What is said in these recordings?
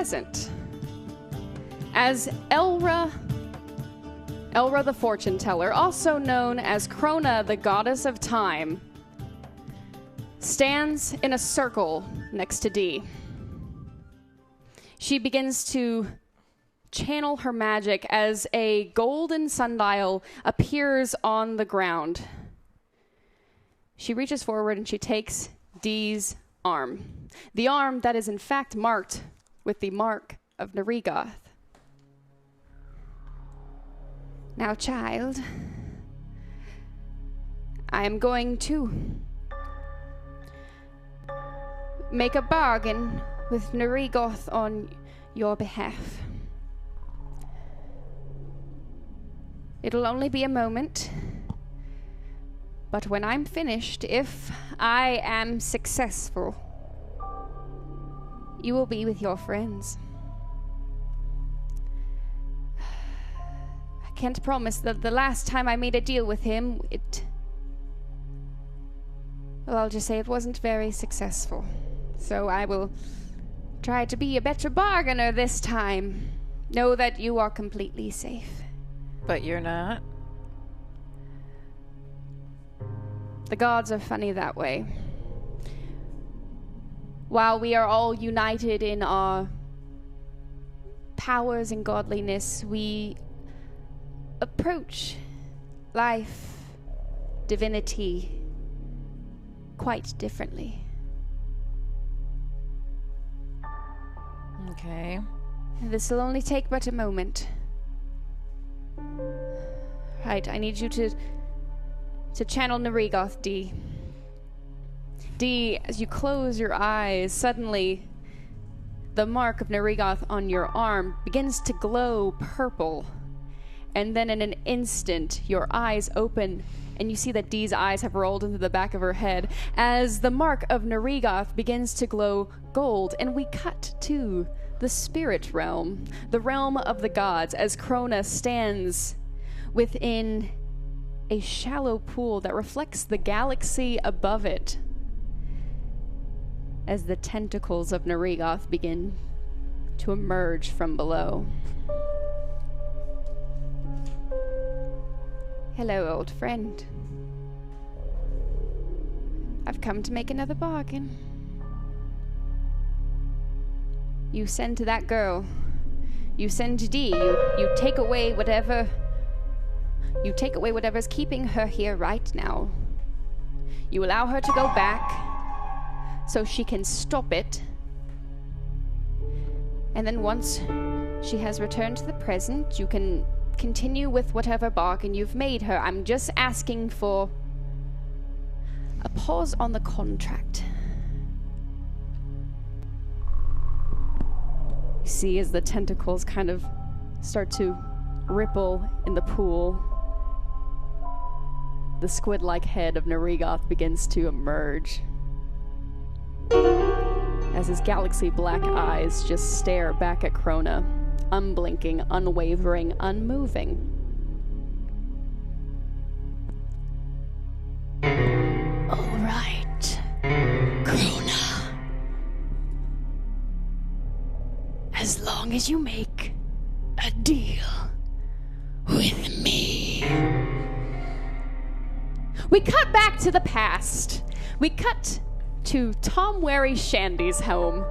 present as Elra the Fortune Teller, also known as Krona, the Goddess of Time, stands in a circle next to Dee. She begins to channel her magic as a golden sundial appears on the ground. She reaches forward and she takes Dee's arm. The arm that is in fact marked with the mark of Narigoth. Now, child, I am going to make a bargain with Narigoth on your behalf. It'll only be a moment, but when I'm finished, if I am successful, you will be with your friends. I can't promise that the last time I made a deal with him, well, I'll just say it wasn't very successful. So I will try to be a better bargainer this time. Know that you are completely safe. But you're not? The gods are funny that way. While we are all united in our powers and godliness, we approach life, divinity, quite differently. Okay. This will only take but a moment. Right, I need you to channel Narigoth, Dee. Dee, as you close your eyes, suddenly the mark of Narigoth on your arm begins to glow purple. And then in an instant, your eyes open, and you see that Dee's eyes have rolled into the back of her head as the mark of Narigoth begins to glow gold. And we cut to the spirit realm, the realm of the gods, as Krona stands within a shallow pool that reflects the galaxy above it as the tentacles of Narigoth begin to emerge from below. Hello, old friend. I've come to make another bargain. You send to that girl. You send to Dee. You take away whatever. You take away whatever's keeping her here right now. You allow her to go back so she can stop it. And then once she has returned to the present, you can continue with whatever bargain you've made her. I'm just asking for a pause on the contract. You see as the tentacles kind of start to ripple in the pool, the squid-like head of Narigoth begins to emerge as his galaxy-black eyes just stare back at Krona, unblinking, unwavering, unmoving. All right, Krona. As long as you make a deal with me. We cut back to the past. We cut to Tom Wary Shandy's home.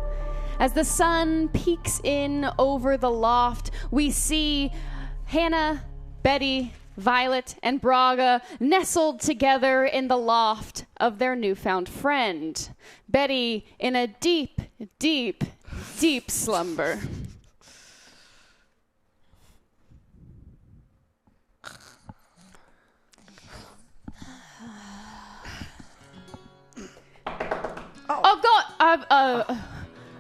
As the sun peeks in over the loft, we see Hannah, Betty, Violet, and Braga nestled together in the loft of their newfound friend. Betty in a deep, deep, deep slumber.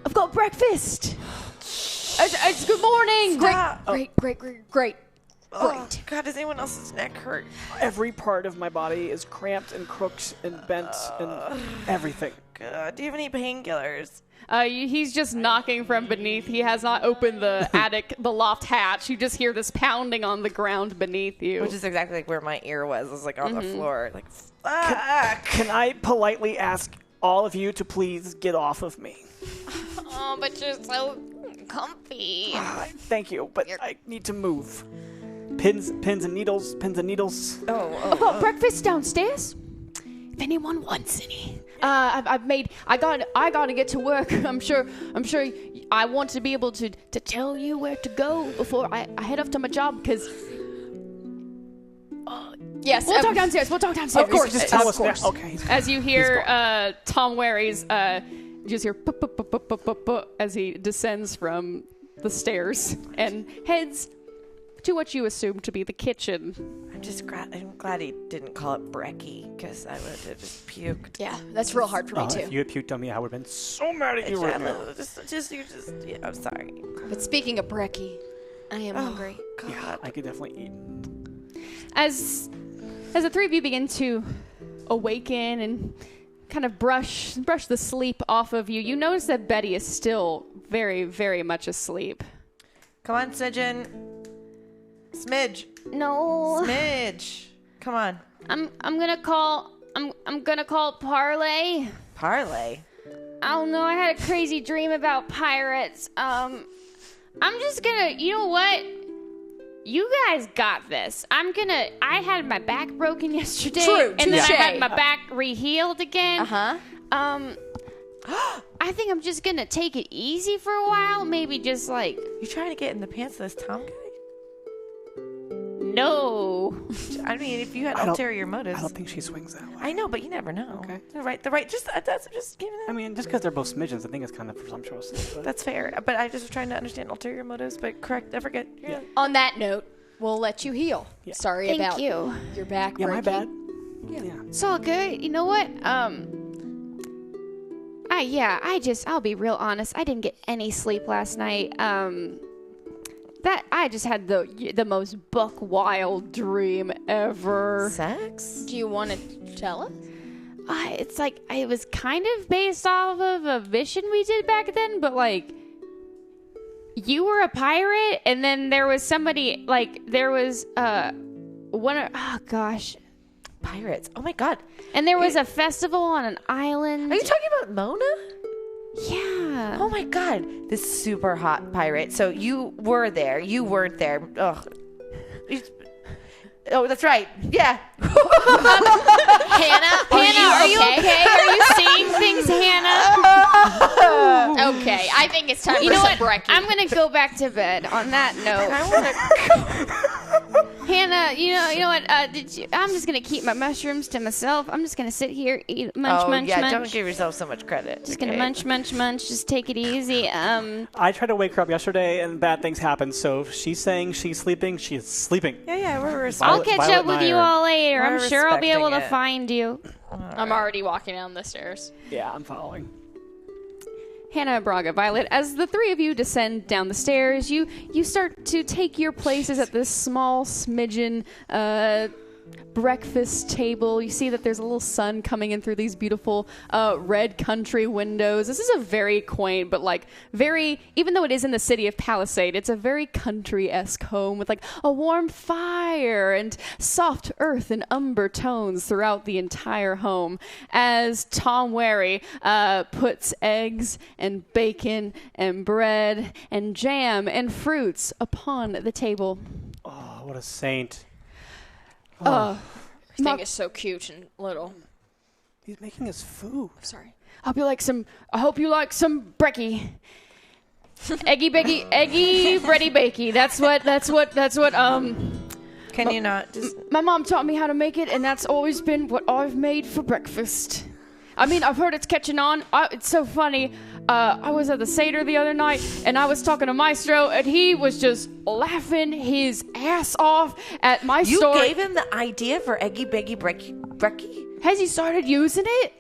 I've got breakfast. It's good morning. Stop. Great. Oh, God, does anyone else's neck hurt? Every part of my body is cramped and crooked and bent and everything. God, do you have any painkillers? He's just knocking from beneath. He has not opened the the loft hatch. You just hear this pounding on the ground beneath you. Which is exactly like where my ear was. It was like on the floor. Like, fuck. Can I politely ask all of you to please get off of me? Oh, but you're so comfy. Thank you, but I need to move. Pins and needles. I've got breakfast downstairs. If anyone wants any. I gotta get to work. I'm sure I want to be able to tell you where to go before I head off to my job, because yes, we'll talk downstairs. Of course, just tell us. Yeah, okay. As you hear Tom Wary's you just hear as he descends from the stairs and heads to what you assume to be the kitchen. I'm glad he didn't call it brekkie, because I would have just puked. Yeah, that's real hard for me too. If you had puked on me, I would have been so mad at you right now. Yeah, I'm sorry. But speaking of brekkie, I am hungry. God. Yeah, I could definitely eat. As the three of you begin to awaken and kind of brush the sleep off of you, you notice that Betty is still very, very much asleep. Come on, Smidgen. Smidge. No. Smidge. Come on. I'm gonna call Parlay. Parlay. I don't know, I had a crazy dream about pirates. I'm just gonna, you know what? You guys got this. I had my back broken yesterday. True, and then I touche. had my back re-healed again. Uh-huh. I think I'm just gonna take it easy for a while. Maybe just like... You trying to get in the pants of this Tom guy? No. I mean, if you had ulterior motives. I don't think she swings that way. I know, but you never know. Okay. The right. Just giving it. I mean, just because they're both smidgens, I think it's kind of presumptuous. But That's fair. But I just was trying to understand ulterior motives. But correct. I forget. Yeah. On that note, we'll let you heal. Yeah. Sorry Thank about you. your back yeah, my breaking. bad. Yeah. It's all good. You know what? I'll be real honest. I didn't get any sleep last night. That I just had the most buck wild dream ever. Sex? Do you want to tell us? It's like it was kind of based off of a mission we did back then, but like you were a pirate, and then there was somebody Pirates. Oh my god. and there was a festival on an island. Are you talking about Mona? Yeah. Oh my god. This super hot pirate. So you were there. You weren't there. Ugh. Oh, that's right. Yeah. Hannah, Hannah, are you okay? Are you seeing things, Hannah? Okay, I think it's time You for know some what? brekkie. I'm gonna go back to bed. On that note, I want to. Hannah, you know what? I'm just gonna keep my mushrooms to myself. I'm just gonna sit here, eat, munch, munch. Don't give yourself so much credit. Just gonna munch. Just take it easy. I tried to wake her up yesterday, and bad things happened. So if she's saying she's sleeping, she is sleeping. Yeah, we're I'll catch Violet up with and I you are- all later. I'm we're sure I'll be able to respecting it. find you. I'm already walking down the stairs. Yeah, I'm following. Hannah, Braga, Violet, as the three of you descend down the stairs, you start to take your places at this small smidgen breakfast table. You see that there's a little sun coming in through these beautiful red country windows. This is a very quaint, but like very, even though it is in the city of Palisade, it's a very country-esque home with like a warm fire and soft earth and umber tones throughout the entire home. As Tom Wary puts eggs and bacon and bread and jam and fruits upon the table. Oh, what a saint. Everything is so cute and little. He's making us food. Sorry. I hope you like some brekkie. Eggy bready bakey. That's what Can you not just? my mom taught me how to make it, and that's always been what I've made for breakfast. I mean, I've heard it's catching on. It's so funny. I was at the Seder the other night, and I was talking to Maestro, and he was just laughing his ass off at my You story. gave him the idea for eggy beggy brekkie. Has he started using it?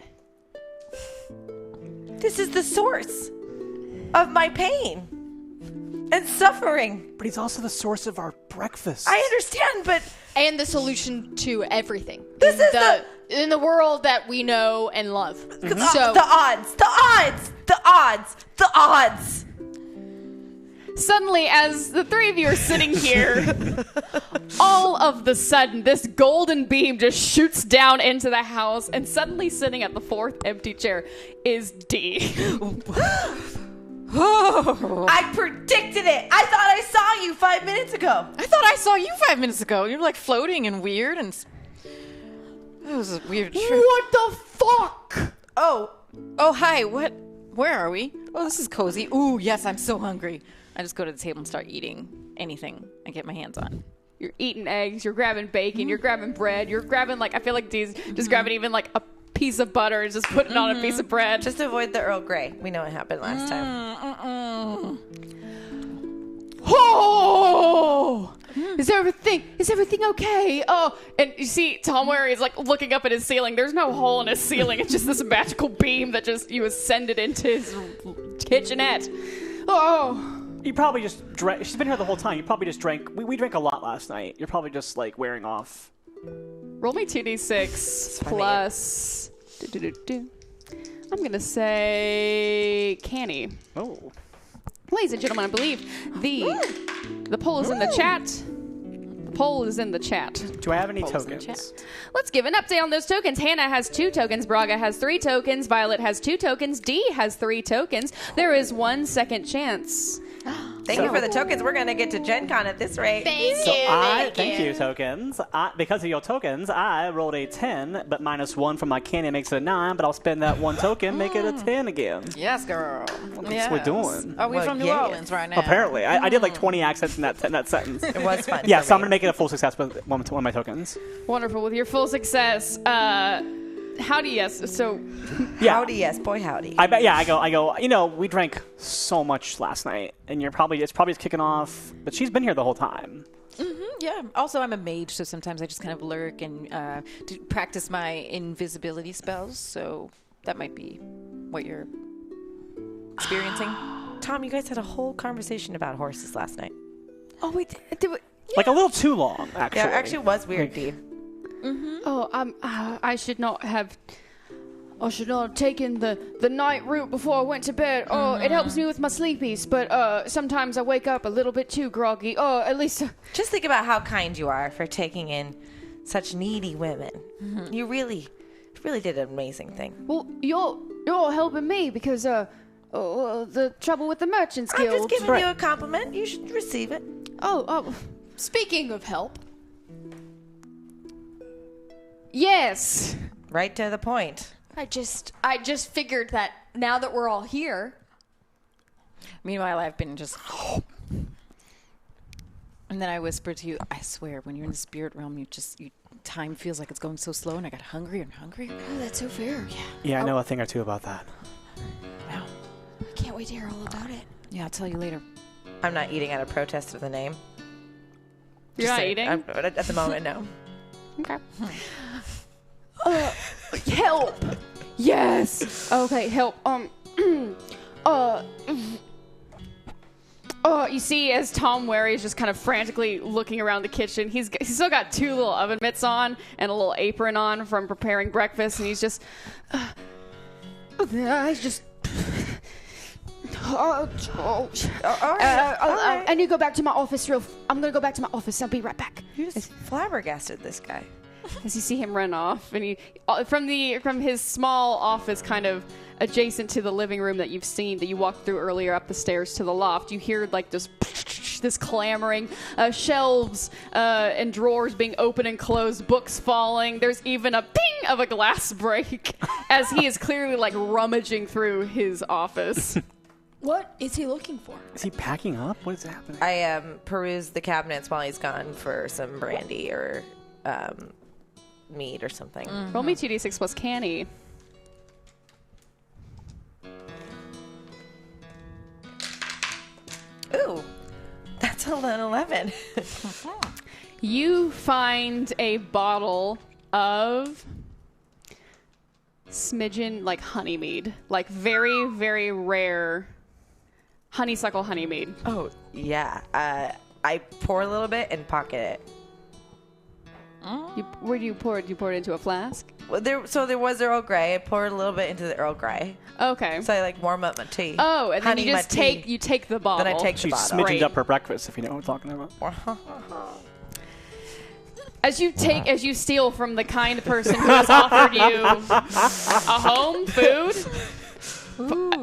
This is the source of my pain and suffering. But he's also the source of our breakfast. I understand, but And the solution to everything. This is in the world that we know and love. the odds. Suddenly, as the three of you are sitting here, all of the sudden, this golden beam just shoots down into the house, and suddenly sitting at the fourth empty chair is D. Oh. I predicted it. I thought I saw you 5 minutes ago. I thought I saw you 5 minutes ago. You're like floating and weird and... It was a weird trip. What the fuck? Oh, Hi. What? Where are we? Oh, this is cozy. Ooh, yes, I'm so hungry. I just go to the table and start eating anything I get my hands on. You're eating eggs, you're grabbing bacon, you're grabbing bread, you're grabbing, like, I feel like Dee's just grabbing even, like, a piece of butter and just putting it on a piece of bread. just avoid the Earl Grey. We know what happened last time. Oh! Is everything okay? Oh, and you see Tom where he's like looking up at his ceiling. There's no hole in his ceiling. It's just this magical beam that just you ascended into his kitchenette. Oh. You probably just drank. She's been here the whole time. You probably just drank. We drank a lot last night. You're probably just like wearing off. Roll me 2d6 plus. I'm going to say canny. Oh. Ladies and gentlemen, I believe the poll is in the chat. The poll is in the chat. Do I have any Polls in the tokens? chat. Let's give an update on those tokens. Hannah has 2 tokens. Braga has 3 tokens. Violet has 2 tokens. Dee has 3 tokens. There is 1 second chance. Thank you for the tokens. We're going to get to Gen Con at this rate. Thank you, tokens. Because of your tokens, I rolled a 10, but minus 1 from my candy makes it a 9, but I'll spend that 1 token, make it a 10 again. Yes, girl. That's what we're doing. Are we from New Orleans right now? Apparently. I did like 20 accents in that sentence. It was fun. Yeah, for so I'm me. going to make it a full success with one of my tokens. Wonderful. With your full success, howdy, yes. So, Yeah. Howdy, yes. Boy, howdy. I bet. Yeah, I go. You know, we drank so much last night, and it's probably just kicking off. But she's been here the whole time. Yeah. Also, I'm a mage, so sometimes I just kind of lurk and practice my invisibility spells. So that might be what you're experiencing. Tom, you guys had a whole conversation about horses last night. oh, we did we, Like a little too long, actually. Yeah, actually it was weird, Dee. Oh, I should not have taken the night route before I went to bed. Oh, it helps me with my sleepies, but sometimes I wake up a little bit too groggy. Oh, at least Just think about how kind you are for taking in such needy women. You really did an amazing thing. well, you're helping me because the trouble with the Merchants I'm Guild. just giving you a compliment. You should receive it. Oh, Speaking of help, yes. Right to the point. I just figured that now that we're all here, Meanwhile, I've been just... And then I whispered to you, I swear, when you're in the spirit realm, time feels like it's going so slow, and I got hungrier and hungrier. oh, that's so fair. Yeah, I know a thing or two about that. Wow. I can't wait to hear all about it. Yeah, I'll tell you later. I'm not eating out of protest of the name. You're Just not saying. eating? At the moment, no. Okay. Help! Yes. Okay, help. You see, as Tom Wary is just kind of frantically looking around the kitchen, he's still got 2 little oven mitts on and a little apron on from preparing breakfast, and he's just, I need to go back to my office I'm gonna go back to my office. I'll be right back. You just flabbergasted this guy. As you see him run off, and he from his small office, kind of adjacent to the living room that you walked through earlier up the stairs to the loft, you hear like this clamoring, shelves and drawers being opened and closed, books falling. There's even a ping of a glass break as he is clearly like rummaging through his office. What is he looking for? Is he packing up? What is happening? I perused the cabinets while he's gone for some brandy or mead or something. Roll me 2d6 plus canny. Ooh, that's an 11. You find a bottle of smidgen, like honey mead, like very, very rare honeysuckle honey mead. Oh, yeah. I pour a little bit and pocket it. Where do you pour it? Do you pour it into a flask? Well, there was Earl Grey. I poured a little bit into the Earl Grey. Okay. So I like warm up my tea. Oh, and then Honey you just my tea. take the bottle. Then I take She the bottle. smidgened Right. up her breakfast, if you know what I'm talking about. As you steal from the kind person who has offered you a home, food.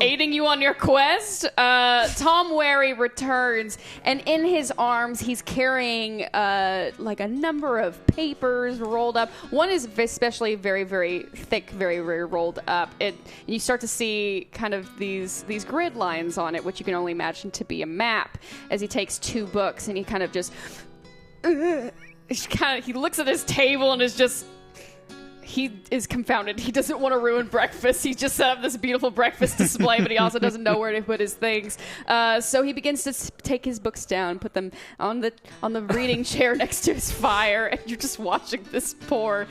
aiding you on your quest. Tom Wary returns, and in his arms, he's carrying like a number of papers rolled up. One is especially very, very thick, very, very rolled up. You start to see kind of these grid lines on it, which you can only imagine to be a map. As he takes 2 books, and he kind of just he looks at his table and is just. He is confounded. He doesn't want to ruin breakfast. He just set up this beautiful breakfast display, but he also doesn't know where to put his things. So he begins to take his books down, put them on the reading chair next to his fire, and you're just watching this poor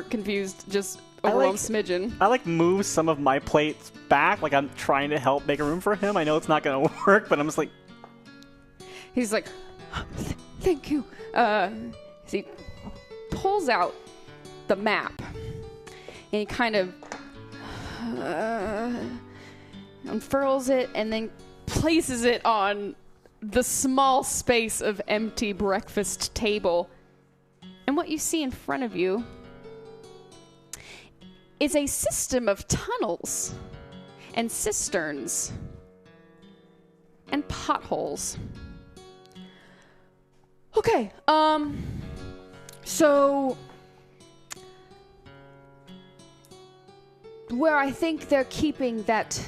confused, just overwhelmed smidgen. I move some of my plates back, like I'm trying to help make a room for him. I know it's not going to work, but I'm just like. He's like, thank you. So he pulls out the map, and he kind of unfurls it and then places it on the small space of empty breakfast table. And what you see in front of you is a system of tunnels and cisterns and potholes. Okay, so where I think they're keeping that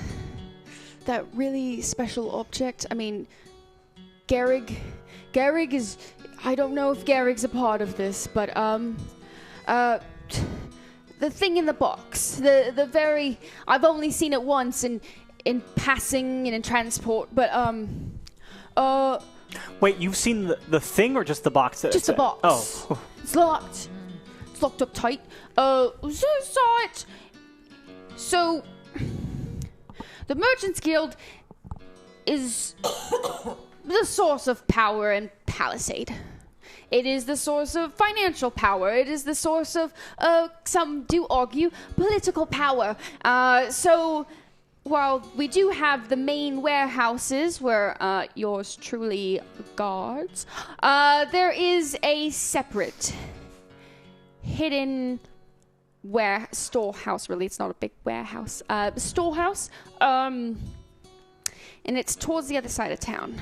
really special object. I mean, Garrig is. I don't know if Garrig's a part of this, but the thing in the box, the very. I've only seen it once in passing and in transport, but Wait, you've seen the thing or just the box? Just the box. Oh, it's locked. It's locked up tight. So saw it. So, the Merchants Guild is the source of power in Palisade. It is the source of financial power. It is the source of, some do argue, political power. So, while we do have the main warehouses where yours truly guards, there is a separate, hidden storehouse. Really, it's not a big warehouse. Storehouse, and it's towards the other side of town.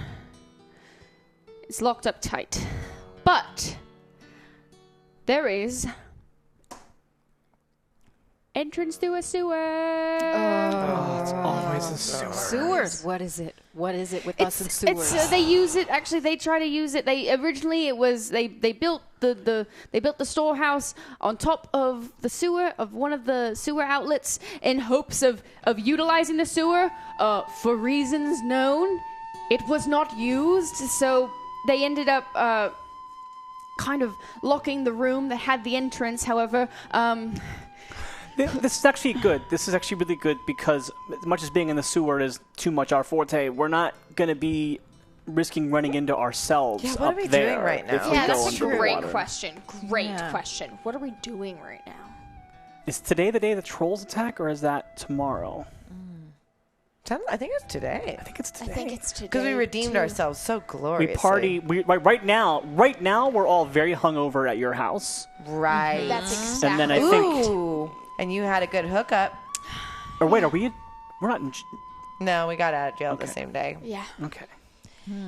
It's locked up tight, but there is entrance through a sewer. Oh, it's always a sewer. Sewers. What is it? What is it with us and sewers? They use it. Actually, they try to use it. They originally it was they built the storehouse on top of the sewer of one of the sewer outlets in hopes of utilizing the sewer. For reasons known, it was not used, so they ended up kind of locking the room that had the entrance. However, This is actually good. This is actually really good because as much as being in the sewer is too much our forte, we're not going to be risking running into ourselves Yeah, what up are we there doing right now? if we Yeah, go that's a under the great water. question. Great question. What are we doing right now? Is today the day the trolls attack, or is that tomorrow? I think it's today. I think it's today. I think it's today. Because we redeemed too. ourselves so gloriously. We party. Right now, we're all very hungover at your house. Right. That's exactly. And then I think. Ooh. And you had a good hookup. Or wait, we're not in. No, we got out of jail Okay. the same day. Yeah. Okay.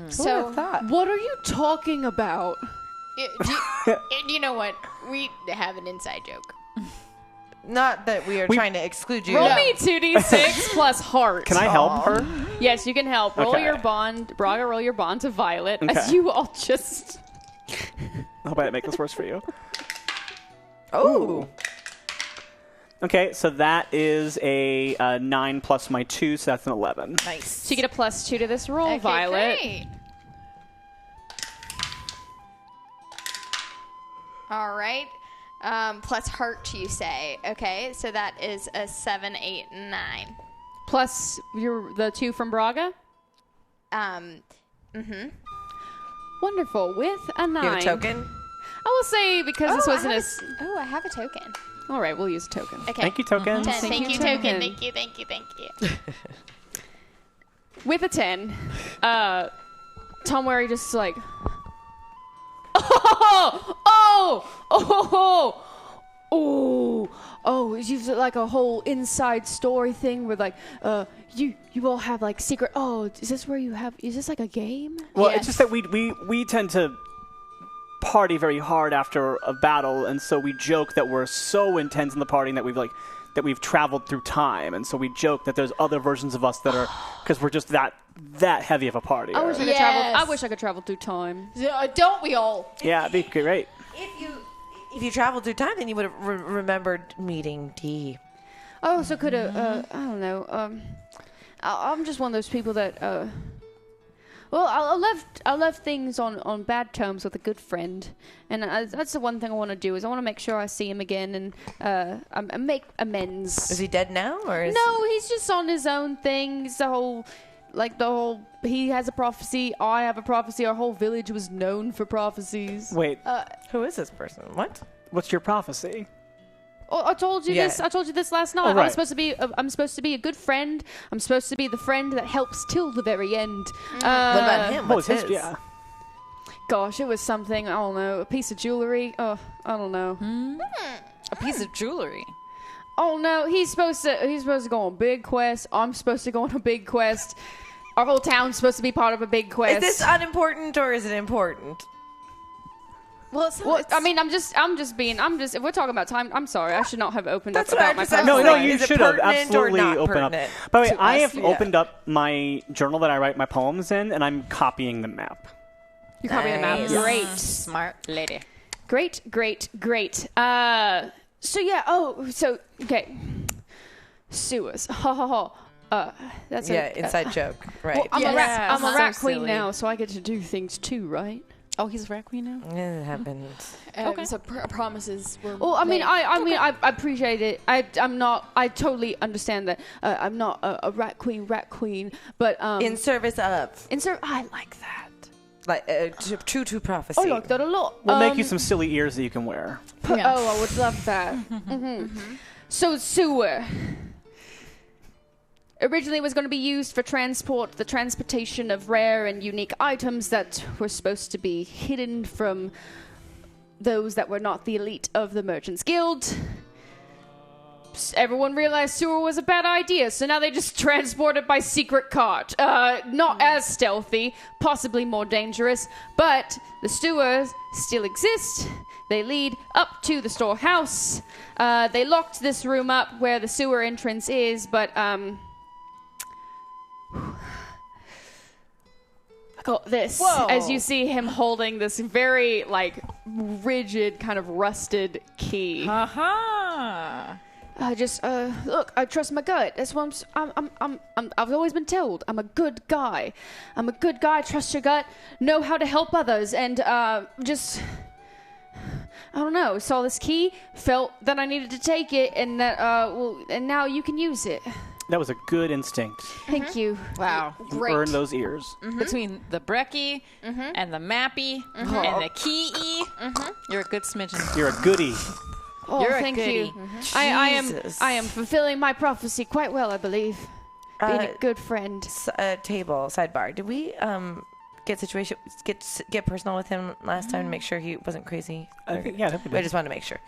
So, what are you talking about? you know what? We have an inside joke. Not that we are trying to exclude you. Roll me 2d6 plus heart. Can I help her? Yes, you can help. Roll Okay. your bond. Braga, roll your bond to Violet. As Okay. you all just. I hope I didn't make this worse for you. Oh. Okay, so that is a 9 plus my 2, so that's an 11. Nice. So you get a +2 to this roll, Okay, Violet. great. All right. Plus heart, you say. Okay, so that is a 7, 8, 9. Plus the 2 from Braga. Wonderful. With a 9. You have a token? I will say because this wasn't as. Oh, I have a token. All right, we'll use a token. Okay. Thank you, tokens. 10. Thank Thank you, you, token. token. Thank you, thank you, thank you. With a 10, Tom Wary just like, oh, you've like a whole inside story thing where like, you all have like secret. Oh, is this where you have? Is this like a game? Well, it's just that we tend to party very hard after a battle, and so we joke that we're so intense in the partying that we've traveled through time, and so we joke that there's other versions of us that are because we're just that heavy of a party. I wish I could travel. I wish I could travel through time. Don't we all? Yeah, it'd be great. If you traveled through time, then you would have remembered meeting Dee. I also could have. I don't know. I'm just one of those people that. Well, I left things on bad terms with a good friend, and that's the one thing I want to do is I want to make sure I see him again and make amends. Is he dead now, or is No, he's just on his own thing. It's the whole. He has a prophecy. I have a prophecy. Our whole village was known for prophecies. Wait, who is this person? What? what's your prophecy? Oh, I told you this. I told you this last night. Oh, right. I'm supposed to be a good friend. I'm supposed to be the friend that helps till the very end. What about him? What's his? Yeah. Gosh, it was something. I don't know. A piece of jewelry. Oh, I don't know. A piece of jewelry. Oh no, he's supposed to go on a big quest. I'm supposed to go on a big quest. Our whole town's supposed to be part of a big quest. Is this unimportant or is it important? Well, if we're talking about time, I'm sorry. I should not have opened That's up what about I'm my just personal No, saying. you Is it should have pertinent or absolutely not opened up. pertinent By the way, to I us? have opened up my journal that I write my poems in, and I'm copying the map. You copy the map. Nice. Great. Smart lady. Great. So yeah. Oh, so okay. Sewers. Ha ha ha. That's inside joke, right? Well, I'm Yes. a So rat queen silly. now, so I get to do things too, right? Oh, he's a rat queen now? It happens. Okay. So promises were Well, I mean, made. I appreciate it. I'm not. I totally understand that. I'm not a rat queen, but In service of, I like that. like, true to prophecy. I like that a lot. We'll make you some silly ears that you can wear. Yeah. Oh, I would love that. So sewer. Originally was going to be used for the transportation of rare and unique items that were supposed to be hidden from those that were not the elite of the Merchants Guild. Everyone realized sewer was a bad idea, so now they just transport it by secret cart. Not as stealthy, possibly more dangerous, but the sewers still exist. They lead up to the storehouse. They locked this room up where the sewer entrance is, but I got this. Whoa. As you see him holding this very rigid kind of rusted key. Aha! Look, I trust my gut. That's what I've always been told. I'm a good guy. Trust your gut. Know how to help others. And, I don't know. Saw this key, felt that I needed to take it, and that, and now you can use it. That was a good instinct. Thank you. Wow. You Great. earned those ears. Between the brekkie and the mappy and the key, you're a good smidgen. You're a goodie. Oh, You're a thank goodie. you. I Jesus. am fulfilling my prophecy quite well, I believe. Being a good friend. Table sidebar. Did we get personal with him last time to make sure he wasn't crazy? I think we I did. just wanted to make sure.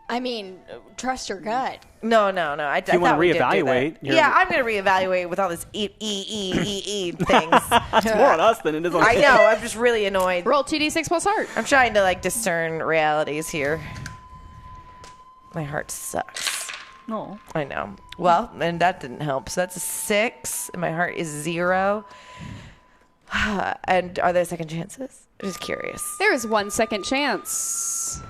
I mean, trust your gut. No. I you wanna thought we did do that. reevaluate, you're- Yeah, I'm going to reevaluate with all this things. It's more on us than it is on I him. know. I'm just really annoyed. Roll 2d6 plus heart. I'm trying to discern realities here. My heart sucks. No. I know. Well, and that didn't help. So that's a 6, and my heart is 0. And are there second chances? Just curious. There is 1 second chance.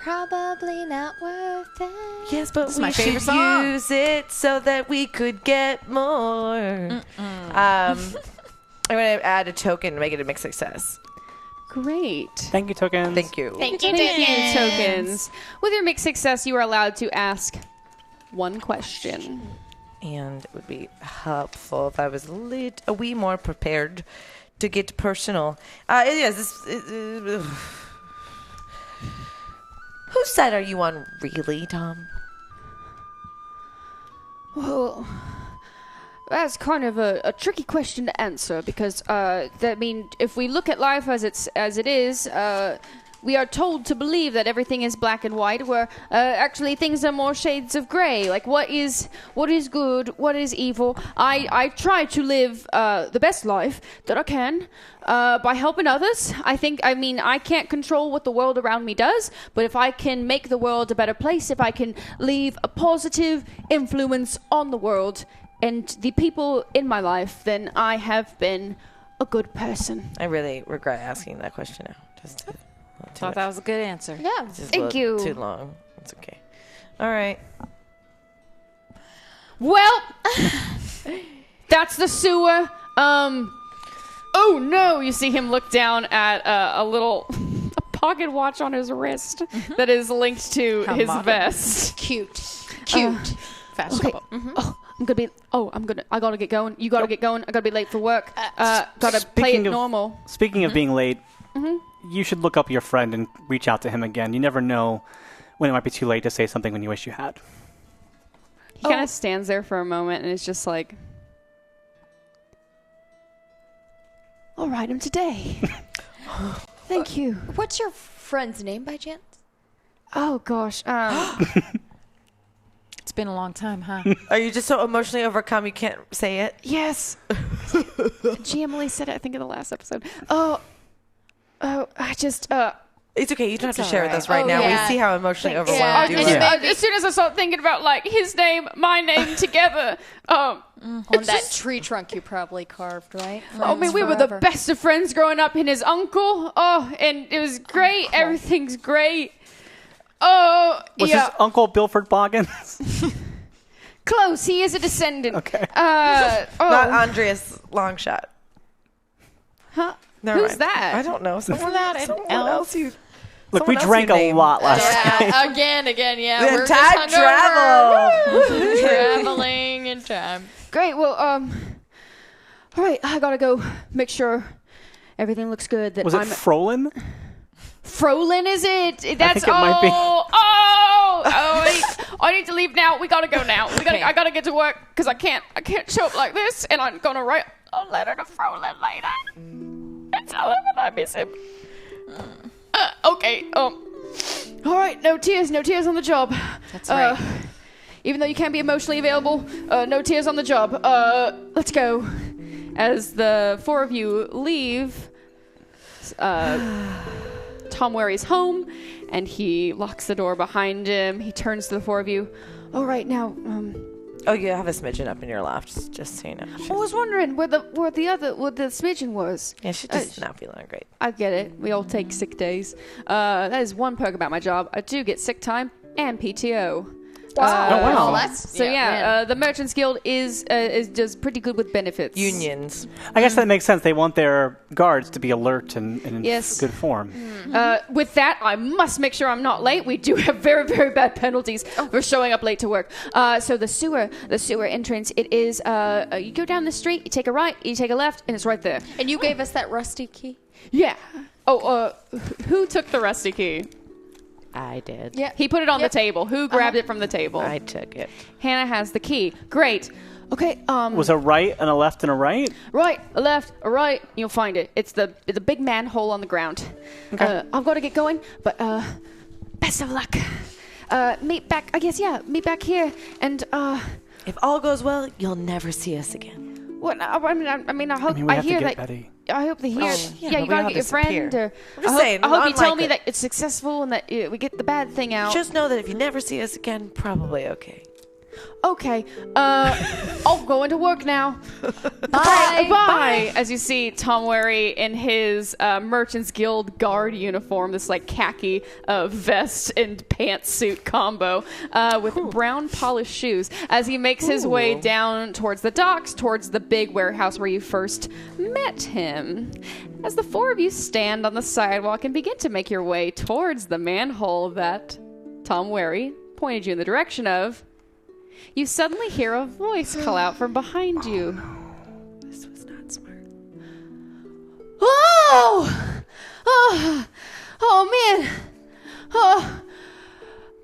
Probably not worth it. Yes, but is we my should favorite song. use it so that we could get more. I'm going to add a token to make it a mixed success. Great. Thank you, tokens. Thank you. Thank you, Tokens. With your mixed success, you are allowed to ask 1 question. And it would be helpful if I was a wee more prepared to get personal. Yes, whose side are you on, really, Tom? Well, that's kind of a tricky question to answer because, if we look at life as it is, we are told to believe that everything is black and white, where actually things are more shades of gray. Like what is good, what is evil. I try to live the best life that I can by helping others. I can't control what the world around me does, but if I can make the world a better place, if I can leave a positive influence on the world and the people in my life, then I have been a good person. I really regret asking that question now. Thought that was a good answer. Yeah. Thank you. Too long. It's okay. All right. Well, that's the sewer. Oh no! You see him look down at a pocket watch on his wrist that is linked to his vest. Cute. Fashionable. Okay. Oh, I gotta get going. You gotta get going. I gotta be late for work. Gotta play it normal. Speaking of being late, you should look up your friend and reach out to him again. You never know when it might be too late to say something when you wish you had. He kind of stands there for a moment and is just like, I'll write him today. Thank you. What's your friend's name by chance? Oh, gosh. It's been a long time, huh? Are you just so emotionally overcome you can't say it? Yes. Emily said it, I think, in the last episode. I just... It's okay. You don't have to share with right. us right now. Yeah. We see how emotionally overwhelmed Yeah. you And are. as soon as I start thinking about, like, his name, my name together, On that tree trunk you probably carved, right? we were the best of friends growing up, and his uncle, and it was great. Everything's great. Was his uncle Bilford Boggins? Close. He is a descendant. Okay. Not Andreas Longshot. Huh? Never Who's mind. that? I don't know. Someone else you... Look, we someone else drank you a named. lot last night. Again, yeah. The We're time just travel. Traveling in time. Great. Well, all right. I gotta go make sure everything looks good. That Was it I'm Frolin? Frolin, is it? That's think it might be. I need to leave now. We gotta go now. I gotta get to work because I can't show up like this, and I'm gonna write a letter to Frolin later and tell him that I miss him. Okay. All right. No tears on the job. That's right. Even though you can't be emotionally available, no tears on the job. Let's go. As the four of you leave Tom Wary's home, and he locks the door behind him. He turns to the four of you. All right, now. Oh, you have a smidgen up in your loft, just so you know. I was wondering where the smidgen was. Yeah, she's just not feeling great. I get it. We all take sick days. That is one perk about my job. I do get sick time and PTO. wow. The Merchants Guild is just pretty good with benefits. Unions. I guess that makes sense. They want their guards to be alert and in Yes. good form. With that, I must make sure I'm not late. We do have very, very bad penalties for showing up late to work. So the sewer entrance, it is, you go down the street, you take a right, you take a left, and it's right there. And you gave us that rusty key? Yeah. Oh, who took the rusty key? I did. Yeah. He put it on the table. Who grabbed it from the table? I took it. Hannah has the key. Great. Okay. Was a right and a left and a right? Right, a left, a right. You'll find it. It's the big manhole on the ground. Okay. I've got to get going, but best of luck. Meet back here. And If all goes well, you'll never see us again. what? I hope. we I have hear to get that. Betty. I hope they hear. yeah, Yeah, but you we gotta all get your friend. disappear. Or I'm just saying, I hope you tell unlike me it. that it's successful and that we get the bad thing out. Just know that if you never see us again, probably okay. Okay. I'll go into work now. Bye. As you see Tom Wary in his Merchants Guild guard uniform, this like khaki vest and pantsuit combo with brown polished shoes, as he makes his way down towards the docks, towards the big warehouse where you first met him. As the four of you stand on the sidewalk and begin to make your way towards the manhole that Tom Wary pointed you in the direction of, you suddenly hear a voice call out from behind you. This was not smart. Oh man.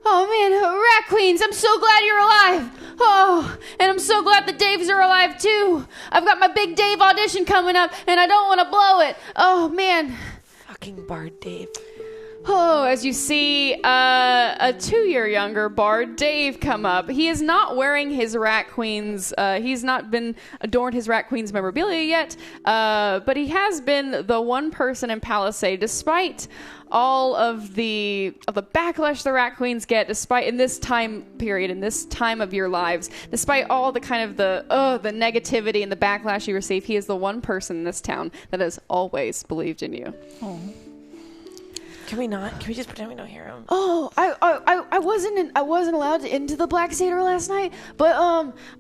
Oh man, Rat Queens, I'm so glad you're alive. Oh, and I'm so glad the Daves are alive too. I've got my big Dave audition coming up and I don't want to blow it. Oh man. Fucking Bard Dave. Oh, as you see a 2-year younger bard, Dave, come up. He is not wearing his Rat Queen's, he's not been adorned his Rat Queen's memorabilia yet, but he has been the one person in Palisade, despite all of the backlash the Rat Queens get, despite in this time period, in this time of your lives, despite all the kind of the negativity and the backlash you receive, he is the one person in this town that has always believed in you. Oh. Can we not? Can we just pretend we don't hear him? Oh, I wasn't allowed into the Black Satyr last night, but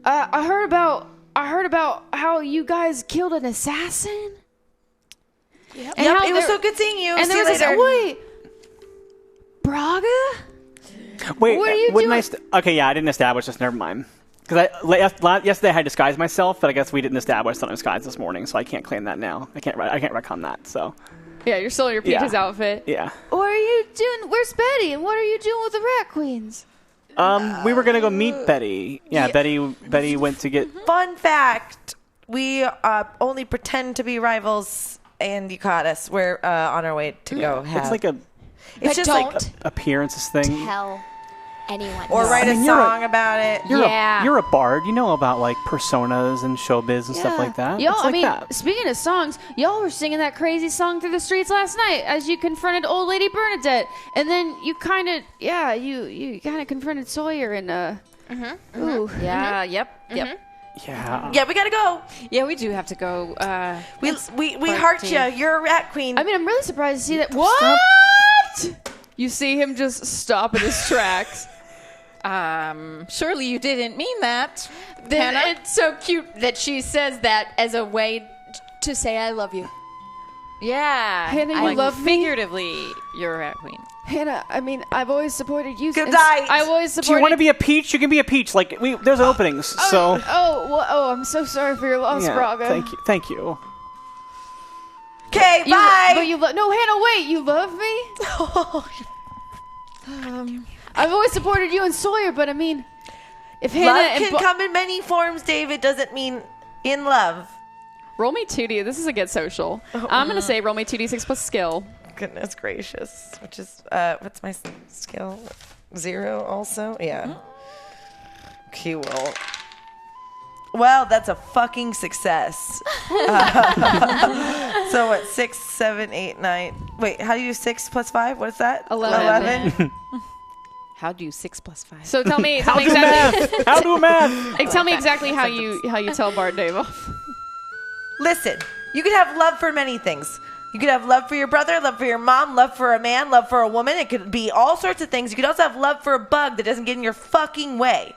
I heard about how you guys killed an assassin. Yep, And it was so good seeing you. And See you there was later. wait, Braga? Wait, What are you wouldn't doing? Okay, yeah, I didn't establish this. Never mind. Because yesterday I had disguised myself, but I guess we didn't establish that I'm disguised this morning, so I can't claim that now. I can't retcon that. So Yeah, you're still in your Peaches outfit. yeah. What are you doing? Where's Betty? And what are you doing with the Rat Queens? We were gonna go meet Betty. Yeah, Betty went to get. Fun fact: we only pretend to be rivals, and you caught us. We're on our way to go. It's like a It's just like appearances thing. Tell anyone. or write a song about it. You're a bard. You know about like personas and showbiz and stuff like that. Y'all, It's like that. speaking of songs, y'all were singing that crazy song through the streets last night as you confronted old lady Bernadette, and then you kind of confronted Sawyer and ooh, Yeah. Yep. Yeah. Yeah, we gotta go. Yeah, we do have to go. We heart you. You're a rat queen. I mean, I'm really surprised to see that. What? You see him just stop in his tracks. Surely you didn't mean that. Then Hannah? it's so cute that she says that as a way to say I love you. Yeah. Hannah, you like, love me? figuratively, you're a rat queen. Hannah, I mean, I've always supported you. Good since- night. I've always supported. Do you want to be a peach? You can be a peach. Like there's openings. So I'm so sorry for your loss, yeah, Braga. Thank you. Okay, bye. But you no, Hannah, wait. You love me? I've always supported you and Sawyer, but I mean, if Hannah Love and can come in many forms, David. Doesn't mean in love. roll me 2D. This is a get social. I'm gonna say roll me 2d6 plus skill. Goodness gracious. Which is, what's my skill? 0 also? Yeah. Cool. Well, that's a fucking success. So what, 6, 7, 8, 9. Wait, how do you do 6 plus 5? What's that? 11. How do 6 plus 5? So tell me How do exactly. math? How do math? Like, tell me exactly how you tell Bard Dave off. Listen, you could have love for many things. You could have love for your brother, love for your mom, love for a man, love for a woman. It could be all sorts of things. You could also have love for a bug that doesn't get in your fucking way.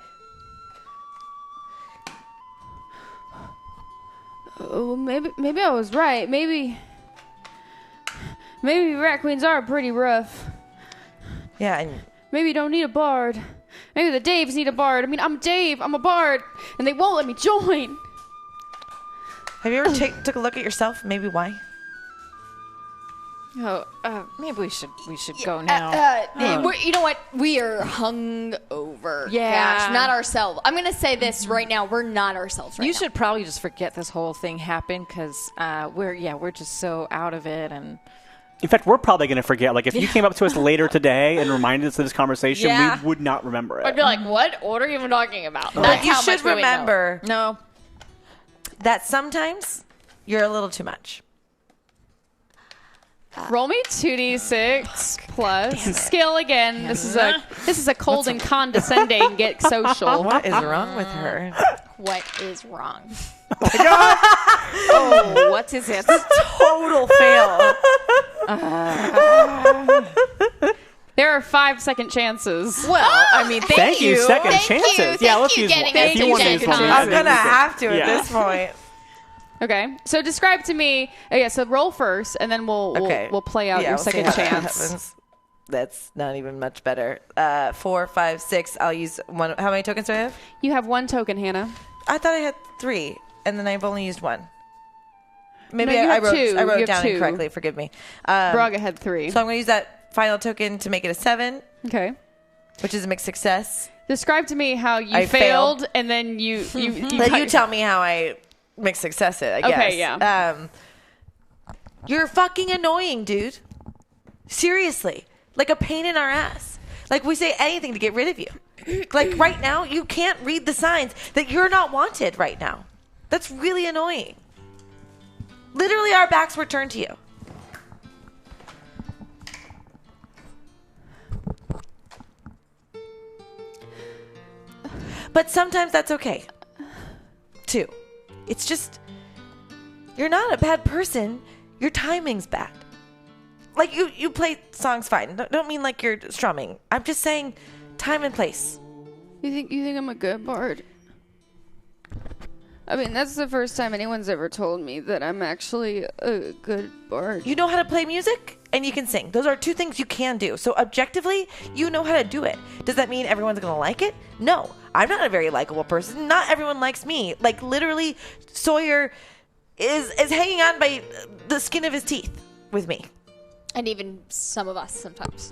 Oh, maybe I was right. Maybe rat queens are pretty rough. Yeah, and Maybe you don't need a bard. Maybe the Daves need a bard. I mean, I'm Dave. I'm a bard, and they won't let me join. have you ever took a look at yourself? Maybe why? Oh, maybe we should go now. You know what? We are hungover. Yeah. Gosh, not ourselves. I'm going to say this right now. We're not ourselves right You now. should probably just forget this whole thing happened because we're just so out of it. And In fact, we're probably going to forget. Like, if you came up to us later today and reminded us of this conversation, Yeah. we would not remember it. I'd be like, what? What are you even talking about? But That's you how should much we know. remember no, that sometimes you're a little too much. Roll me 2d6 plus skill again. This is a cold and condescending get social. What is wrong with her? What is wrong? oh, what is it? Total fail. There are 5-second chances. Well, I mean, thank you. Second Thank you. chances. Thank Let's you use getting one. us If you to want to Gen use one, Con. I'm gonna have to at Yeah. this point. Okay, so describe to me. Okay, so roll first, and then we'll play out your we'll see second how that chance. happens. That's not even much better. 4, 5, 6. I'll use one. How many tokens do I have? You have 1 token, Hannah. I thought I had 3, and then I've only used 1. Maybe No, you I have wrote 2. I You wrote have it down 2. incorrectly. Forgive me. Braga had 3. So I'm going to use that final token to make it a 7, Okay. which is a mixed success. Describe to me how you I failed, and then you Then you tell me how I mixed success it, I guess. Okay, yeah. You're fucking annoying, dude. Seriously. like a pain in our ass. Like we say anything to get rid of you. Like right now, you can't read the signs that you're not wanted right now. That's really annoying. Literally, our backs were turned to you. But sometimes that's okay, too. It's just, you're not a bad person. Your timing's bad. Like, you play songs fine. Don't mean like you're strumming. I'm just saying time and place. You think I'm a good bard? I mean, that's the first time anyone's ever told me that I'm actually a good bard. You know how to play music and you can sing. Those are two things you can do. So objectively, you know how to do it. Does that mean everyone's going to like it? No. I'm not a very likable person. Not everyone likes me. Like, literally, Sawyer is hanging on by the skin of his teeth with me. And even some of us sometimes.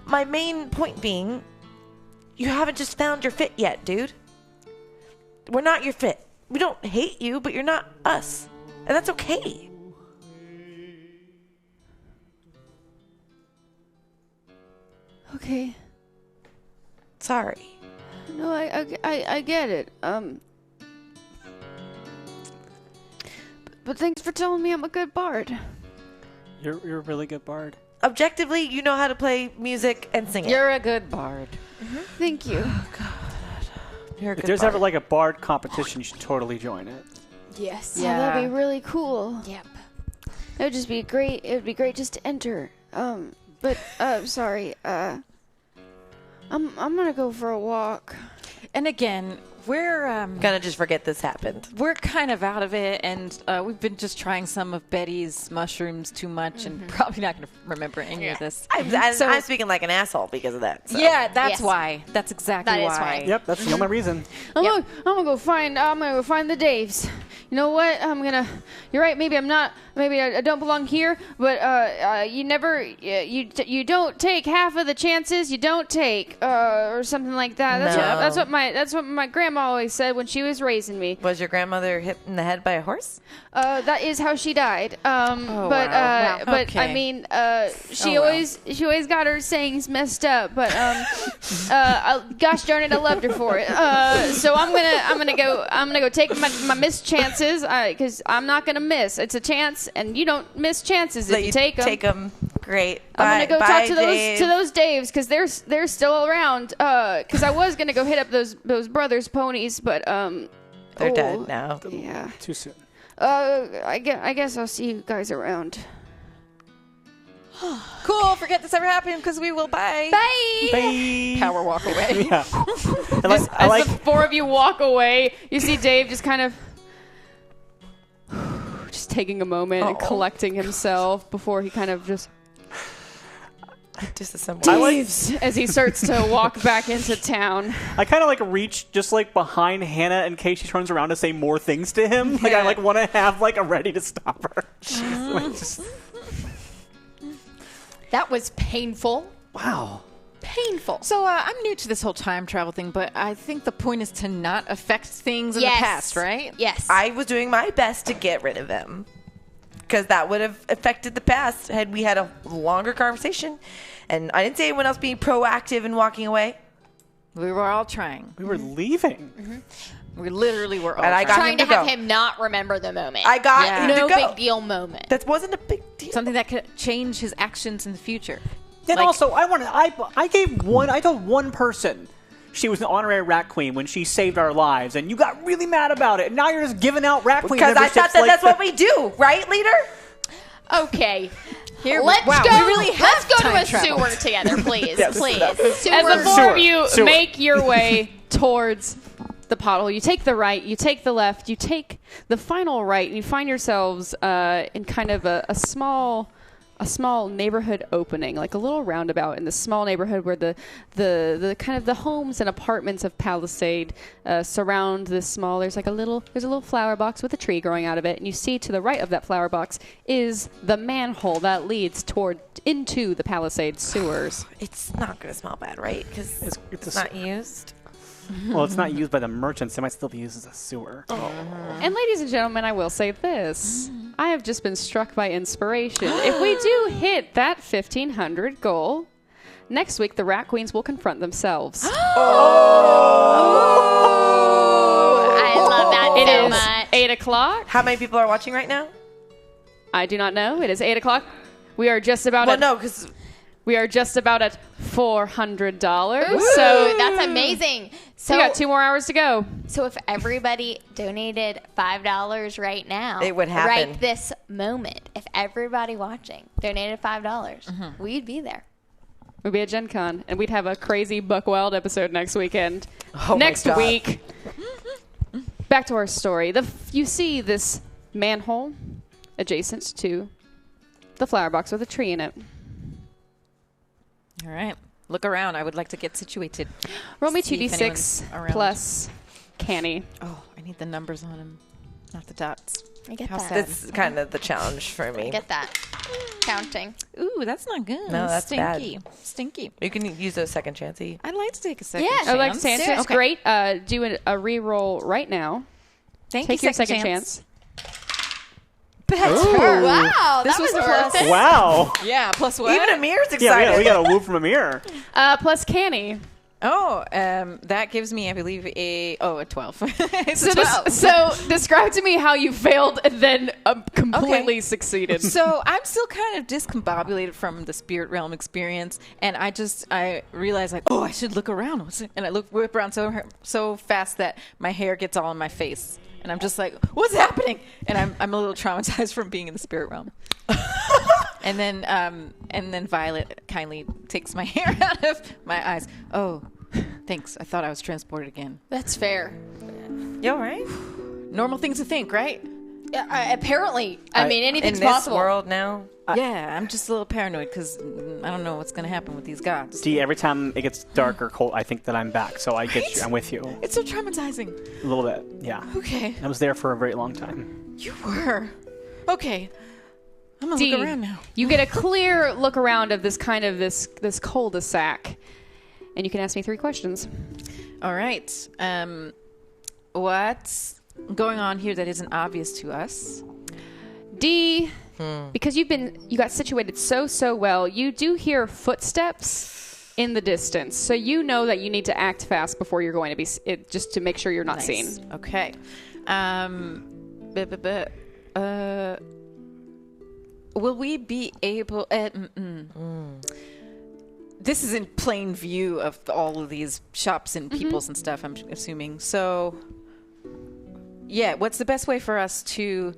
My main point being, you haven't just found your fit yet, dude. We're not your fit. We don't hate you, but you're not us. And that's okay. Okay. Sorry. No, I get it. But thanks for telling me I'm a good bard. You're a really good bard. Objectively, you know how to play music and sing it. You're a good bard. Thank you. You're a If good there's bard. ever like a bard competition, you should totally join it. Yes. Yeah, that'd be really cool. Yep. It would just be great. It would be great just to enter. But sorry. I'm gonna go for a walk. And again, we're Gonna just forget this happened. we're kind of out of it, and we've been just trying some of Betty's mushrooms too much, and probably not going to remember any of this. I'm speaking like an asshole because of that. So. Yeah, that's Yes. why. That's exactly That is why. why. Yep, that's the only reason. I'm gonna go find the Daves. You know what? You're right. Maybe I don't belong here. But you don't take half of the chances you don't take, or something like that. That's what my grandma always said when she was raising me. Was your grandmother hit in the head by a horse? That is how she died. wow. But Okay. I mean, she always got her sayings messed up. But gosh darn it, I loved her for it. So I'm gonna go take my missed chances because I'm not gonna miss. It's a chance, and you don't miss chances if you take them. Take them. Great. I'm gonna go talk to Dave. those Daves because they're still around. Because I was gonna go hit up those brothers ponies, but They're dead now. Yeah. Too soon. I guess I'll see you guys around. Cool. Forget this ever happened because we will bye. Bye. Bye. Power walk away. Yeah. I As like the four of you walk away, you see Dave just kind of just taking a moment and collecting himself before he kind of just Disassemble. leaves as he starts to walk back into town. I kind of like reach just like behind Hannah in case she turns around to say more things to him. Like I like want to have like a ready to stop her. Like, just, That was painful. wow. Painful. So I'm new to this whole time travel thing, but I think the point is to not affect things in the past, right? Yes. I was doing my best to get rid of them because that would have affected the past had we had a longer conversation. And I didn't see anyone else being proactive and walking away. We were all trying. We were leaving. We literally were all And I got trying him to to have go. him not remember the moment. I got Yeah. him no to go. big deal moment. That wasn't a big deal. something that could change his actions in the future. And Like- also, I told one person she was an honorary rat queen when she saved our lives, and you got really mad about it. And now you're just giving out rat queen Because I memberships thought that like that's what we do, right, leader? Okay. Here, Let's wow, go. we really have Let's go to time a travel. sewer together, please. Yes. Please. As the Sewer. four of you Sewer. make your way towards the pothole, you take the right, you take the left, you take the final right, and you find yourselves in kind of a small neighborhood opening, like a little roundabout in the small neighborhood where the kind of the homes and apartments of Palisade surround this small. There's a little flower box with a tree growing out of it, and you see to the right of that flower box is the manhole that leads into the Palisade sewers. It's not going to smell bad, right? Because It's it's a not used. Well, it's not used by the merchants. It might still be used as a sewer. And ladies and gentlemen, I will say this. I have just been struck by inspiration. If we do hit that 1,500 goal, next week the Rat Queens will confront themselves. I love that It so is much. 8 o'clock. How many people are watching right now? I do not know. It is 8 o'clock. We are just about Well, at no, because we are just about at $400. Ooh, So that's amazing. So we got 2 more hours to go. So if everybody donated $5 right now, It would happen. right this moment. If everybody watching donated $5, we'd be there. We'd be at Gen Con, and we'd have a crazy Buck Wild episode next weekend. Oh my next God. week. Back to our story. You see this manhole adjacent to the flower box with a tree in it. All right. Look around. I would like to get situated. Roll me See if 2d6 anyone's around. plus canny. Oh, I need the numbers on them, not the dots. I get How that. sad. that's kind of the challenge for me. I get that. Counting. Ooh, that's not good. No, that's stinky. bad. Stinky. You can use a second chancey. I'd like to take a second Yeah. chance. I would like to answer. It's Okay. great. Do a re-roll right now. Thank Take you, your second chance. Better. Wow, This that was was a worth plus. it. Wow. Yeah, plus what? Even Amir's excited. Yeah, we got a woo from a mirror. Plus canny. Oh, that gives me, I believe, a 12. It's a So, 12. so describe to me how you failed and then completely succeeded. So I'm still kind of discombobulated from the spirit realm experience, and I realize like, oh, I should look around. And I whip around so fast that my hair gets all in my face, and I'm just like, what's happening? And I'm a little traumatized from being in the spirit realm. And then Violet kindly takes my hair out of my eyes. Oh, thanks. I thought I was transported again. That's fair. You all right? Normal things to think, right? Apparently. I mean, In anything's this possible. world now? Yeah, I'm just a little paranoid because I don't know what's going to happen with these gods. D, every time it gets dark or cold, I think that I'm back. So I get you. I'm with you. It's so traumatizing. A little bit. Yeah. Okay. I was there for a very long time. You were. Okay. I'm going to D, look around now. you get a clear look around of this kind of this cul-de-sac, and you can ask me 3 questions. All right. What's going on here that isn't obvious to us? D, because you got situated so well, you do hear footsteps in the distance, so you know that you need to act fast before you're going to be just to make sure you're not seen. Okay. Will we be able... This is in plain view of all of these shops and peoples and stuff, I'm assuming. So, yeah, what's the best way for us to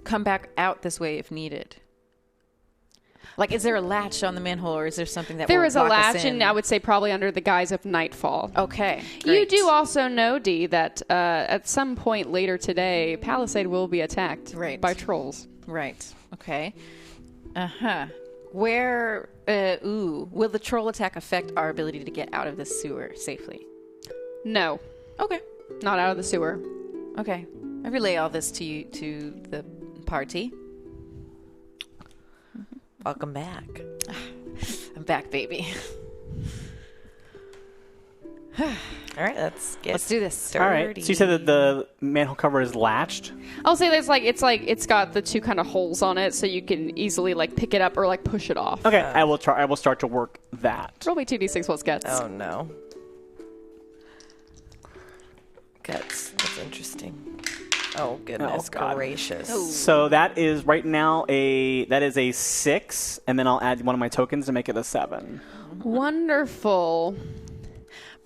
come back out this way if needed? Like, is there a latch on the manhole, or is there something that There will is a lock us latch, in? and I would say probably under the guise of nightfall. Okay, You great. do also know, Dee, that at some point later today, Palisade will be attacked by trolls. Right. Okay. Uh-huh. Where, will the troll attack affect our ability to get out of the sewer safely? No, Okay. not out of the sewer. Okay. I relay all this to the party. Welcome back. I'm back, baby. All right, let's get Let's do this. All right. So you said that the manhole cover is latched. I'll say there's it's got the 2 kind of holes on it, so you can easily pick it up or push it off. Okay. I will try. I will start to work that. Roll me 2d6 plus guts. Oh, no. Guts. That's interesting. Oh, goodness Oh, God. gracious. So that is right now a 6, and then I'll add one of my tokens to make it a 7. Wonderful.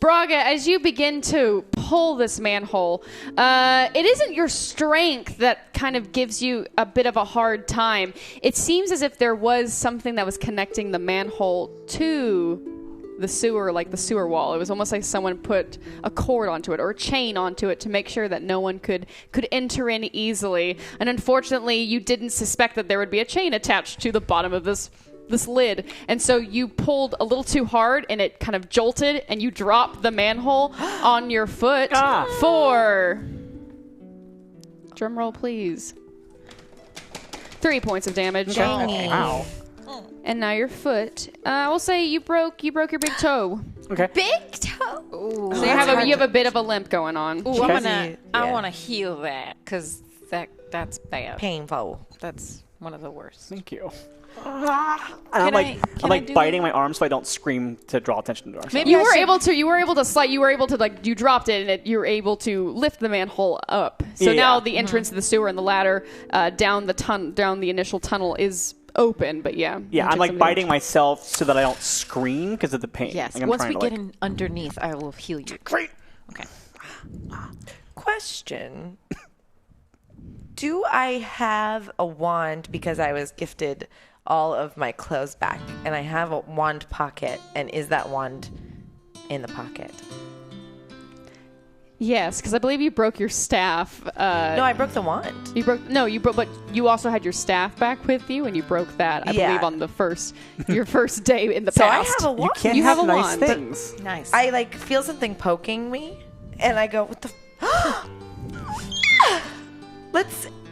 Braga, as you begin to pull this manhole, it isn't your strength that kind of gives you a bit of a hard time. It seems as if there was something that was connecting the manhole to the sewer, like the sewer wall. It was almost like someone put a cord onto it or a chain onto it to make sure that no one could enter in easily. And unfortunately, you didn't suspect that there would be a chain attached to the bottom of this lid, and so you pulled a little too hard and it kind of jolted and you dropped the manhole on your foot for, drum roll please, 3 points of damage. Okay. Wow. And now your foot, I will say you broke your big toe, Okay. Big toe. so you have a bit of a limp going on. Ooh, Okay. I Yeah. want to heal that because that That's bad. Painful. That's one of the worst. Thank you. And I'm like biting my arm so I don't scream to draw attention to ourselves. Maybe You were able to slide. You were able to you dropped it, and you were able to lift the manhole up. So now the entrance to the sewer and the ladder down the initial tunnel is open. But yeah, I'm like biting myself so that I don't scream because of the pain. Yes. Like, Once we get in underneath, I will heal you. Great. Okay. Question. Do I have a wand because I was gifted all of my clothes back, and I have a wand pocket, and is that wand in the pocket? yes, because I believe you broke your staff. No, I broke the wand. You broke, but you also had your staff back with you, and you broke that. I believe on the your first day in the So past. I have a wand. You can't You have have a nice wand, things. Nice. I like feel something poking me, and I go, "What the?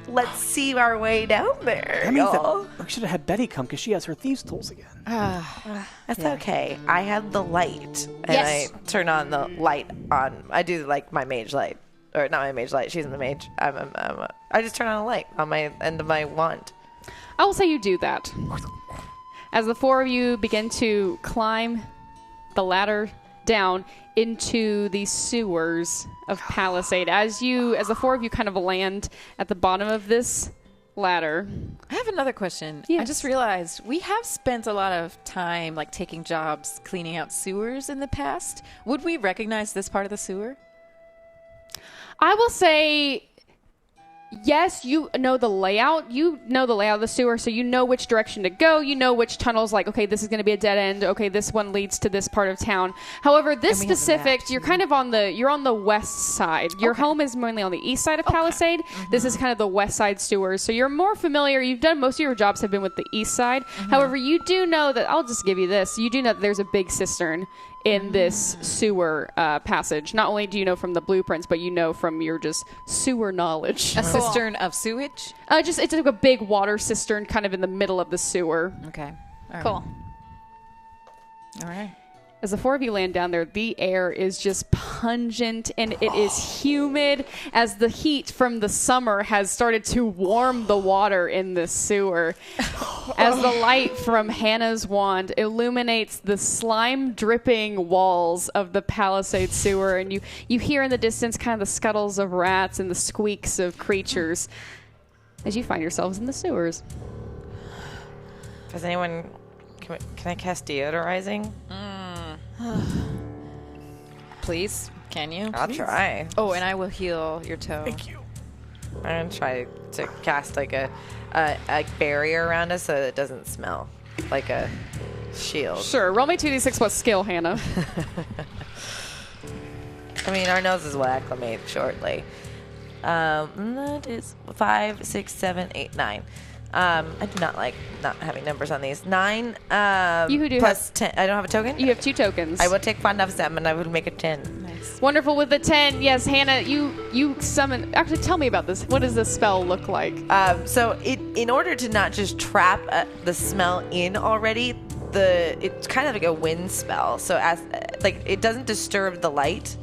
Let's see our way down there, That means y'all." that we should have had Betty come because she has her thieves' tools again. That's okay. I had the light, and Yes. I turn on the light on. I do like my mage light, or not my mage light. She's the mage. I just turn on a light on my end of my wand. I will say you do that. As the four of you begin to climb the ladder down into the sewers of Palisade, as the four of you kind of land at the bottom of this ladder. I have another question. I Yes. just realized we have spent a lot of time like taking jobs cleaning out sewers in the past. Would we recognize this part of the sewer? I will say, yes, you know the layout. You know the layout of the sewer, so you know which direction to go. You know which tunnel's like, okay, this is going to be a dead end. Okay, this one leads to this part of town. However, this And we have a specific, map, you're kind of on the west side. Your home is mainly on the east side of Palisade. This is kind of the west side sewers, so you're more familiar. You've done most of your jobs have been with the east side. However, you do know that I'll just give you this. You do know that there's a big cistern in this sewer passage. Not only do you know from the blueprints, but you know from your just sewer knowledge. A cistern of sewage? It's like a big water cistern kind of in the middle of the sewer. Okay. All Cool. All right. As the four of you land down there, the air is just pungent and it is humid as the heat from the summer has started to warm the water in this sewer. As the light from Hannah's wand illuminates the slime-dripping walls of the Palisade sewer, and you hear in the distance kind of the scuttles of rats and the squeaks of creatures as you find yourselves in the sewers. Does anyone? Can I cast deodorizing? Please, can you? I'll try. Oh, and I will heal your toe. Thank you. I'm gonna try to cast like a barrier around us so that it doesn't smell, like a shield. Sure, roll me 2d6 plus skill, Hannah. I mean, our noses will acclimate shortly. That is 5, 6, 7, 8, 9. I do not like not having numbers on these. 9 You do plus 10. I don't have a token? You have 2 tokens. I will take fond of them and I will make a 10. Nice. Wonderful with the 10. Yes, Hannah, you summon. Actually, tell me about this. What does this spell look like? So in order to not just trap the smell in already, it's kind of like a wind spell. So as it doesn't disturb the light.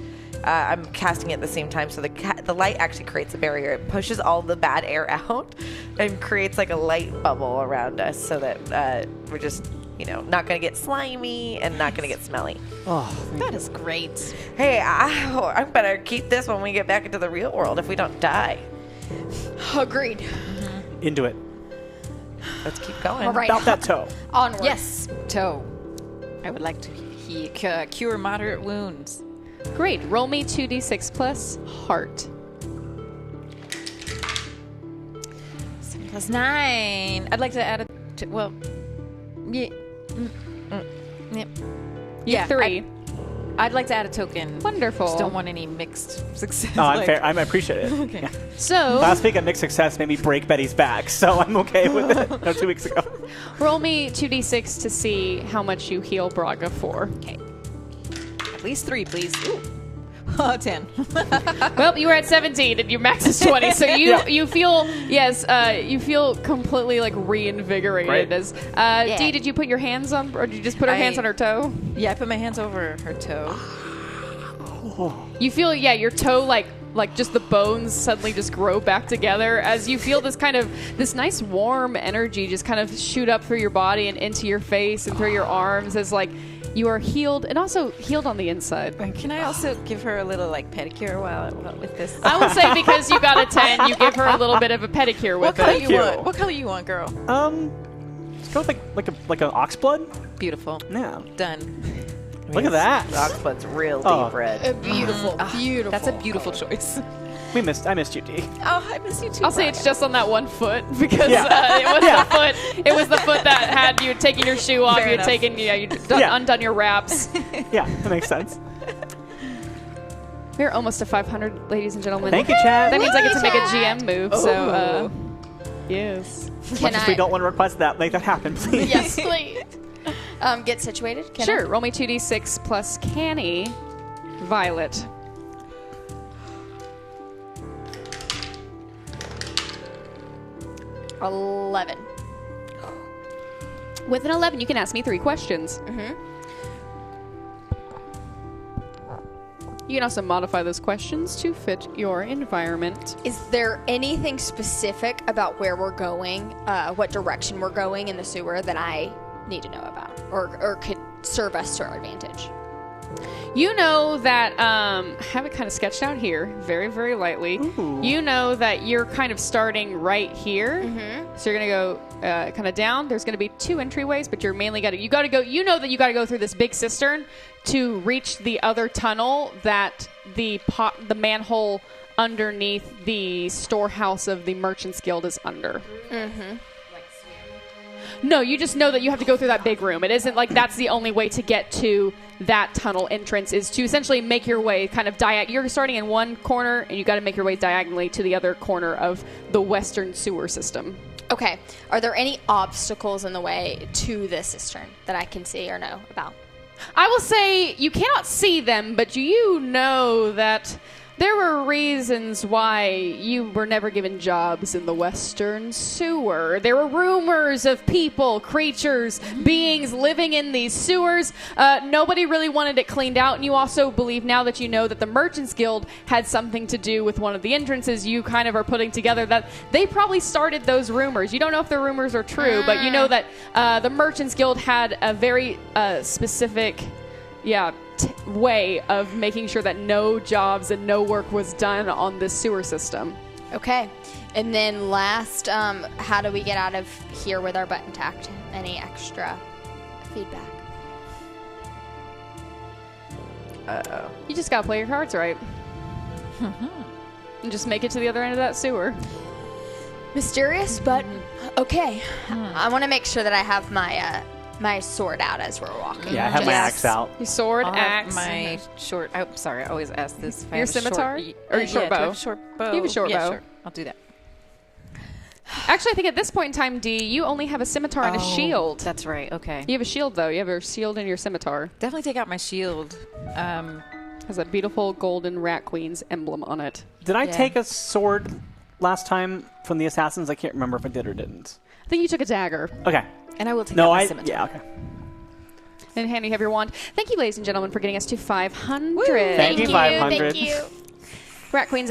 I'm casting it at the same time, so the light actually creates a barrier. It pushes all the bad air out and creates like a light bubble around us, so that we're just not going to get slimy and not going to get smelly. Oh, That is great. Hey, I better keep this when we get back into the real world if we don't die. Agreed. into it. Let's keep going. All right. About that toe. Onward. Yes, toe. I would like to cure moderate wounds. Great. Roll me 2d6 plus heart. 7 plus 9. I'd like to add yeah. Yep. You have 3. I'd like to add a token. Wonderful. Just don't want any mixed success. No, I'm fair. I appreciate it. Okay. Yeah. So, Last week, a mixed success made me break Betty's back, so I'm okay with it. No, 2 weeks ago. roll me 2d6 to see how much you heal Braga for. Okay. At least 3, please. Ooh. 10. Well, you were at 17 and your max is 20, so you feel you feel completely like reinvigorated. Great. As Dee, did you put your hands on, or did you just put her hands on her toe? Yeah, I put my hands over her toe. You feel your toe like like just the bones suddenly just grow back together as you feel this kind of this nice warm energy just kind of shoot up through your body and into your face and through your arms as like you are healed and also healed on the inside. Can I also give her a little like pedicure while with this? I would say because you got a 10, you give her a little bit of a pedicure with What color it. you want? What color you want, girl? Let's go with like an oxblood. Beautiful. Yeah. Done. Look at that. Oxblood's real Oh. deep red. Beautiful. Beautiful. That's a beautiful choice. I missed you, D. Oh, I miss you too. I'll say it's just on that one foot because Yeah. it was the foot. It was the foot that had you taken your shoe off. Fair You had enough. taken, you'd Yeah. undone your wraps. Yeah, that makes sense. We're almost to 500, ladies and gentlemen. Thank you, Chad. That means I get to make a Chad. GM move. So, yes. Much as we don't want to request that, make that happen, please. Yes, please. Get situated. Can Sure. Roll me 2d6 plus canny, Violet. I? 11. With an 11, you can ask me 3 questions. You can also modify those questions to fit your environment. Is there anything specific about where we're going, what direction we're going in the sewer that I need to know about, or could serve us to our advantage? You know that, I have it kind of sketched out here, very, very lightly. Ooh. You know that you're kind of starting right here. So you're going to go kind of down. There's going to be 2 entryways, but you're mainly you got to go, you know that you got to go through this big cistern to reach the other tunnel that the manhole underneath the storehouse of the Merchants Guild is under. No, you just know that you have to go through that big room. It isn't like that's the only way to get to that tunnel entrance is to essentially make your way kind of you're starting in one corner and you got to make your way diagonally to the other corner of the western sewer system. Okay. Are there any obstacles in the way to the cistern that I can see or know about? I will say you cannot see them, but you know that there were reasons why you were never given jobs in the Western Sewer. There were rumors of people, creatures, beings living in these sewers. Nobody really wanted it cleaned out, and you also believe now that you know that the Merchants Guild had something to do with one of the entrances, you kind of are putting together that they probably started those rumors. You don't know if the rumors are true, but you know that the Merchants Guild had a very specific way of making sure that no jobs and no work was done on this sewer system. Okay. And then last, how do we get out of here with our butt intact? Any extra feedback? You just gotta play your cards right. And just make it to the other end of that sewer. Mysterious, but okay. I want to make sure that I have my sword out as we're walking. Yeah, I have my axe out. Your sword, I'll have axe, my short. I'm sorry, I always ask this. If I Your have a scimitar? short, Or your short do I have bow? a short bow. You have a short yeah, bow. Sure. I'll do that. Actually, I think at this point in time, D, you only have a scimitar and a shield. That's right. Okay. You have a shield, though. You have a shield and your scimitar. Definitely take out my shield. Has a beautiful golden rat queen's emblem on it. Did I Yeah. take a sword last time from the assassins? I can't remember if I did or didn't. I think you took a dagger. Okay. And I will take No, out my I. scimitar. Yeah. Okay. In hand, you have your wand. Thank you, ladies and gentlemen, for getting us to 500. Thank you, 500. Thank you. Rat Queens,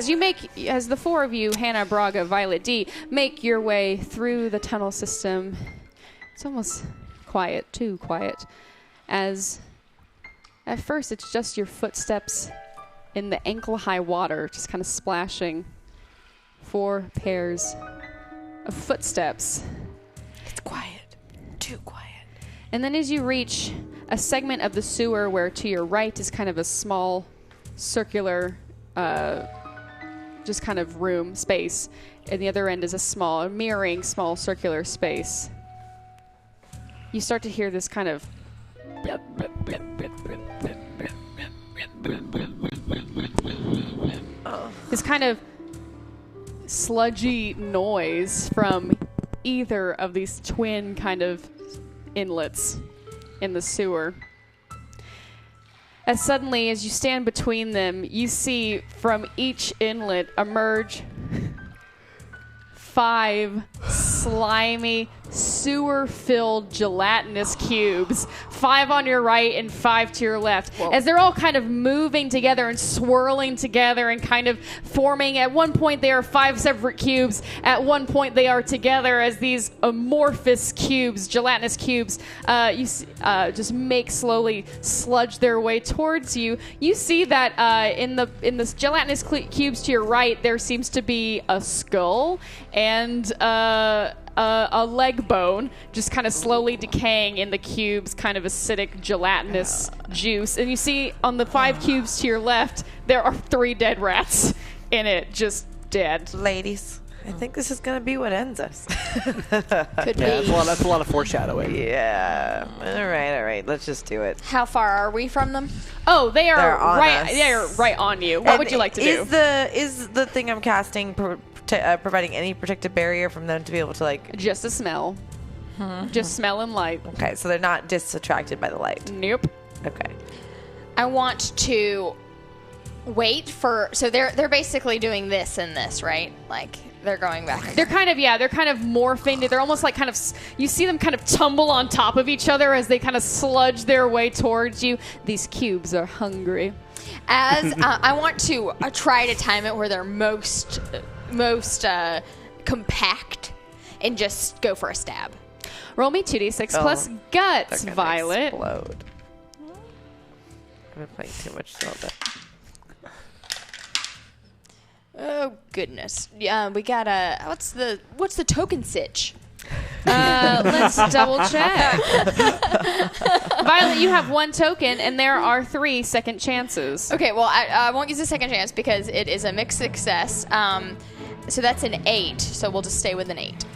as the 4 of you, Hannah, Braga, Violet, D, make your way through the tunnel system, it's almost quiet, too quiet, as at first it's just your footsteps in the ankle-high water, just kind of splashing. 4 pairs of footsteps. It's quiet. Too quiet. And then as you reach a segment of the sewer where to your right is kind of a small circular just kind of room space, and the other end is a small mirroring small circular space, you start to hear this kind of this kind of sludgy noise from either of these twin kind of inlets in the sewer. As suddenly, as you stand between them, you see from each inlet emerge 5 slimy, sewer-filled gelatinous cubes, 5 on your right and 5 to your left, as they're all kind of moving together and swirling together and kind of forming. At one point, they are 5 separate cubes. At one point, they are together as these amorphous cubes, gelatinous cubes, just make slowly sludge their way towards you. You see that in the gelatinous cubes to your right, there seems to be a skull and a leg bone just kind of slowly decaying in the cube's kind of acidic gelatinous juice. And you see on the 5 cubes to your left, there are 3 dead rats in it, just dead. Ladies, I think this is going to be what ends us. Could be. That's a lot of foreshadowing. Yeah. All right. Let's just do it. How far are we from them? Oh, They're on us. They are right on you. What would you like to do? Is the thing I'm casting providing any protective barrier from them to be able to like? Just a smell. Just smell and light. Okay, so they're not distracted by the light. Nope. Okay. I want to wait for. So they're basically doing this and this, right? Like they're going back. And They're kind of morphing. They're almost like you see them kind of tumble on top of each other as they kind of sludge their way towards you. These cubes are hungry. As I want to try to time it where they're most compact and just go for a stab. Roll me 2d6 plus guts, They're gonna Violet. explode. I'm playing too much Zelda. Oh goodness! Yeah, we got a. What's the token sitch? Let's double check. Violet, you have 1 token, and there are 3 second chances. Okay, well I won't use a second chance because it is a mixed success. So that's an 8. So we'll just stay with an 8.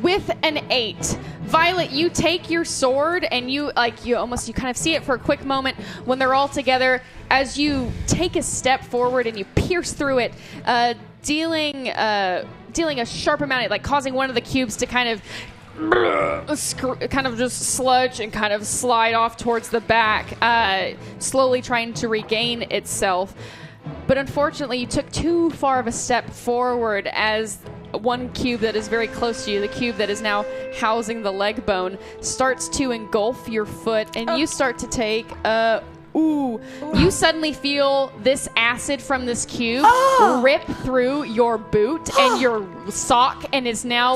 With an 8, Violet, you take your sword and you kind of see it for a quick moment when they're all together. As you take a step forward and you pierce through it, dealing a sharp amount, like causing one of the cubes to kind of just sludge and kind of slide off towards the back, slowly trying to regain itself. But unfortunately, you took too far of a step forward as one cube that is very close to you, the cube that is now housing the leg bone, starts to engulf your foot, and you start to take you suddenly feel this acid from this cube rip through your boot and your sock, and is now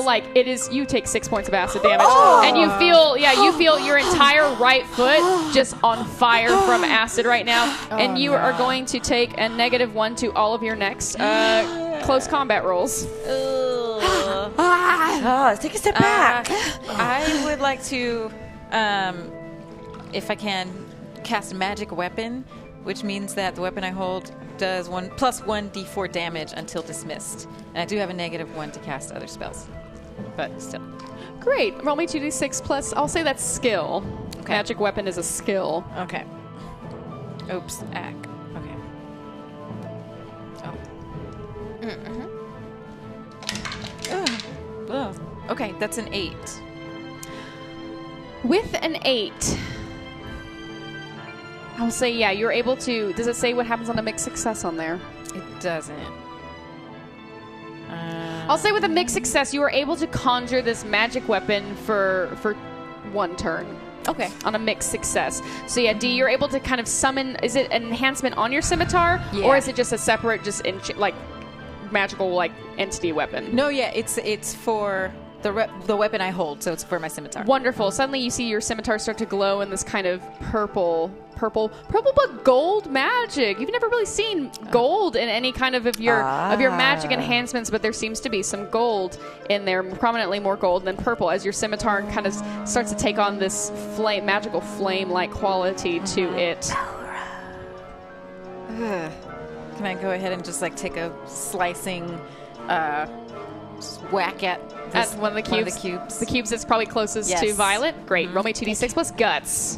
you take 6 points of acid damage, and you feel your entire right foot just on fire from acid right now, and you are going to take a -1 to all of your next close combat rolls. Let's take a step back. I would like to, if I can, cast a magic weapon, which means that the weapon I hold does +1 d4 damage until dismissed. And I do have a -1 to cast other spells. But still. Great. Roll me 2d6 plus, I'll say that's skill. Okay. Magic weapon is a skill. Okay. Oops. Okay. Oh. Okay, that's an 8. With an 8, I'll say, you're able to... Does it say what happens on a mixed success on there? It doesn't. I'll say with a mixed success, you are able to conjure this magic weapon for 1 turn. Okay. On a mixed success. So D, you're able to kind of summon... Is it an enhancement on your scimitar? Yeah. Or is it just a separate, magical, entity weapon? No, it's for the weapon I hold, so it's for my scimitar. Wonderful. Suddenly you see your scimitar start to glow in this kind of purple but gold magic. You've never really seen gold in any kind of your magic enhancements, but there seems to be some gold in there, prominently more gold than purple, as your scimitar kind of starts to take on this magical flame-like quality to it. Can I go ahead and just take a slicing whack at one of the cubes? The cubes that's probably closest to Violet? Great. Roll me 2d6 plus guts.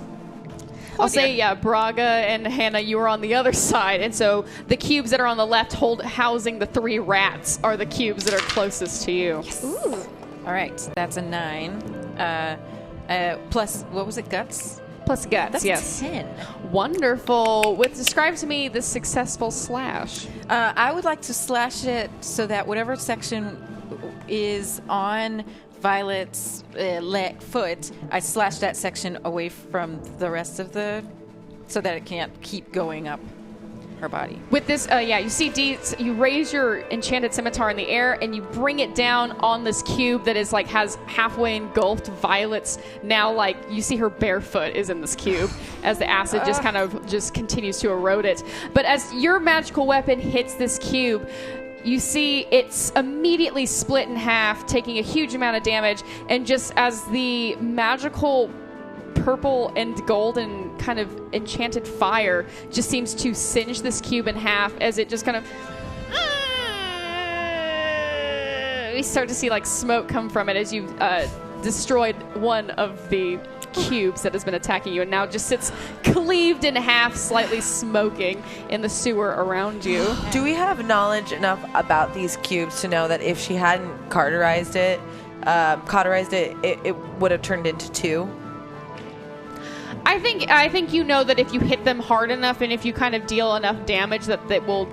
I'll say, Braga and Hannah, you are on the other side, and so the cubes that are on the left housing the 3 rats are the cubes that are closest to you. Yes. Ooh. All right, that's a 9. Plus, what was it, guts? Plus guts, That's yes. 10. Wonderful. Describe to me the successful slash. I would like to slash it so that whatever section is on Violet's foot, I slash that section away from the rest of so that it can't keep going up her body. With this, you see Dee, you raise your enchanted scimitar in the air and you bring it down on this cube that is has halfway engulfed Violet's. Now, you see her barefoot is in this cube as the acid just continues to erode it. But as your magical weapon hits this cube, you see it's immediately split in half, taking a huge amount of damage, and just as the magical purple and golden kind of enchanted fire just seems to singe this cube in half as it just kind of... We start to see smoke come from it as you've destroyed one of the cubes that has been attacking you and now just sits cleaved in half, slightly smoking in the sewer around you. Do we have knowledge enough about these cubes to know that if she hadn't cauterized it, it would have turned into 2? I think you know that if you hit them hard enough and if you kind of deal enough damage that they will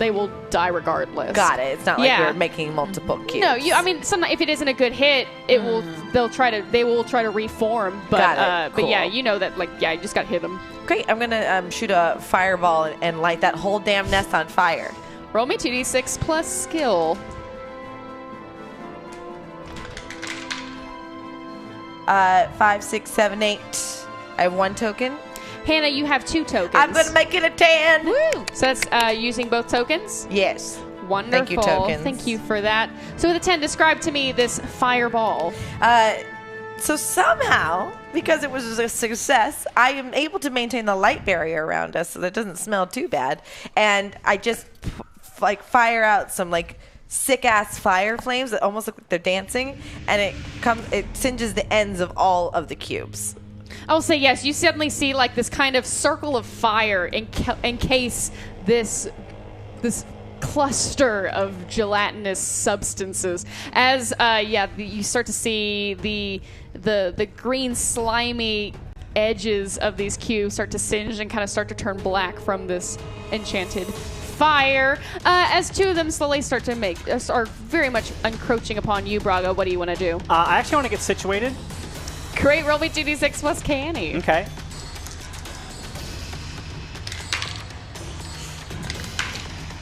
die regardless. Got it. It's not like you're making multiple cubes. No, sometimes if it isn't a good hit, they will try to reform. But Got it. Cool. But yeah, you know that you just got to hit them. Great. I'm gonna shoot a fireball and light that whole damn nest on fire. Roll me 2d6 plus skill. 5, 6, 7, 8. I have 1 token. Hannah, you have 2 tokens. I'm going to make it a 10. Woo! So that's using both tokens? Yes. Wonderful. Thank you, tokens. Thank you for that. So with a 10, describe to me this fireball. So somehow, because it was a success, I am able to maintain the light barrier around us so that it doesn't smell too bad. And I just fire out some sick-ass fire flames that almost look like they're dancing. And it singes the ends of all of the cubes. I will say yes. You suddenly see this kind of circle of fire encase this cluster of gelatinous substances. As you start to see the green slimy edges of these cubes start to singe and kind of start to turn black from this enchanted fire. As 2 of them slowly are very much encroaching upon you, Braga. What do you want to do? I actually want to get situated. Great, roll me 2d6 plus canny. Okay.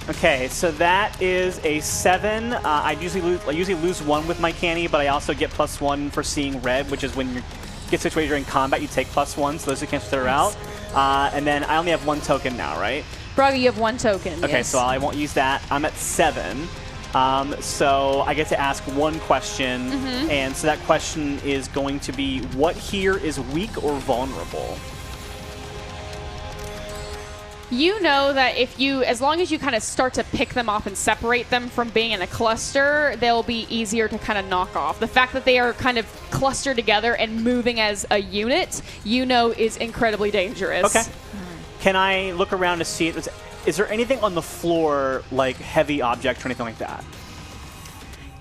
Okay, so that is a 7. I usually lose 1 with my canny, but I also get +1 for seeing red, which is when you get situated during combat, you take +1, so those who cancel each other out. And then I only have 1 token now, right? Braga, you have 1 token. Okay, yes. so I won't use that. I'm at 7. So I get to ask 1 question, and so that question is going to be, what here is weak or vulnerable? You know that as long as you kind of start to pick them off and separate them from being in a cluster, they'll be easier to kind of knock off. The fact that they are kind of clustered together and moving as a unit, is incredibly dangerous. Okay. Can I look around to see it? Is there anything on the floor, heavy object or anything like that?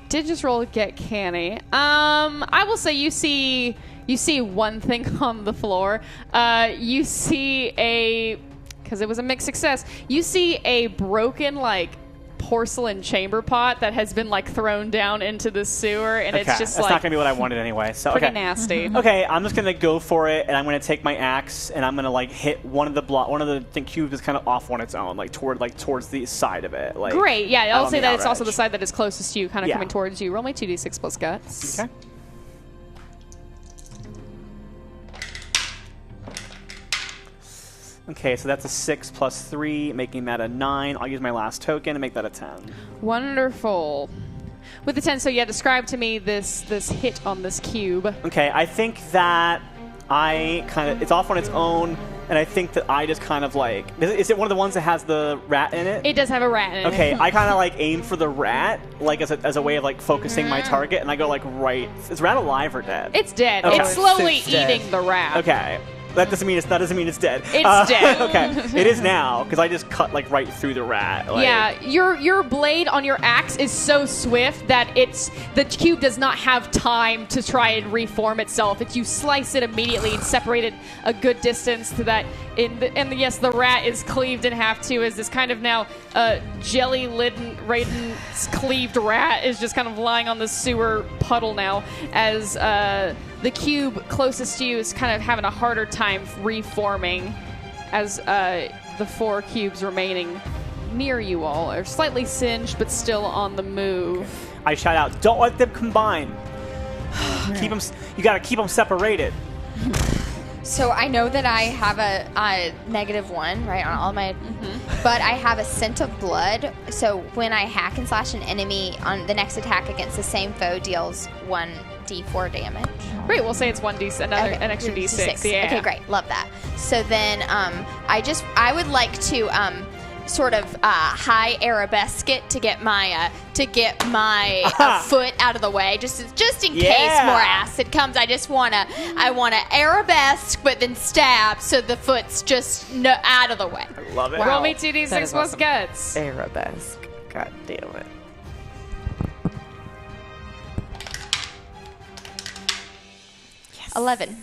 Did just roll to get canny. I will say you see 1 thing on the floor. You see because it was a mixed success, you see a broken, porcelain chamber pot that has been, thrown down into the sewer, and it's just, that's not going to be what I wanted anyway. So, pretty nasty. Okay, I'm just going to go for it, and I'm going to take my axe, and I'm going to, hit one of the cubes is kind of off on its own, towards the side of it. Great, yeah, I'll say that it's also the side that is closest to you, kind of coming towards you. Roll me 2d6 plus guts. Okay. Okay, so that's a 6 plus 3, making that a 9. I'll use my last token and make that a 10. Wonderful. With the 10, so describe to me this hit on this cube. Okay, I think that it's off on its own, and I think that I just kind of is it one of the ones that has the rat in it? It does have a rat in it. Okay, I kind of aim for the rat, as a way of focusing my target, and I go right. Is rat alive or dead? It's dead. Okay. It's slowly It's dead. eating the rat. Okay. That doesn't mean it's dead. It's dead. Okay, it is now because I just cut like right through the rat. Like, yeah, your blade on your axe is so swift that the cube does not have time to try and reform itself. You slice it immediately and separate it a good distance to that. Yes, the rat is cleaved in half too. As this kind of now jelly-laden cleaved rat is just kind of lying on the sewer puddle now. As the cube closest to you is kind of having a harder time reforming, as the 4 cubes remaining near you all are slightly singed but still on the move. I shout out, "Don't let them combine. Keep them. You gotta keep them separated." So I know that I have a -1, right, on all my... But I have a scent of blood, so when I hack and slash an enemy, on the next attack against the same foe deals 1d4 damage. Great, we'll say it's 1d, an extra d6. Yeah. Okay, great. Love that. So then I would like to sort of high arabesque it to get my foot out of the way, just in case more acid comes. I want to arabesque, but then stab, so the foot's just out of the way. I love it. Wow. Roll me 2d6 plus guts. Arabesque. God damn it. Yes. 11.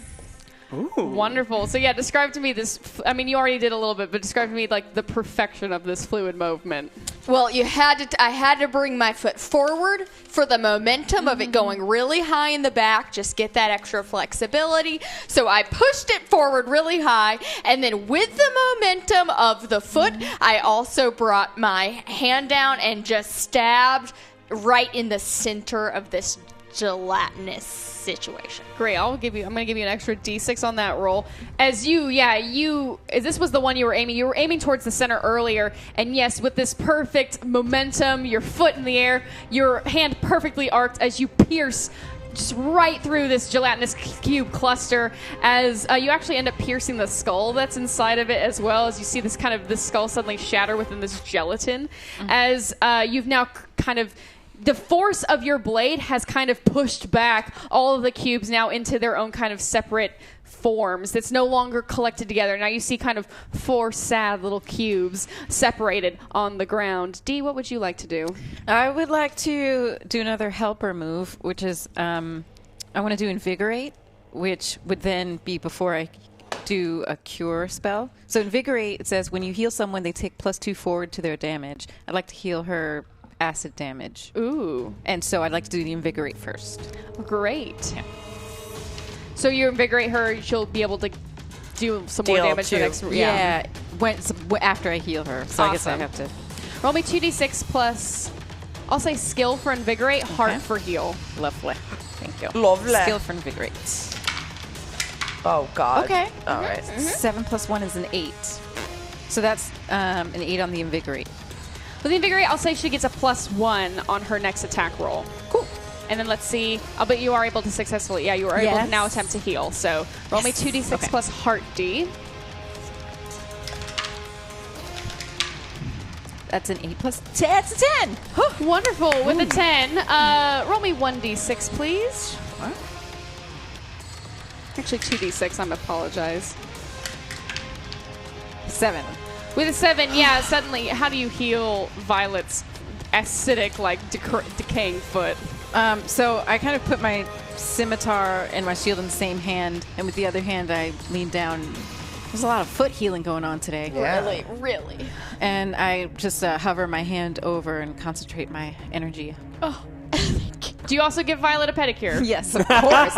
Ooh. Wonderful. So yeah, describe to me this. I mean, you already did a little bit, but describe to me like the perfection of this fluid movement. Well, I had to bring my foot forward for the momentum of it going really high in the back. Just get that extra flexibility. So I pushed it forward really high, and then with the momentum of the foot, I also brought my hand down and just stabbed right in the center of this gelatinous situation. Great. I'm going to give you an extra d6 on that roll. As this was the one you were aiming towards the center earlier, and yes, with this perfect momentum, your foot in the air, your hand perfectly arced as you pierce just right through this gelatinous cube cluster, as you actually end up piercing the skull that's inside of it, as well as you see this skull suddenly shatter within this gelatin, as you've now kind of... The force of your blade has kind of pushed back all of the cubes now into their own kind of separate forms. It's no longer collected together. Now you see kind of 4 sad little cubes separated on the ground. Dee, what would you like to do? I would like to do another helper move, which is I want to do Invigorate, which would then be before I do a cure spell. So Invigorate, it says when you heal someone, they take +2 forward to their damage. I'd like to heal her acid damage. Ooh. And so I'd like to do the Invigorate first. Great. Yeah. So you invigorate her, she'll be able to do some more damage the next... Yeah. After I heal her. So I guess I have to... Roll me 2d6 plus, I'll say skill for invigorate, heart for heal. Lovely. Thank you. Lovely. Skill for Invigorate. Oh, God. Okay. All right. 7 + 1 is an 8. So that's an 8 on the Invigorate. With the invigorate, I'll say she gets a +1 on her next attack roll. Cool. And then let's see. I'll bet you are able to successfully. Yeah, you are able to now attempt to heal. So roll me 2d6 plus heart D. That's an 8 plus 10. That's a 10. Wonderful. With a 10, roll me 1d6, please. What? Actually, 2d6. I apologize. 7. With a 7, yeah, suddenly, how do you heal Violet's acidic, like, decaying foot? So I kind of put my scimitar and my shield in the same hand, and with the other hand I lean down. There's a lot of foot healing going on today. Yeah. Really. And I just hover my hand over and concentrate my energy. Oh. Do you also give Violet a pedicure? Yes, of course.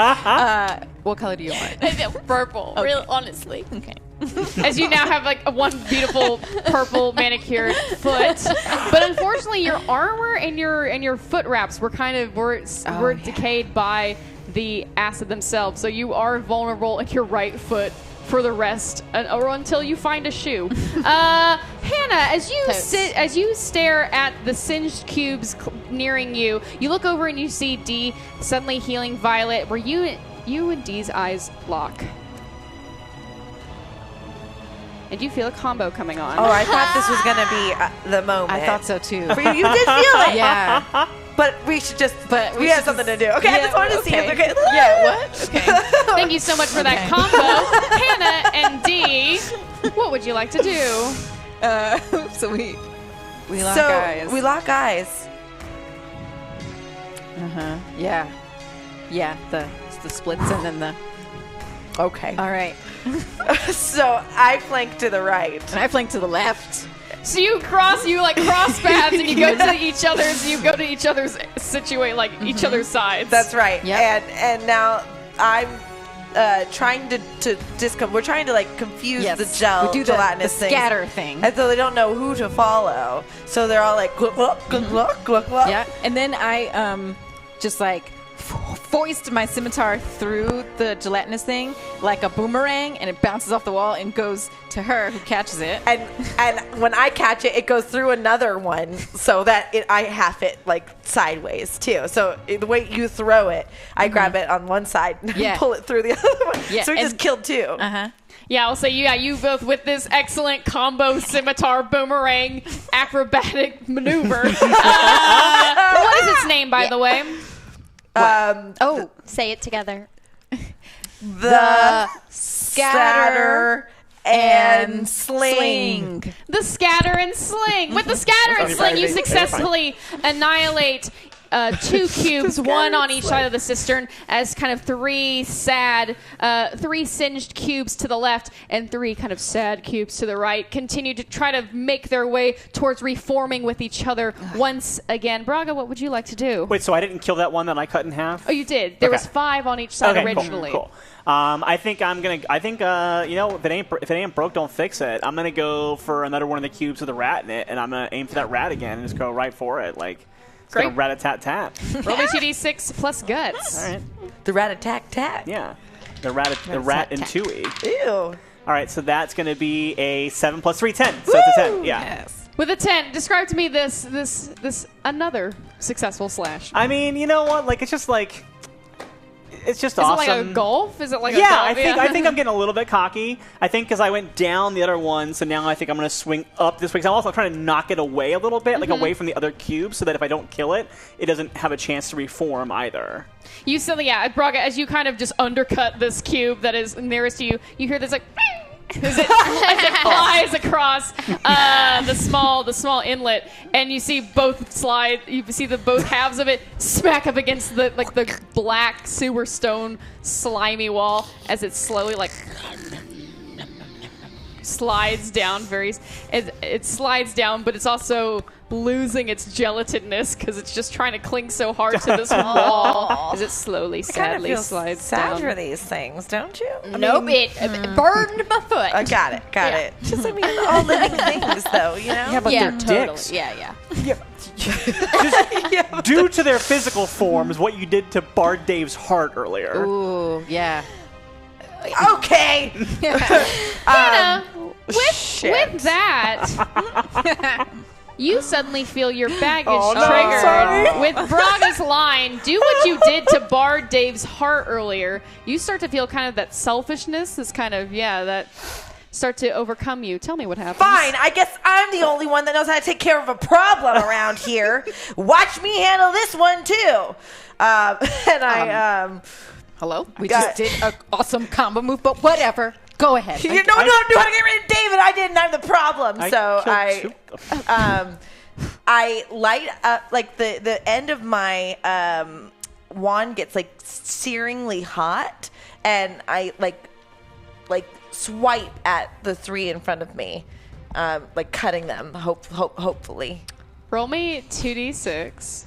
What color do you want? Purple. Okay. Real honestly. Okay. As you now have like one beautiful purple manicured foot, but unfortunately your armor and your foot wraps were decayed by the acid themselves, so you are vulnerable in your right foot for the rest, or until you find a shoe. Hannah, as you stare at the singed cubes nearing you, you look over and you see Dee suddenly healing Violet, where you and Dee's eyes lock. And you feel a combo coming on. Oh, I thought this was going to be the moment. I thought so too. For you, you did feel it. Yeah. But we should just, we have something to do. Okay, I just wanted to see if okay. Yeah, what? Okay. Thank you so much for that combo. Hannah, would you like to do? So we lock So eyes. we lock eyes. Yeah. Yeah, the splits and then the... Okay. All right. So I flank to the right. And I flank to the left. So you cross paths and you go to each other's each other's sides. That's right. Yep. And now I'm trying to we're trying to like confuse the we do the gelatinous things. scatter thing. And so they don't know who to follow. So they're all like, gluck, gluck, gluck, gluck, gluck, gluck. Yeah, and then I just like foist my scimitar through the gelatinous thing like a boomerang, and it bounces off the wall and goes to her, who catches it. And when I catch it, it goes through another one, so that I half it like sideways too. So the way you throw it, I grab it on one side and pull it through the other one. Yeah, So we just killed two. Yeah, I'll say you both with this excellent combo scimitar boomerang acrobatic maneuver. What is its name, by the way? Say it together. The scatter and sling. The scatter and sling. With the scatter and sling, you successfully annihilate 2 cubes, one on each side of the cistern, as kind of 3 singed cubes to the left and 3 kind of sad cubes to the right continue to try to make their way towards reforming with each other once again. Braga, what would you like to do? Wait, so I didn't kill that one that I cut in half? Oh, you did. There was 5 on each side originally. Cool. I think if it ain't broke, don't fix it. I'm gonna go for another one of the cubes with a rat in it, and I'm gonna aim for that rat again and just go right for it, like. Great. Rat-a-tat-tat. Roll me 2d6 plus guts. All right. The rat-a-tat-tat. Yeah. The rat and Tui. Ew. All right, so that's going to be a 7 plus 3, 10. So it's a 10. Yeah. Yes. With a 10, describe to me this another successful slash. I mean, you know what? Like, it's just like... It's just Is awesome. it like a golf? Is it like a yeah, golf? I think I'm getting a little bit cocky. I think because I went down the other one, so now I think I'm going to swing up this way. Because I'm also trying to knock it away a little bit, like away from the other cube, so that if I don't kill it, it doesn't have a chance to reform either. You still, Braga, as you kind of just undercut this cube that is nearest to you, you hear this like... as it flies across the small inlet, and you see both both halves of it smack up against the black sewer stone slimy wall as it slowly slides down. It slides down, but it's also losing its gelatonness because it's just trying to cling so hard to this wall as it slowly, sadly slides sad down. for these things, don't you? Nope, it burned my foot. I got it. Just, I mean, all living things, though, you know? Yeah, but they're totally. dicks. Yeah. Due to their physical forms, what you did to Bard Dave's heart earlier. Ooh, yeah. Okay. Hannah, with that, you suddenly feel your baggage triggered. Sorry. With Braga's line, do what you did to Bard Dave's heart earlier. You start to feel kind of that selfishness, this kind of, that start to overcome you. Tell me what happens. Fine, I guess I'm the only one that knows how to take care of a problem around here. Watch me handle this one, too. Hello? We just did an awesome combo move, but whatever. Go ahead. You don't know how to get rid of David. I didn't. I'm the problem. I light up, like, the end of my wand gets, like, searingly hot, and I, like swipe at the 3 in front of me, like, cutting them, hopefully. Roll me 2d6.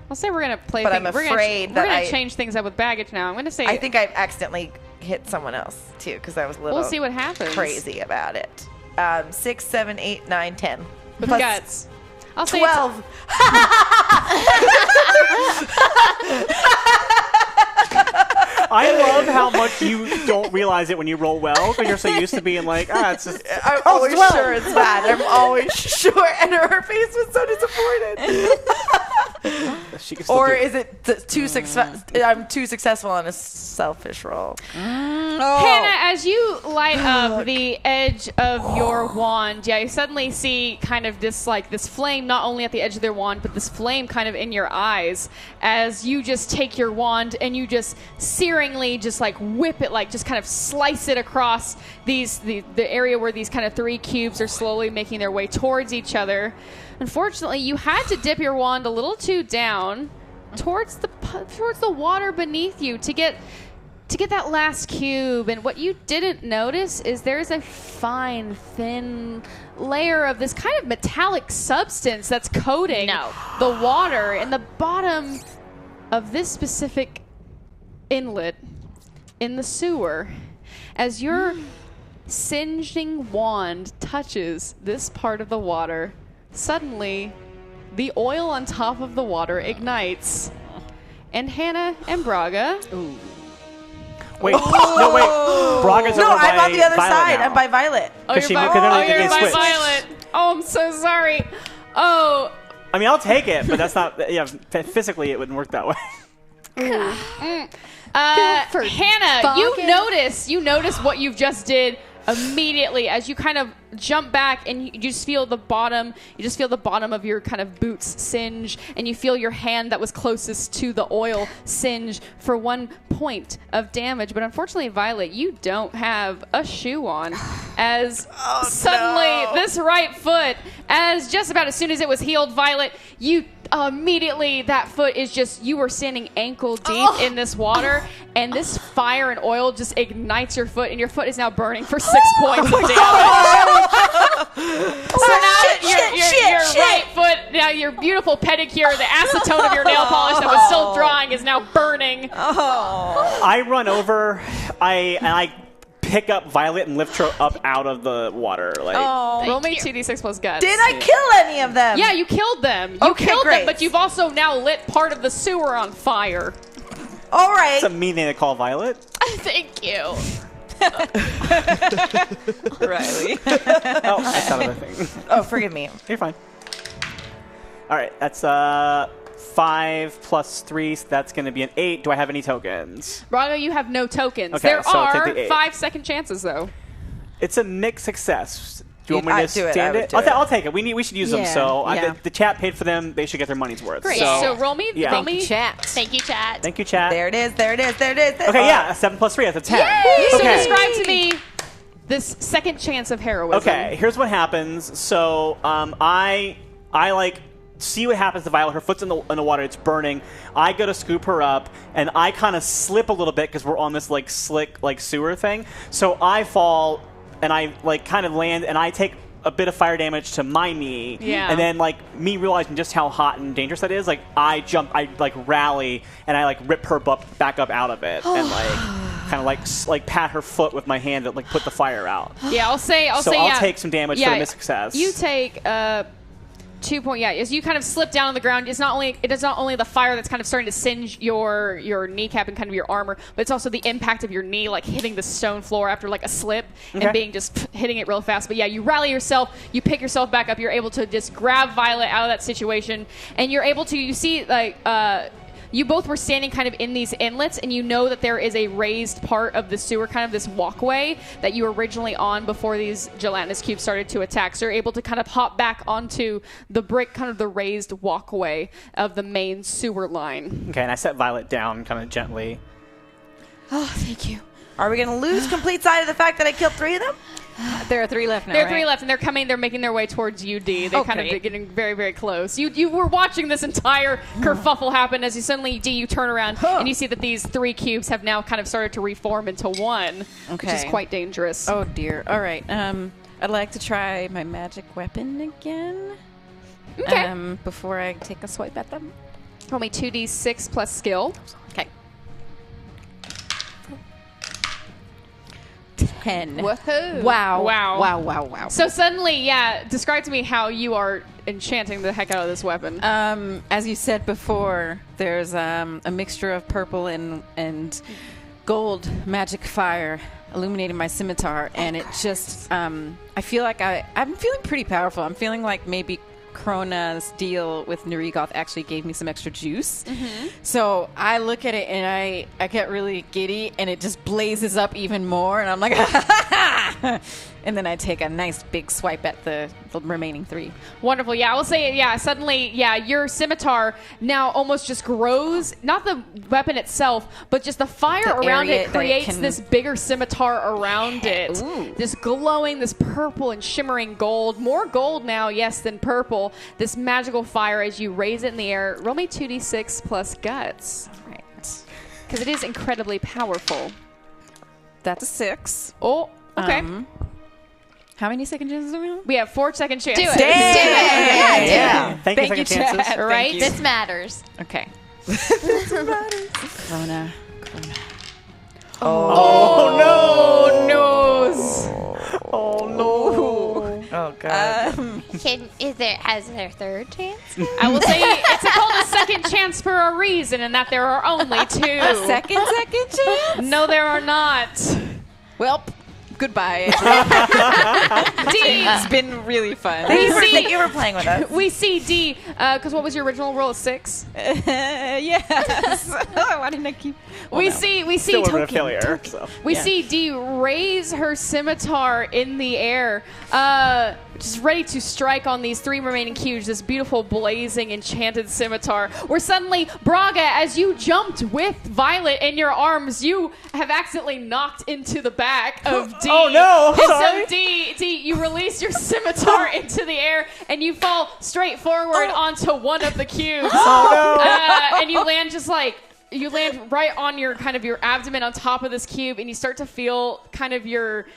I'll say we're going to play But things. I'm We're afraid going to change things up with baggage now. I'm going to say... I think I accidentally hit someone else, too, because I was a little we'll see what happens. crazy about it. 6, 7, 8, 9, 10. With Plus guts. I'll say 12. I love how much you don't realize it when you roll well, because you're so used to being like, it's just... I'm always sure it's bad. I'm always sure. And her face was so disappointed. She can still Or do it. is it too I'm too successful on a selfish roll? Hannah, as you light up the edge of your wand, you suddenly see kind of this flame, not only at the edge of their wand, but this flame kind of in your eyes as you just take your wand and you just searingly just like whip it, like just kind of slice it across the area where these kind of 3 cubes are slowly making their way towards each other. Unfortunately, you had to dip your wand a little too down towards the water beneath you to get that last cube. And what you didn't notice is there's a fine, thin layer of this kind of metallic substance that's coating the water in the bottom of this specific inlet in the sewer. As your singeing wand touches this part of the water, suddenly the oil on top of the water ignites. And Hannah and Braga. Wait, no, wait. Braga's over by I'm on the other Violet side. now. I'm by Violet. Oh, you're by, they switched. Violet. Oh, I'm so sorry. Oh. I mean, I'll take it, but that's not. Yeah, physically, it wouldn't work that way. Hannah, you notice what you've just did immediately as you kind of jump back and you just feel the bottom of your kind of boots singe, and you feel your hand that was closest to the oil singe for 1 point of damage. But unfortunately, Violet, you don't have a shoe on as suddenly this right foot, as just about as soon as it was healed, Violet, you immediately, that foot is just, you were standing ankle deep in this water, and this fire and oil just ignites your foot, and your foot is now burning for 6 points of damage. So now your right foot, now your beautiful pedicure, the acetone of your nail polish that was still drying is now burning. I run over, I pick up Violet and lift her up out of the water. Roll me 2d6 plus guts. Did I kill any of them? Yeah, you killed them. You Okay, killed great. them, but you've also now lit part of the sewer on fire. All right. It's a mean thing to call Violet. Thank you. Riley. Oh, that's not a thing. Oh, forgive me. You're fine. All right, that's 5 plus 3, so that's going to be an 8. Do I have any tokens? Braga, you have no tokens. Okay, There so I'll are take the 8. 5 second chances, though. It's a mixed success. Do you want me I'd to do it, I stand would it? do it. I'll take it. We should use them. Yeah, So yeah. the chat paid for them. They should get their money's worth. Great. So, So roll me. yeah. Roll me. Chat. Thank you, chat. Thank you, chat. There it is. There it is. There it is. Okay, yeah, a 7 plus 3. That's a 10. So Okay. describe to me this second chance of heroism. Okay, here's what happens. So I like see what happens to Violet. Her foot's in the water. It's burning. I go to scoop her up, and I kind of slip a little bit because we're on this like slick like sewer thing. So I fall, and I like kind of land, and I take a bit of fire damage to my knee. Yeah. And then like me realizing just how hot and dangerous that is, like I jump, I like rally, and I like rip her back up out of it, and like kind of like pat her foot with my hand to like put the fire out. Yeah, I'll say. I'll Yeah. take some damage for the miss success. You take 2 point. Yeah, as you kind of slip down on the ground, it is not only the fire that's kind of starting to singe your kneecap and kind of your armor, but it's also the impact of your knee like hitting the stone floor after like a slip and being just hitting it real fast. But yeah, you rally yourself, you pick yourself back up, you're able to just grab Violet out of that situation, and you're able to. You see like. You both were standing kind of in these inlets, and you know that there is a raised part of the sewer, kind of this walkway that you were originally on before these gelatinous cubes started to attack. So you're able to kind of hop back onto the brick, kind of the raised walkway of the main sewer line. Okay, and I set Violet down kind of gently. Oh, thank you. Are we going to lose complete sight of the fact that I killed 3 of them? There are 3 left now. There are 3 left, and they're making their way towards you, D. They're kind of getting very, very close. You were watching this entire kerfuffle happen as you suddenly, D, you turn around, and you see that these 3 cubes have now kind of started to reform into one, which is Okay. quite dangerous. Oh dear. All right. I'd like to try my magic weapon again. Okay. Before I take a swipe at them. Roll me 2d6 plus skill. Okay. 10. Woohoo. Wow. Wow. Wow. Wow. Wow. So suddenly, yeah, describe to me how you are enchanting the heck out of this weapon. As you said before, there's a mixture of purple and gold magic fire illuminating my scimitar, and it just I feel like I'm feeling pretty powerful. I'm feeling like maybe Krona's deal with Narigoth actually gave me some extra juice. So I look at it and I get really giddy, and it just blazes up even more, and I'm like, and then I take a nice big swipe at the remaining 3. Wonderful. Yeah, I will say, yeah, suddenly, yeah, your scimitar now almost just grows. Not the weapon itself, but just the fire The around area it that it creates can- this bigger scimitar around it. Ooh. This glowing, this purple and shimmering gold. More gold now, yes, than purple. This magical fire as you raise it in the air. Roll me 2d6 plus guts. Right. Because it is incredibly powerful. That's a 6. Oh, okay. How many second chances do we have? We have 4 second chances. Do it. Damn. Do it. Yeah, do it. Yeah. Thank you, Thank you, second chances. Chad. Right? Thank you. This matters. Okay. Krona. Oh, no. Oh no! Oh god. Is there a third chance? I will say it's called a second chance for a reason, and that there are only 2. Second chance? No, there are not. Well, goodbye. D. It's been really fun. Thank you for playing with us. We see D. Because what was your original roll? 6. Yes. Why didn't I keep? We see Still a Token. failure. So. We see Dee raise her scimitar in the air, just ready to strike on these 3 remaining cubes, this beautiful, blazing, enchanted scimitar, where suddenly, Braga, as you jumped with Violet in your arms, you have accidentally knocked into the back of Dee. Oh, no! And Sorry. so Dee, you release your scimitar into the air, and you fall straight forward onto one of the cubes. Oh no! And you land just like... You land right on your kind of your abdomen on top of this cube, and you start to feel kind of your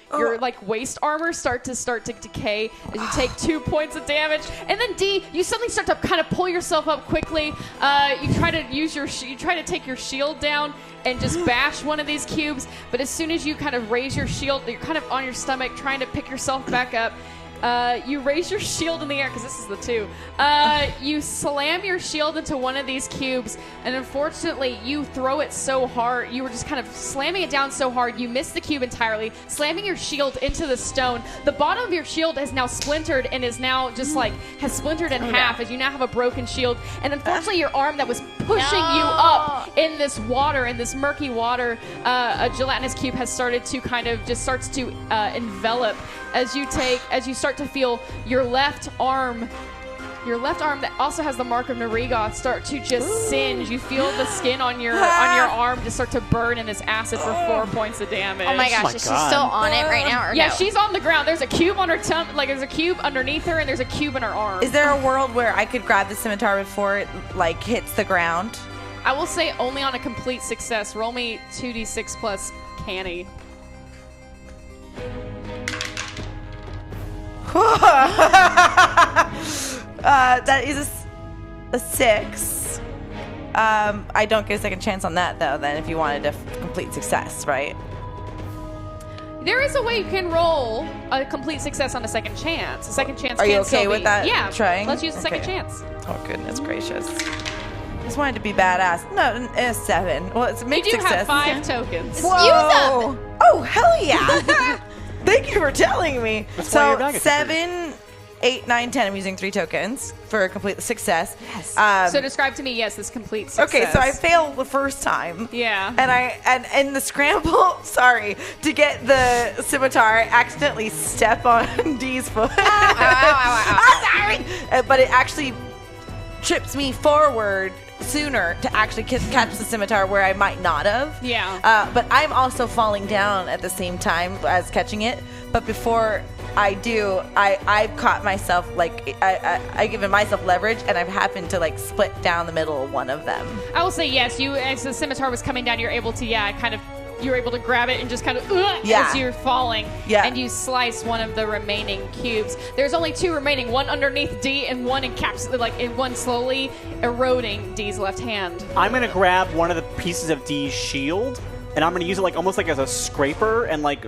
like waist armor start to decay as you take 2 points of damage. And then D, you suddenly start to kind of pull yourself up quickly. You try to take your shield down and just bash one of these cubes. But as soon as you kind of raise your shield, you're kind of on your stomach trying to pick yourself back up. You raise your shield in the air, because this is the 2. You slam your shield into one of these cubes, and unfortunately, you throw it so hard. You were just kind of slamming it down so hard, you miss the cube entirely, slamming your shield into the stone. The bottom of your shield is now splintered and is now just has splintered in half as you now have a broken shield. And unfortunately, your arm that was pushing you up in this water, in this murky water, a gelatinous cube has started to kind of just starts to envelop as you start to feel your left arm that also has the mark of Narigoth start to just singe. You feel the skin on your arm just start to burn in this acid for 4 points of damage. Oh my gosh, is she still on it right now? Or Yeah, no? she's on the ground. There's a cube on her there's a cube underneath her, and there's a cube in her arm. Is there a world where I could grab the scimitar before it hits the ground? I will say only on a complete success. Roll me 2d6 plus canny. That is a 6. I don't get a second chance on that though. Then, if you wanted a complete success, right? There is a way you can roll a complete success on a second chance. A second chance. Are you can okay still with be- that? Yeah. Trying? Let's use a second Okay. chance. Oh goodness gracious! Just wanted to be badass. No, a 7. Well, it's a You mixed do success. have 5 tokens. Whoa! Use them. Oh hell yeah! Thank you for telling me. That's why your So dog is 7, 8, 9, 10. I'm using 3 tokens for a complete success. Yes. So describe to me, yes, this complete success. Okay, so I failed the first time. Yeah. And in the scramble, to get the scimitar, I accidentally step on Dee's foot. I'm sorry. But it actually trips me forward sooner to actually catch the scimitar where I might not have. Yeah. But I'm also falling down at the same time as catching it. But before I do, I've caught myself, I've given myself leverage, and I've happened to split down the middle of one of them. I will say yes. You, as the scimitar was coming down, you're able to, you're able to grab it and just kind of as you're falling. Yeah. And you slice one of the remaining cubes. There's only 2 remaining, one underneath D and one in one slowly eroding D's left hand. I'm gonna grab one of the pieces of Dee's shield and I'm gonna use it like almost like as a scraper and like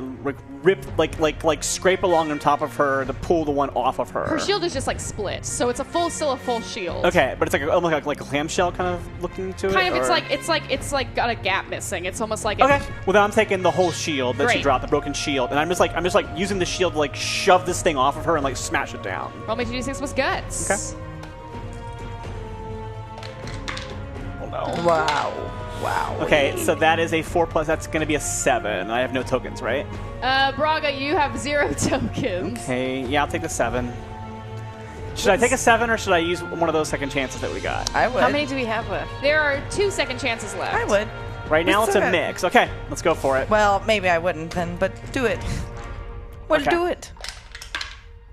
rip like scrape along on top of her to pull the one off of her. Her shield is just like split, so it's still a full shield. Okay, but it's like almost like a clamshell kind of looking to it. Kind of, or? it's like got a gap missing. It's almost like Okay, well then I'm taking the whole shield that she Great. dropped, the broken shield, and I'm just like using the shield to like shove this thing off of her and like smash it down. Roll me 2d6 with guts. Okay. Oh no. Wow. Okay, so that is a 4+. That's going to be a 7. I have no tokens, right? Braga, you have 0 tokens. Okay, yeah, I'll take the 7. Should I take a 7 or should I use one of those second chances that we got? I would. How many do we have left? There are 2 second chances left. I would. Right now it's a okay. mix. Okay, let's go for it. Well, maybe I wouldn't then, but do it. Well, Okay. do it.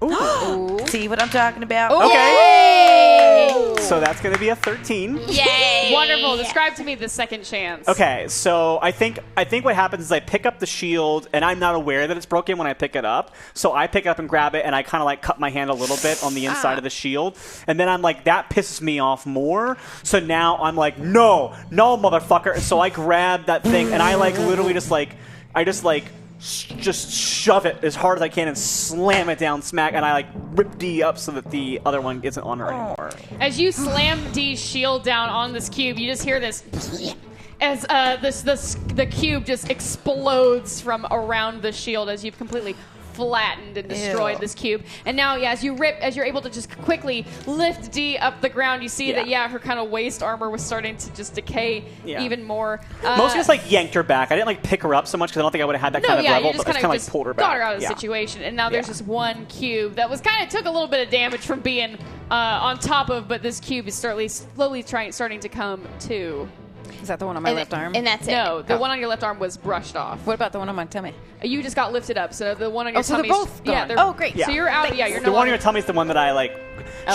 Ooh. See what I'm talking about? Okay. So that's going to be a 13. Yay! Wonderful. Describe to me the second chance. Okay, so I think what happens is I pick up the shield and I'm not aware that it's broken when I pick it up. So I pick it up and grab it and I kind of like cut my hand a little bit on the inside of the shield. And then I'm like, that pisses me off more. So now I'm like, no, motherfucker. So I grab that thing and I like literally just shove it as hard as I can and slam it down smack, and I like rip D up so that the other one isn't on her anymore. As you slam D's shield down on this cube, you just hear this as the cube just explodes from around the shield as you've completely flattened and destroyed Ew. this cube. And now, yeah, as you're able to just quickly lift D up the ground, you see that her kind of waist armor was starting to just decay even more. Mostly just like yanked her back. I didn't like pick her up so much because I don't think I would have had that kind of level, you but just I kind just of pulled her back. got her out of the situation. And now there's just one cube that was kind of took a little bit of damage from being on top of, but this cube is slowly starting to come to. Is that the one on my left arm? And that's it. No, the one on your left arm was brushed off. What about the one on my tummy? You just got lifted up, so the one on your so they're tummy. both gone. they're- Oh, great. So you're out. Yeah, you're The no one on longer. your tummy is the one that I like.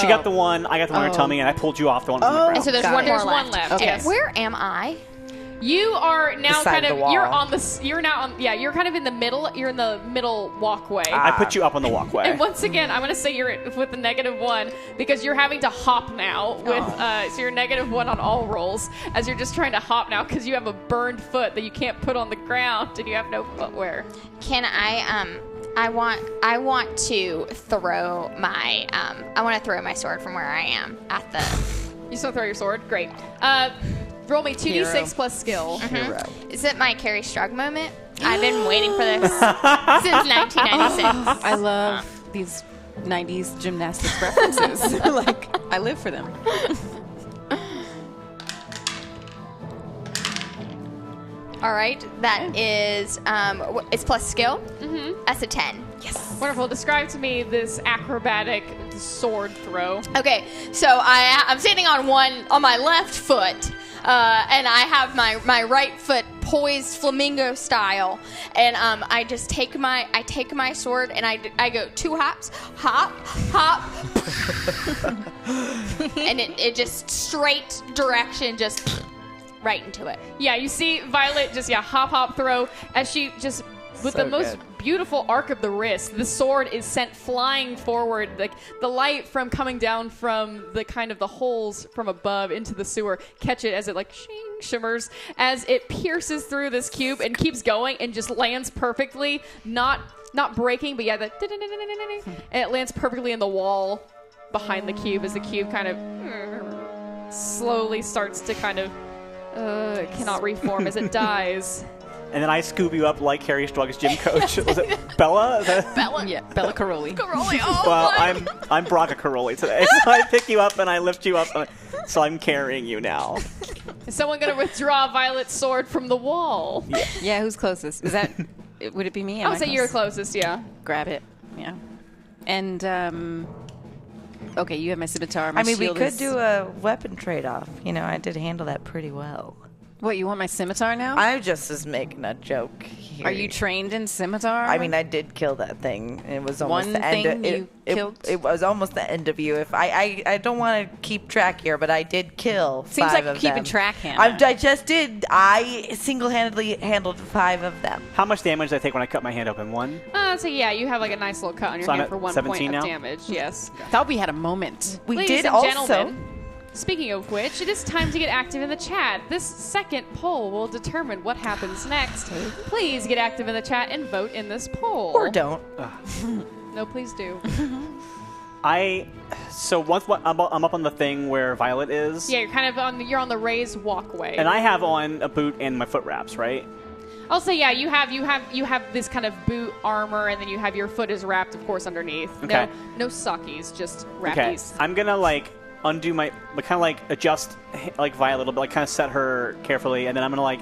She got the one, I got the one on her tummy, and I pulled you off the one on the ground. And so there's Got one it. more There's left. one left. Okay. Yes. Where am I? You are now The side kind of of the wall. you're on the you're now on you're kind of in the middle. You're in the middle walkway. I put you up on the walkway. And once again, I'm going to say you're with the -1 because you're having to hop now with so you're -1 on all rolls as you're just trying to hop now because you have a burned foot that you can't put on the ground and you have no footwear. Can I want to throw my sword from where I am at the. You still throw your sword? Great. Roll me 2d6 plus skill. Hero. Is it my Carrie Strug moment? I've been waiting for this since 1996. I love these 90s gymnastics references. Like, I live for them. All right, that is it's plus skill. Mm-hmm. That's a 10. Yes. Wonderful. Describe to me this acrobatic sword throw. Okay, so I'm standing on my left foot, and I have my right foot poised flamingo style, and I just take my sword and I go 2 hops, hop, hop, and it just straight direction, just right into it. Yeah, you see Violet just hop throw as she just with So the most good. beautiful arc of the wrist. The sword is sent flying forward. Like the light from coming down from the kind of the holes from above into the sewer catch it as it like shimmers as it pierces through this cube and keeps going and just lands perfectly, not breaking, but and it lands perfectly in the wall behind the cube as the cube kind of slowly starts to kind of it cannot reform as it dies. And then I scoop you up like Harry Strug's gym coach. Was it Bella? Is that- Bella. Yeah, Bella Caroli. Caroli. Oh, Well, my. I'm Braga Caroli today. So I pick you up and I lift you up. So I'm carrying you now. Is someone going to withdraw Violet's sword from the wall? Yeah, who's closest? Is that? Would it be me? I would say you're closest, yeah. Grab it. Yeah. And okay, you have my scimitar. My I mean, we shield could is- do a weapon trade-off. You know, I did handle that pretty well. What, you want my scimitar now? I just was making a joke here. Are you trained in scimitar? I mean, I did kill that thing. It was almost One the end. thing Of, you killed? It was almost the end of you. If I don't want to keep track here, but I did kill Seems 5 like of you're keeping them. track, Hannah. I just did. I single-handedly handled 5 of them. How much damage did I take when I cut my hand open? 1? So yeah, you have like a nice little cut on your So I'm hand at for 1 17 point now? of damage. Yes. thought we had a moment. We Ladies did and also. gentlemen, Speaking of which, it is time to get active in the chat. This second poll will determine what happens next. Please get active in the chat and vote in this poll. Or don't. No, please do. So once I'm up on the thing where Violet is. Yeah, you're kind of you're on the raised walkway. And I have on a boot and my foot wraps, right? I'll say, yeah, you have this kind of boot armor, and then you have your foot is wrapped, of course, underneath. Okay. No sockies, just Okay. wrappies. I'm gonna undo my, kind of adjust Violet a little bit, kind of set her carefully, and then I'm gonna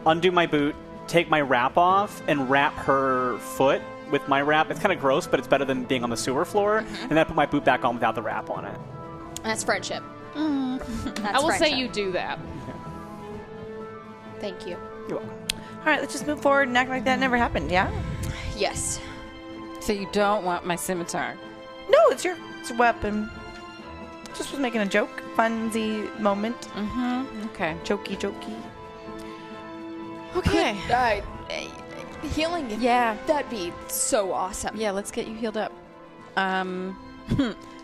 undo my boot, take my wrap off, and wrap her foot with my wrap. It's kind of gross, but it's better than being on the sewer floor. And then I put my boot back on without the wrap on it. That's friendship. That's I will say friendship. you do that. Thank you. You're welcome. All right, let's just move forward and act like that never happened, yeah? Yes. So you don't want my scimitar? No, it's your weapon. Just was making a joke. Funsy moment. Mm-hmm. Okay. Jokey. Okay. Healing. Yeah. That'd be so awesome. Yeah, let's get you healed up.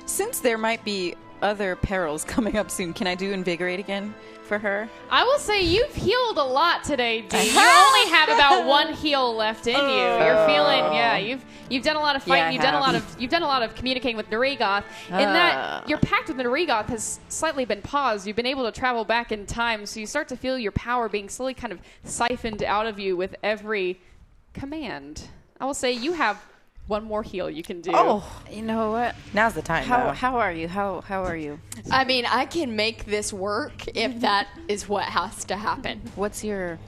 Since there might be other perils coming up soon, can I do invigorate again for her? I will say you've healed a lot today, Dee. You only have about one heal left in you. You're feeling, you've done a lot of fighting. Yeah, You've done a lot of communicating with Narigoth. In that your pact with Narigoth has slightly been paused. You've been able to travel back in time, so you start to feel your power being slowly kind of siphoned out of you with every command. I will say you have one more heal you can do. Oh, You know what? now's the time. though. How are you? How are you? I mean, I can make this work if that is what has to happen. What's your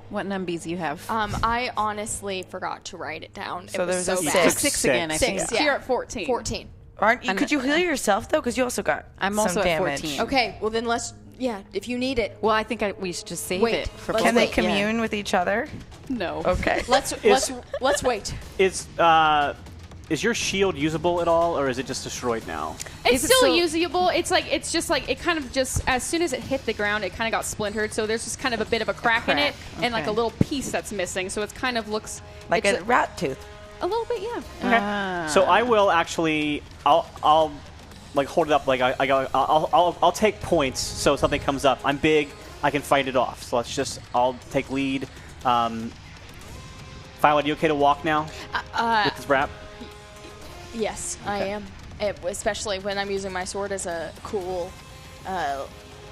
what numbies you have? I honestly forgot to write it down. So it was there's so a bad. Six again, I think. Six, So yeah. you're at 14. 14. Aren't you? Could you heal yourself though? Because you also got I'm some also at damage. 14. Okay, well then if you need it. Well, I think we should just save Wait, it for let's Can they wait, commune with each other? No. Okay. Let's wait. Is your shield usable at all, or is it just destroyed now? It's Is it still still- usable. It's just it kind of just as soon as it hit the ground, it kind of got splintered. So there's just kind of a bit of a crack in it, and like Okay. a little piece that's missing. So it kind of looks Like it's a rat tooth. a little bit, yeah. Okay. So I will actually, I'll hold it up. I'll take points. So if something comes up, I'm big. I can fight it off. So I'll take lead. Violet, you okay to walk now with this wrap? Yes, I am. Especially when I'm using my sword as a cool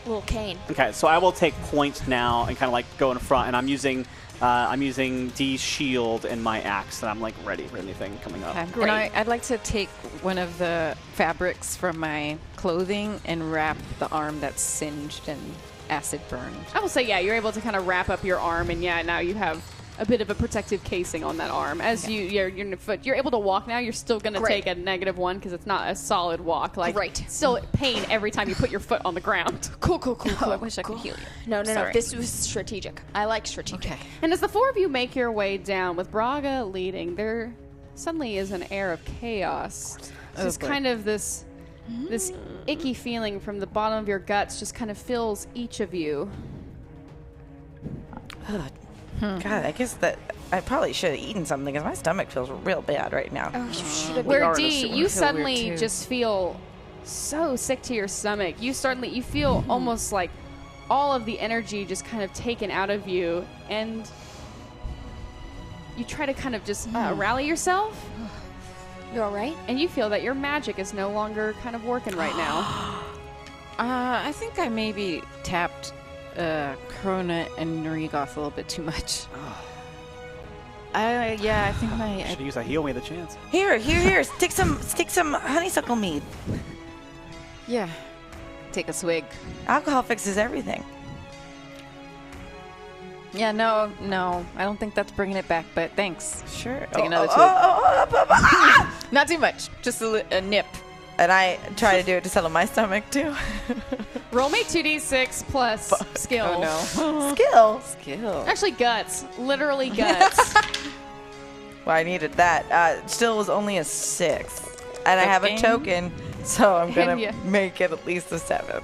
little cane. Okay, so I will take points now and kind of go in front, and I'm using Dee's shield and my axe, and I'm ready for anything coming up. Okay. Great. And I'd like to take one of the fabrics from my clothing and wrap the arm that's singed and acid burned. I will say, yeah, you're able to kind of wrap up your arm, and yeah, now you have a bit of a protective casing on that arm. As you're able to walk now. You're still going to Great. take a -1 because it's not a solid walk. Great. Still pain every time you put your foot on the ground. Cool. I wish I could heal you. No. Sorry. This was strategic. I like strategic. Okay. And as the four of you make your way down, with Braga leading, there suddenly is an air of chaos. Oh, Just boy. kind of this icky feeling from the bottom of your guts just kind of fills each of you. God, I guess that I probably should have eaten something because my stomach feels real bad right now. Oh, you should have Where are in a D, sewer. you I feel suddenly weird, too. just feel so sick to your stomach. You feel almost like all of the energy just kind of taken out of you, and you try to kind of just rally yourself, You all right? and you feel that your magic is no longer kind of working right now. I think I maybe tapped Krona and Narigoth a little bit too much. I think I should use that heal me the chance. Here. Stick some honeysuckle mead. yeah. Take a swig. Alcohol fixes everything. Yeah, no, I don't think that's bringing it back, but thanks. Sure. Take another swig. Not too much, just a nip. And I try to do it to settle my stomach too. Roll me 2d6 plus skill. Oh Skill. no. Skill. Actually, guts. Literally guts. Well, I needed that. Still was only a 6, and I have a Okay. token, so I'm gonna Yeah. make it at least a 7.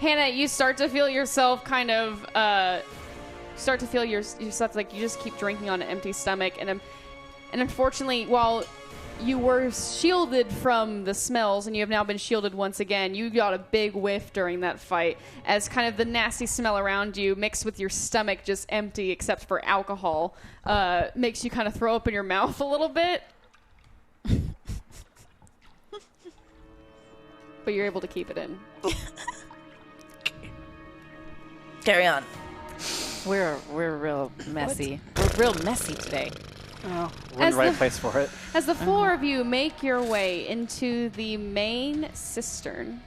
Hannah, you start to feel yourself kind of yourself like you just keep drinking on an empty stomach, and And unfortunately, while you were shielded from the smells and you have now been shielded once again, you got a big whiff during that fight as kind of the nasty smell around you mixed with your stomach just empty except for alcohol makes you kind of throw up in your mouth a little bit. But you're able to keep it in. Carry on. We're real messy. We're real messy today. Oh, we're in the right place for it. As the four of you make your way into the main cistern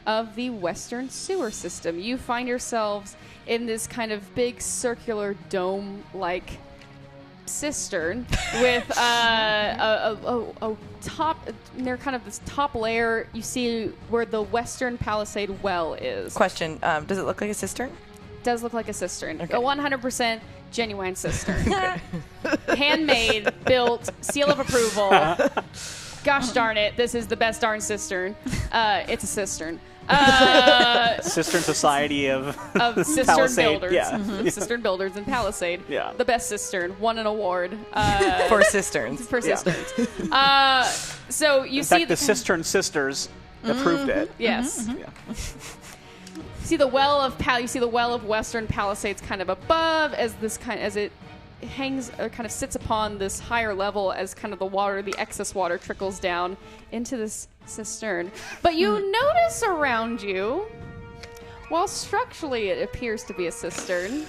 of the Western Sewer System, you find yourselves in this kind of big circular dome-like cistern with a top, near kind of this top layer. You see where the Western Palisade well is. Question, does it look like a cistern? Does look like a cistern. Okay. A 100% genuine cistern. Handmade, built, seal of approval. Gosh darn it, this is the best darn cistern. It's a cistern. Cistern Society of cistern Palisade. builders. Yeah. Mhm. Cistern builders in Palisade. Yeah. The best cistern. Won an award. For cisterns. For Yeah. cisterns. So you In see fact, the Cistern Sisters approved it. Yes. Yeah. See the well of you see the well of Western Palisades kind of above as it hangs or kind of sits upon this higher level as kind of the excess water trickles down into this cistern. But you notice around you, while structurally it appears to be a cistern,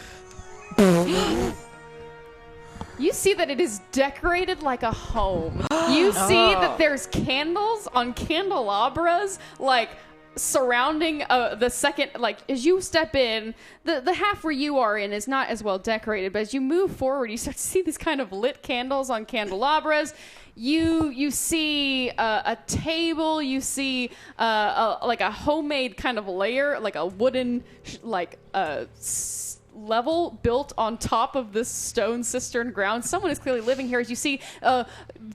you see that it is decorated like a home. You see that there's candles on candelabras, like surrounding the second, like as you step in, the half where you are in is not as well decorated, but as you move forward, you start to see these kind of lit candles on candelabras. You see a table. You see like a homemade kind of layer, like a wooden level built on top of this stone cistern ground. Someone is clearly living here. As you see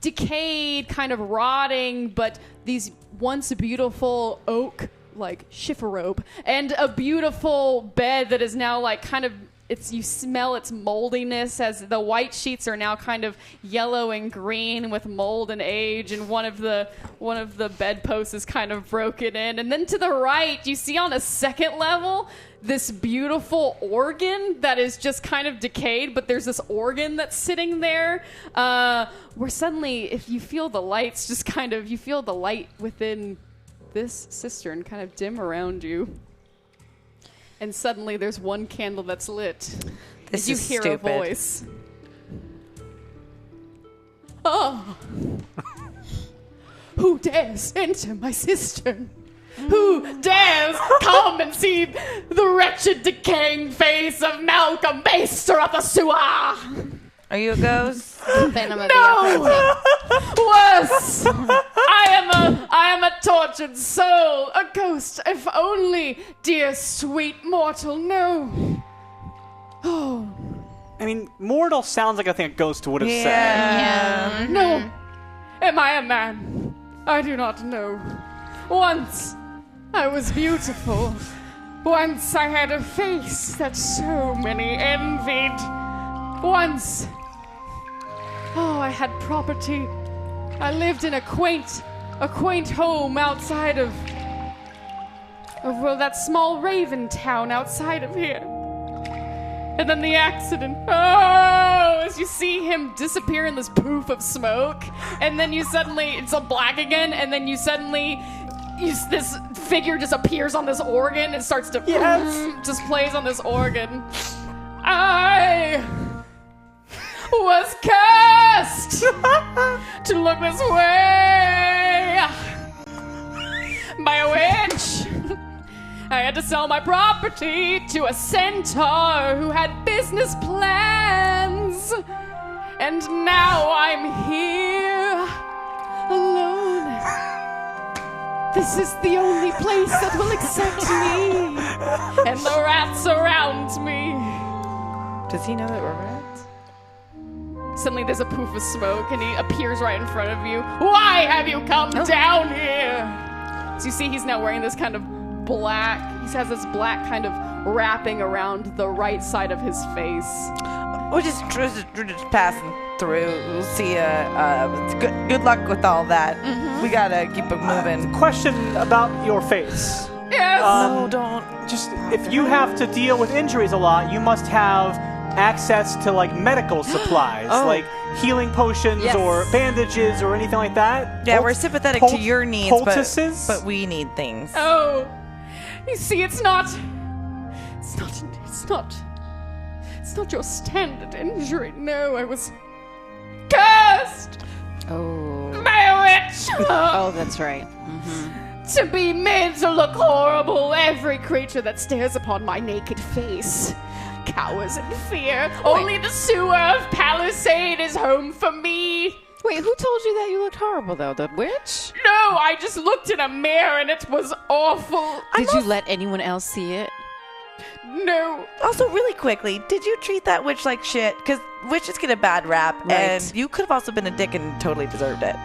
decayed, kind of rotting, but these once beautiful oak like chifforobe and a beautiful bed that is now like kind of you smell its moldiness as the white sheets are now kind of yellow and green with mold and age, and one of the bedposts is kind of broken in. And then to the right, you see on a second level this beautiful organ that is just kind of decayed, but there's this organ that's sitting there where suddenly, if you feel the lights, just kind of you feel the light within this cistern kind of dim around you. And suddenly there's one candle that's lit. This you is hear stupid. a voice. Oh. Who dares enter my cistern? Who dares come and see the wretched decaying face of Malcolm, maester of the sewer? Are you a ghost? Venom of No! the Worse! I am a tortured soul, a ghost, if only, dear sweet mortal, no. Oh, I mean, mortal sounds like I think a ghost would have said. Yeah. no. Am I a man? I do not know. Once, I was beautiful. Once, I had a face that so many envied. Once, I had property. I lived in a quaint home outside of that small raven town outside of here. And then the accident. Oh, as you see him disappear in this poof of smoke, and then you suddenly, it's all black again, and then you suddenly, this figure just appears on this organ and starts to, just plays on this organ. I was cursed to look this way by a witch. I had to sell my property to a centaur who had business plans. And now I'm here alone. This is the only place that will accept me. And the rats around me. Does he know that we're rats? Suddenly there's a poof of smoke and he appears right in front of you. Why have you come down here? So you see he's now wearing this kind of black, he has this black kind of wrapping around the right side of his face. We're just passing. through. We'll see ya. Good luck with all that. We gotta keep it moving. Question about your face. Yes. No, don't. Just if you have to deal with injuries a lot, you must have access to like medical supplies, like healing potions Yes. or bandages or anything like that. Yeah, we're sympathetic to your needs, poultices? but we need things. Oh, you see, it's not your standard injury. No, I was cursed Oh. by a witch. Oh, that's right. To be made to look horrible. Every creature that stares upon my naked face cowers in fear. Only the sewer of Palisade is home for me. Wait, who told you that you looked horrible, though? The witch? No, I just looked in a mirror and it was awful. Did you let anyone else see it? No. Also, really quickly, did you treat that witch like shit? Because witches get a bad rap, Right. and you could have also been a dick and totally deserved it.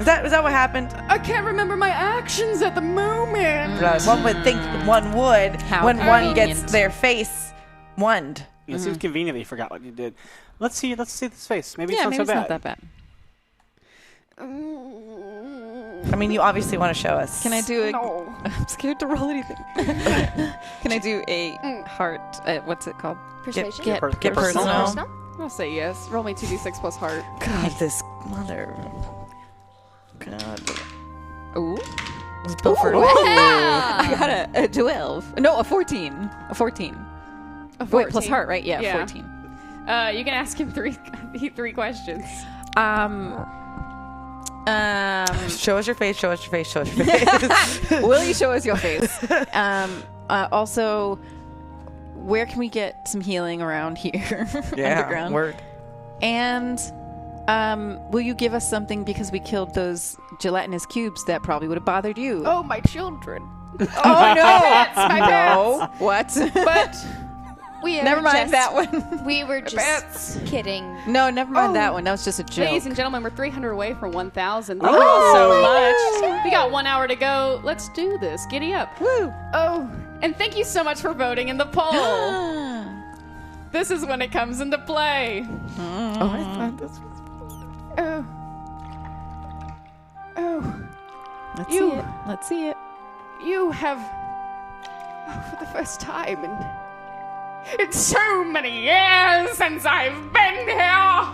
Is that what happened? I can't remember my actions at the moment. One would think one would How when one convenient. gets their face wonned. It seems convenient that you forgot what you did. Let's see this face. Maybe Yeah, it's not maybe so it's bad. not that bad. I mean, you obviously want to show us. Can I do a... No. I'm scared to roll anything. Can I do a heart... what's it called? Persuasion? Get Get personal. Personal? I'll say yes. Roll me 2d6 plus heart. God, this mother. God. Ooh. Pilfered. I got a 12. No, a 14. A 14. Wait, plus heart, right? Yeah, 14. You can ask him three questions. Show us your face. Show us your face. Show us your face. Will you show us your face? Also, where can we get some healing around here? Underground. Word. And will you give us something because we killed those gelatinous cubes that probably would have bothered you? Oh, my children. Oh, no! My No. What? But We Never are mind just- that one. We were just kidding. No, never mind Oh. that one. That was just a joke. ladies and gentlemen, we're 300 away from 1,000. Thank you all so much. We got 1 hour to go. Let's do this. Giddy up. Woo! Oh, and thank you so much for voting in the poll. This is when it comes into play. Oh, I thought this was. Oh. Oh. Let's You- see it. Let's see it. You have, for the first time in so many years since I've been here,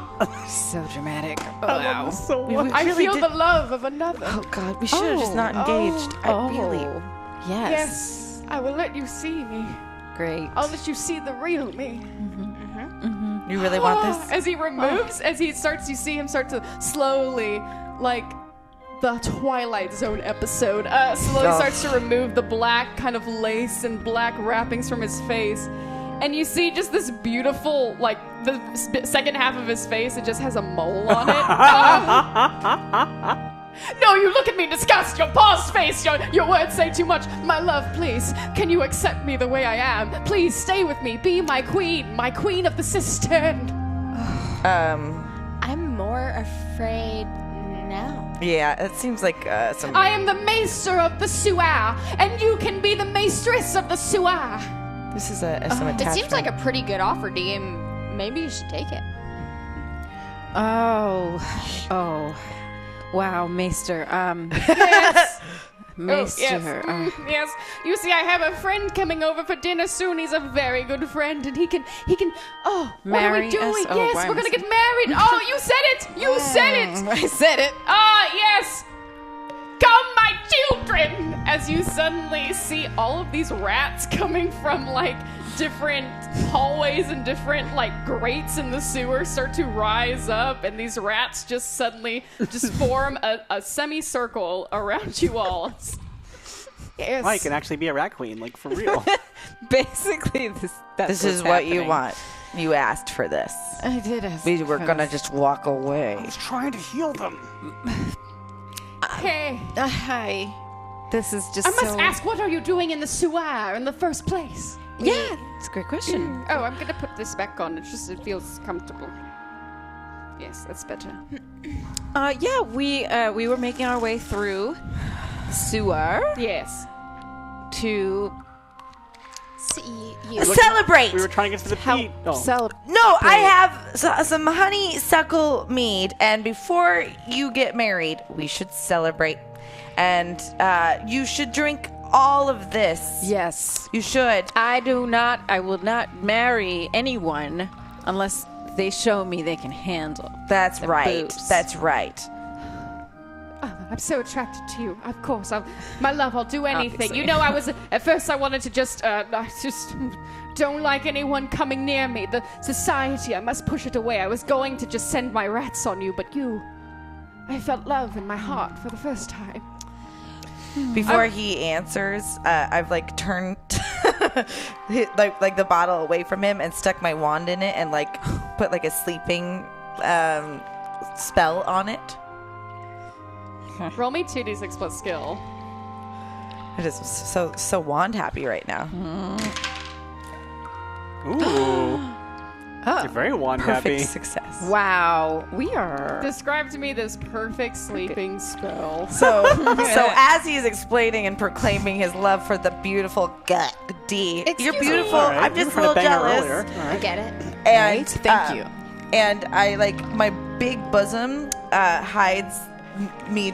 So dramatic. wow. We I really feel did- the love of another. Oh God, we should have just not engaged. I really. Yes. Yes, I will let you see me. Great. I'll let you see the real me. You really want this? As he removes, as he starts, you see him start to slowly, like the Twilight Zone episode, slowly Oh. starts to remove the black kind of lace and black wrappings from his face. And you see just this beautiful, like, the second half of his face, it just has a mole on it. No, you look at me disgust. Your paused face. Your words say too much. My love, please. Can you accept me the way I am? Please stay with me. Be my queen of the cistern. I'm more afraid now. Yeah, it seems like some. I am the maester of the sewer, and you can be the maestress of the sewer. This is some attachment. It seems like a pretty good offer, DM. Maybe you should take it. Oh. Wow, Maester. Yes. Maester. Yes. You see, I have a friend coming over for dinner soon. He's a very good friend, and he can. Oh, what are Marry we doing? us? Oh, Yes, why we're am I gonna get married. Oh, you said it. You said it. I said it. Ah, yes! Come, my children! As you suddenly see all of these rats coming from, like, different hallways and different, like, grates in the sewer start to rise up, and these rats just suddenly just form a semicircle around you all. Yes. I can actually be a rat queen, like, for real. Basically, that's This is what's what you happening. want. You asked for this. I did ask. We were gonna just walk away. I was trying to heal them. Okay. Hi. This is just I must so... ask, what are you doing in the sewer in the first place? Yeah, it's a great question. Oh, I'm gonna put this back on. It feels comfortable. Yes, that's better. Yeah, we were making our way through sewer Yes. to You. Celebrate. We were trying to get to the peat. Oh. No, I have some honeysuckle mead, and before you get married, we should celebrate. And you should drink all of this. Yes. You should. I will not marry anyone unless they show me they can handle. That's the right. booze. That's right. I'm so attracted to you. Of course, my love, I'll do anything. Obviously. You know, at first I wanted to I just don't like anyone coming near me. The society, I must push it away. I was going to just send my rats on you, but I felt love in my heart for the first time. Before he answers, I've like turned like the bottle away from him and stuck my wand in it and like put like a sleeping spell on it. Roll me 2d6 plus skill. I'm just so wand happy right now. Ooh. You're very wand Perfect happy. success. Wow, we are. Describe to me this perfect sleeping spell. So as he's explaining and proclaiming his love for the beautiful D, you're beautiful. All right, I'm you just were a little trying to bang her jealous. earlier. All I right. get it. And Right? Thank you. And I like my big bosom hides me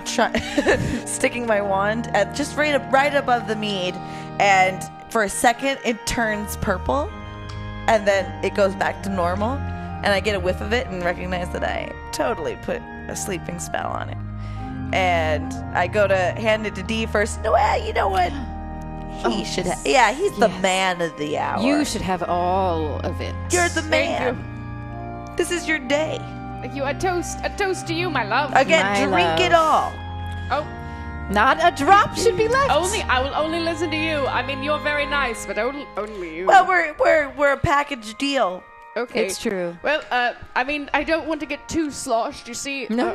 sticking my wand at just right above the mead, and for a second it turns purple, and then it goes back to normal, and I get a whiff of it and recognize that I totally put a sleeping spell on it. And I go to hand it to D first. No, you know what? He should. He's the man of the hour. You should have all of it. You're the Thank man. This is your day. A toast to you, my love. Again, My drink love. it all. Oh, Not a drop should be left. I will only listen to you. I mean, you're very nice, but only you. Well, we're a package deal. okay. It's true. Well, I mean, I don't want to get too sloshed. You see, No.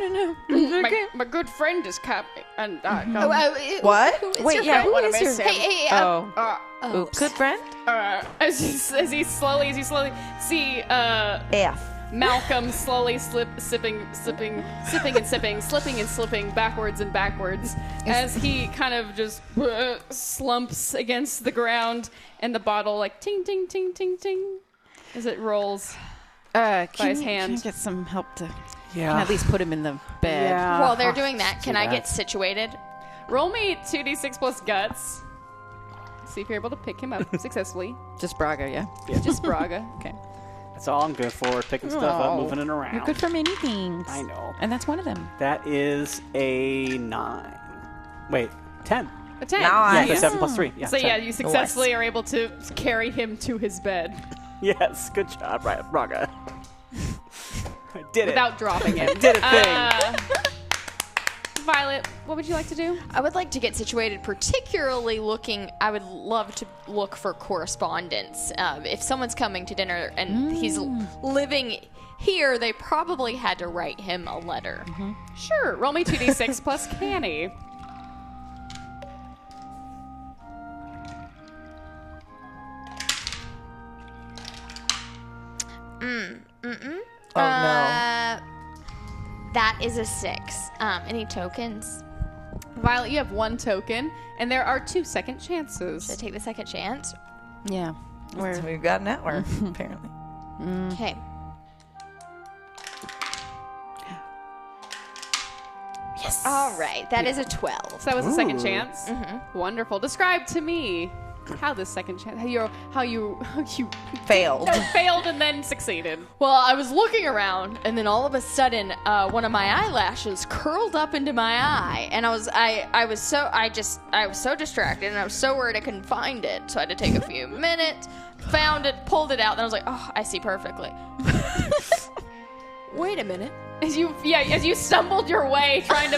my good friend is coming, and What? Wait, yeah, who is your? Hey, Oh, Oops. Good friend. as you slowly see F. Malcolm slowly slipping and slipping backwards and backwards as he kind of just slumps against the ground, and the bottle like ting ting ting ting ting as it rolls by his hand. Can I get some help to Yeah. can I at least put him in the bed? Yeah. While they're doing that, can I that. get situated? Roll me 2d6 plus guts. See if you're able to pick him up successfully. Just Braga, yeah. Just Braga. Okay. That's all I'm good for. Picking stuff up, Oh. moving it around. You're good for many things. I know. And that's one of them. That is a 9. Wait, 10. A 10. Now Yeah, I- that's 7 plus 3. Yeah, So 10. yeah, you successfully are able to carry him to his bed Yes, good job, right, Braga. I did without dropping it. him. Did a thing. Violet, what would you like to do? I would like to get situated, particularly I would love to look for correspondence. If someone's coming to dinner and he's living here, they probably had to write him a letter. Sure. Roll me 2d6 plus canny. Oh no. That is a 6. Any tokens? Violet, you have 1 token, and there are 2 second chances. Should I take the second chance? Yeah. So we've got an hour, apparently. Okay. Yes. All right. That is a 12. So that was a second Ooh. chance. Wonderful. Describe to me how this second chance, how you Failed. failed and then succeeded. Well, I was looking around, and then all of a sudden, one of my eyelashes curled up into my eye, and I was so distracted, and I was so worried I couldn't find it, so I had to take a few minutes, found it, pulled it out, and I was like, oh, I see perfectly. Wait a minute. As you stumbled your way trying to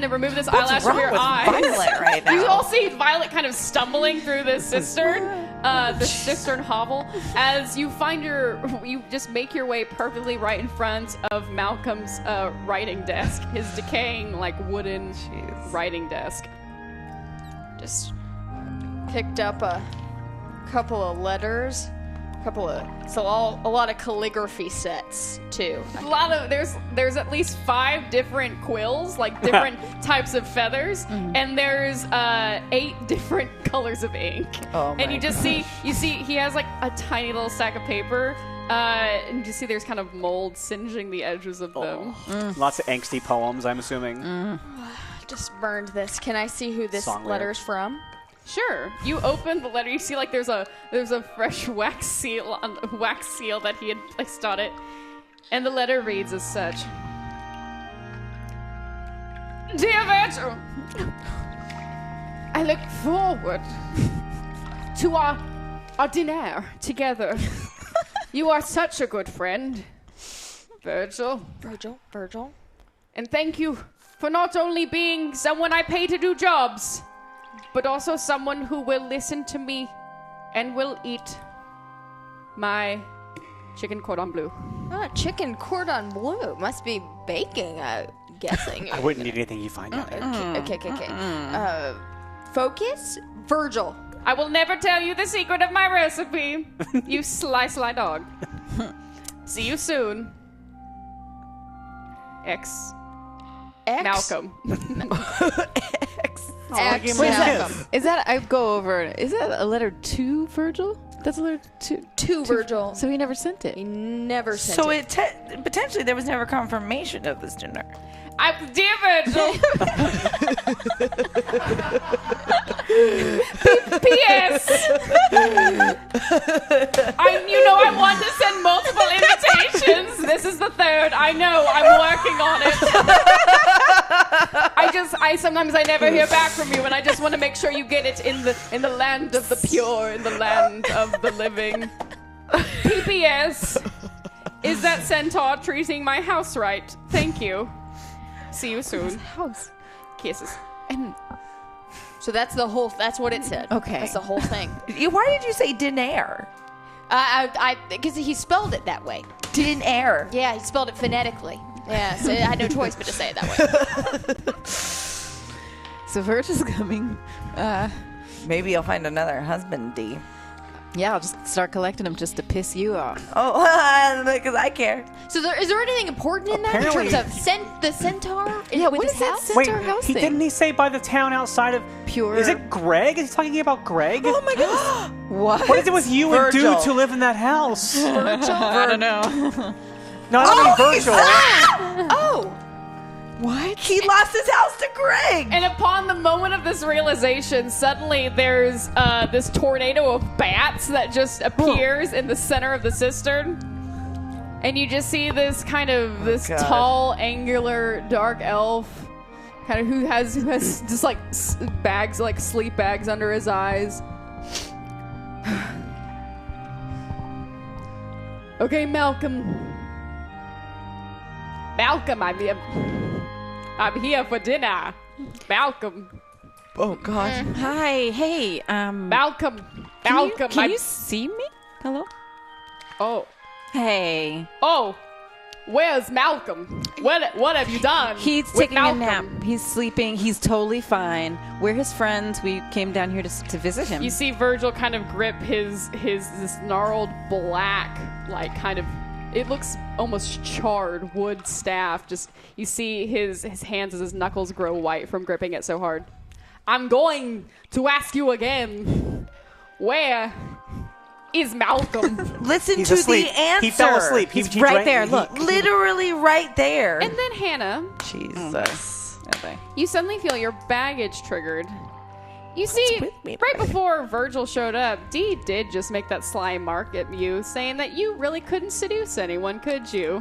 remove this eyelash from your eye. Violet right now. You all see Violet kind of stumbling through this cistern hovel as you you just make your way perfectly right in front of Malcolm's writing desk, his decaying like wooden writing desk. Just picked up a couple of letters, a lot of calligraphy sets too. A lot of there's at least 5 different quills, like different types of feathers, and there's 8 different colors of ink. Oh my and you see he has like a tiny little stack of paper, and you see there's kind of mold singeing the edges of them. Lots of angsty poems, I'm assuming. Just burned this. Can I see who this Song letter's lyrics. from? Sure. You open the letter. You see, like, there's a fresh wax seal that he had placed on it, and the letter reads as such: Dear Virgil, I look forward to our dinner together. You are such a good friend, Virgil. Virgil. And thank you for not only being someone I pay to do jobs, but also someone who will listen to me and will eat my chicken cordon bleu. Chicken cordon bleu. Must be baking, I'm guessing. I wouldn't eat anything you find out. Okay. Focus? Virgil. I will never tell you the secret of my recipe, you sly dog. See you soon. X. Malcolm. X. Malcolm. Is that, I go over, is that a letter to Virgil? That's a letter to Virgil. So he never sent it. He never sent So it. potentially there was never confirmation of this dinner. Dear Virgil. P.S. I want to send multiple invitations. This is the 3rd. I know. I'm working on it. Sometimes I never hear back from you, and I just want to make sure you get it in the land of the pure, in the land of the living. P.P.S. Is that centaur treating my house right? Thank you. See you soon. House. Kisses. And So that's what it said. Okay. That's the whole thing. Why did you say diner? Because he spelled it that way. Diner. Yeah, he spelled it phonetically. Yeah, so I had no choice but to say it that way. so Virgil's coming. Maybe you'll find another husband, D. Yeah, I'll just start collecting them just to piss you off. Oh, because I care. So is there anything important in that in terms of the centaur? With what his is that house? centaur Wait, house didn't he say by the town outside of Pure? Is it Greg? Is he talking about Greg? Oh my god. What? What is it with you Virgil. and dudes who live in that house? I don't know. No, I don't mean Virgil. Oh! What? He lost his house to Greg. And upon the moment of this realization, suddenly there's this tornado of bats that just appears in the center of the cistern. And you just see this kind of God. tall, angular, dark elf, kind of who has just like bags, like sleep bags under his eyes. Okay, Malcolm, I'm here for dinner. Malcolm. Oh god. Hi. Hey. Malcolm. Can you see me? Hello. Oh. Hey. Oh. Where's Malcolm? What have you done? He's with taking a nap. Malcolm? He's sleeping. He's totally fine. We're his friends. We came down here to visit him. You see Virgil kind of grip his this gnarled black, like kind of, it looks almost charred wood staff. Just you see his hands as his knuckles grow white from gripping it so hard. I'm going to ask you again. Where is Malcolm? Listen He's to asleep. the answer. He fell asleep. He's right there. Look. Literally right there. And then Hannah, Jesus. Okay. you suddenly feel your baggage triggered. You see, with me, right baby? before Virgil showed up, Dee did just make that sly mark at you, saying that you really couldn't seduce anyone, could you?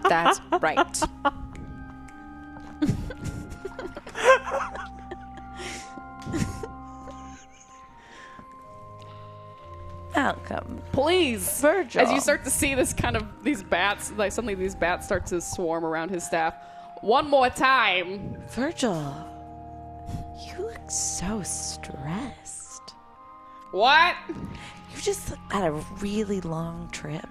That's right. Malcolm. Please, Virgil. As you start to see this kind of these bats, like suddenly these bats start to swarm around his staff. One more time. Virgil. You look so stressed. What? You just had a really long trip.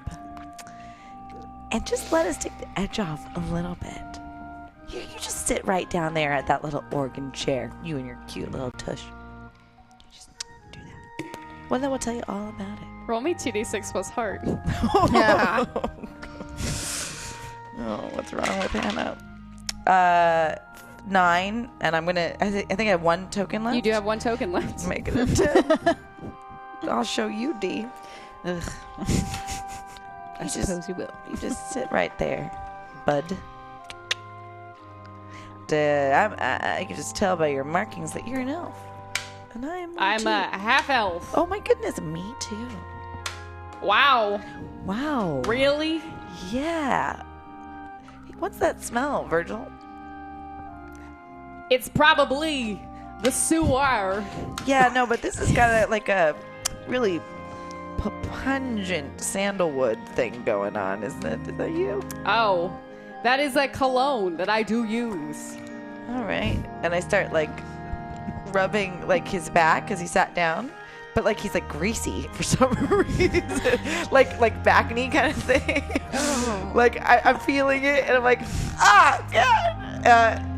And just let us take the edge off a little bit. You just sit right down there at that little organ chair. You and your cute little tush. Just do that. Well, then we'll tell you all about it. Roll me 2d6 plus heart. Yeah. Oh, what's wrong with Hannah? 9, and I'm gonna. I think I have 1 token left. You do have 1 token left. Make it a 10. I'll show you, D. Ugh. I suppose you will. You just sit right there, bud. I can just tell by your markings that you're an elf, and I'm a half elf. Oh my goodness, me too. Wow. Wow. Really? Yeah. What's that smell, Virgil? It's probably the sewer. Yeah, no, but this has got like a really pungent sandalwood thing going on, isn't it? Is that you? Oh, that is a cologne that I do use. All right. And I start like rubbing like his back as he sat down, but like he's like greasy for some reason, like back knee kind of thing. Oh. Like I'm feeling it, and I'm like, God.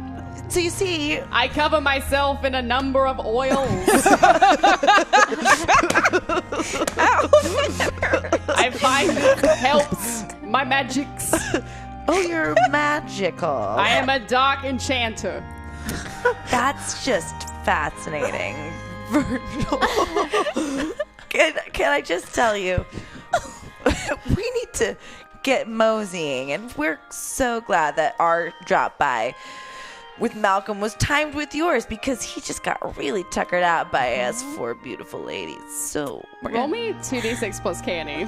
So you see, I cover myself in a number of oils. I find it helps my magics. Oh, you're magical. I am a dark enchanter. That's just fascinating, Virgil. Can I just tell you, we need to get moseying, and we're so glad that our drop by with Malcolm was timed with yours, because he just got really tuckered out by us 4 beautiful ladies. So we're Roll me 2d6 plus canny.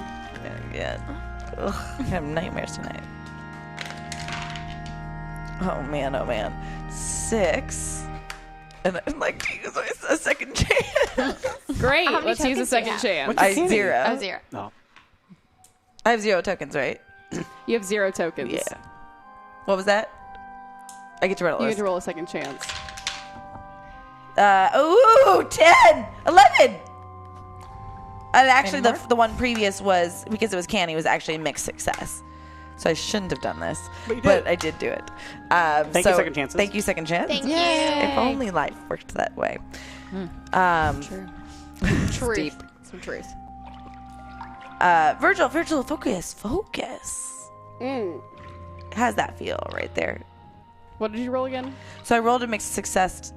Yeah. Ugh, I have nightmares tonight. Oh man. 6. And I'm like, use a second chance. Great. How many Let's use a tokens do you second have? chance. What's your candy? 0. Oh, 0. No. I have 0 tokens, right? You have 0 tokens. Yeah. What was that? I get to roll a You list. get to roll a second chance. 10! 11! And actually, the one previous was, because it was canny, was actually a mixed success. So I shouldn't have done this. But you did. But I did do it. Thank you, second chances. Thank you, second chance. Thank you. If only life worked that way. True. Truth. Deep. Some truth. Virgil, focus. How's that feel right there? What did you roll again? So I rolled a mixed success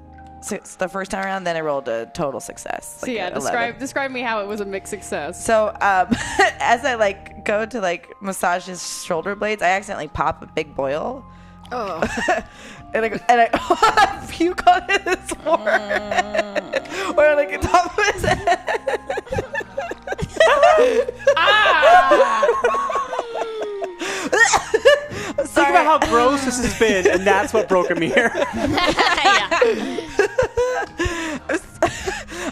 the first time around, then I rolled a total success. So yeah, describe me how it was a mixed success. So as I like go to like massage his shoulder blades, I accidentally pop a big boil. Oh. and I puke on his forehead. Or like on top of his head. Think about how gross this has been, and that's what broke him here.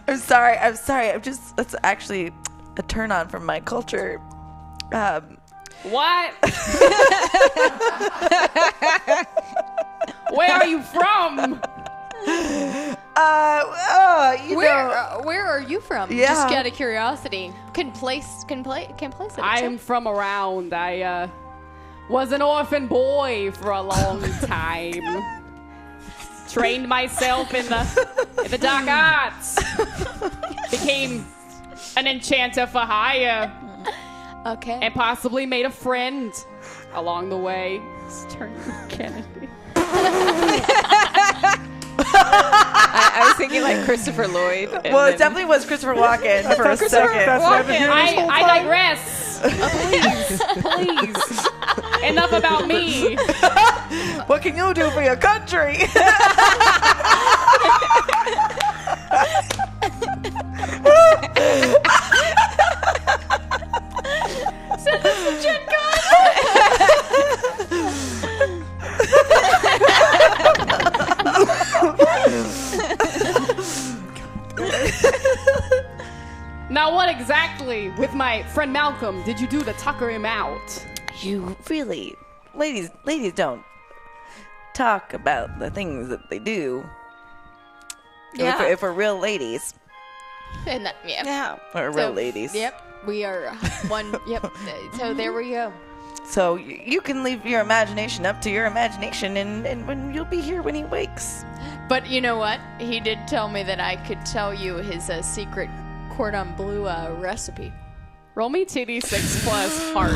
I'm sorry. That's actually a turn on from my culture. What? Where are you from? Where are you from? Yeah. Just out of curiosity. Can place it. I am from around. I was an orphan boy for a long time. Trained myself in the dark arts. Became an enchanter for hire. Okay. And possibly made a friend along the way. Just turn to Kennedy. I was thinking like Christopher Lloyd. Well, it definitely was Christopher Walken for a second. That's what I've been hearing this whole I time. digress. Please. Enough about me. What can you do for your country? Send us some Gen Con. Now, what exactly, with my friend Malcolm, did you do to tucker him out? You really, ladies don't talk about the things that they do. Yeah. If we're real ladies, And that, yeah. Yeah. we're real ladies. Yep. We are one. Yep. So there we go. So you can leave your imagination up to your imagination, and when you'll be here when he wakes. But you know what? He did tell me that I could tell you his secret cordon bleu recipe. Roll me 2d6 plus heart.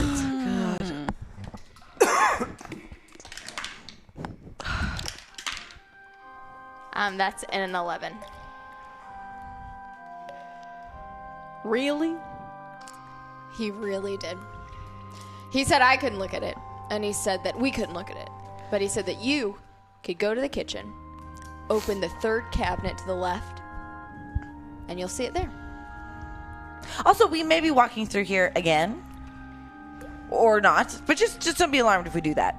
That's an 11. Really? He really did. He said I couldn't look at it, and he said that we couldn't look at it. But he said that you could go to the kitchen, open the third cabinet to the left, and you'll see it there. Also, we may be walking through here again. Or not. But just don't be alarmed if we do that.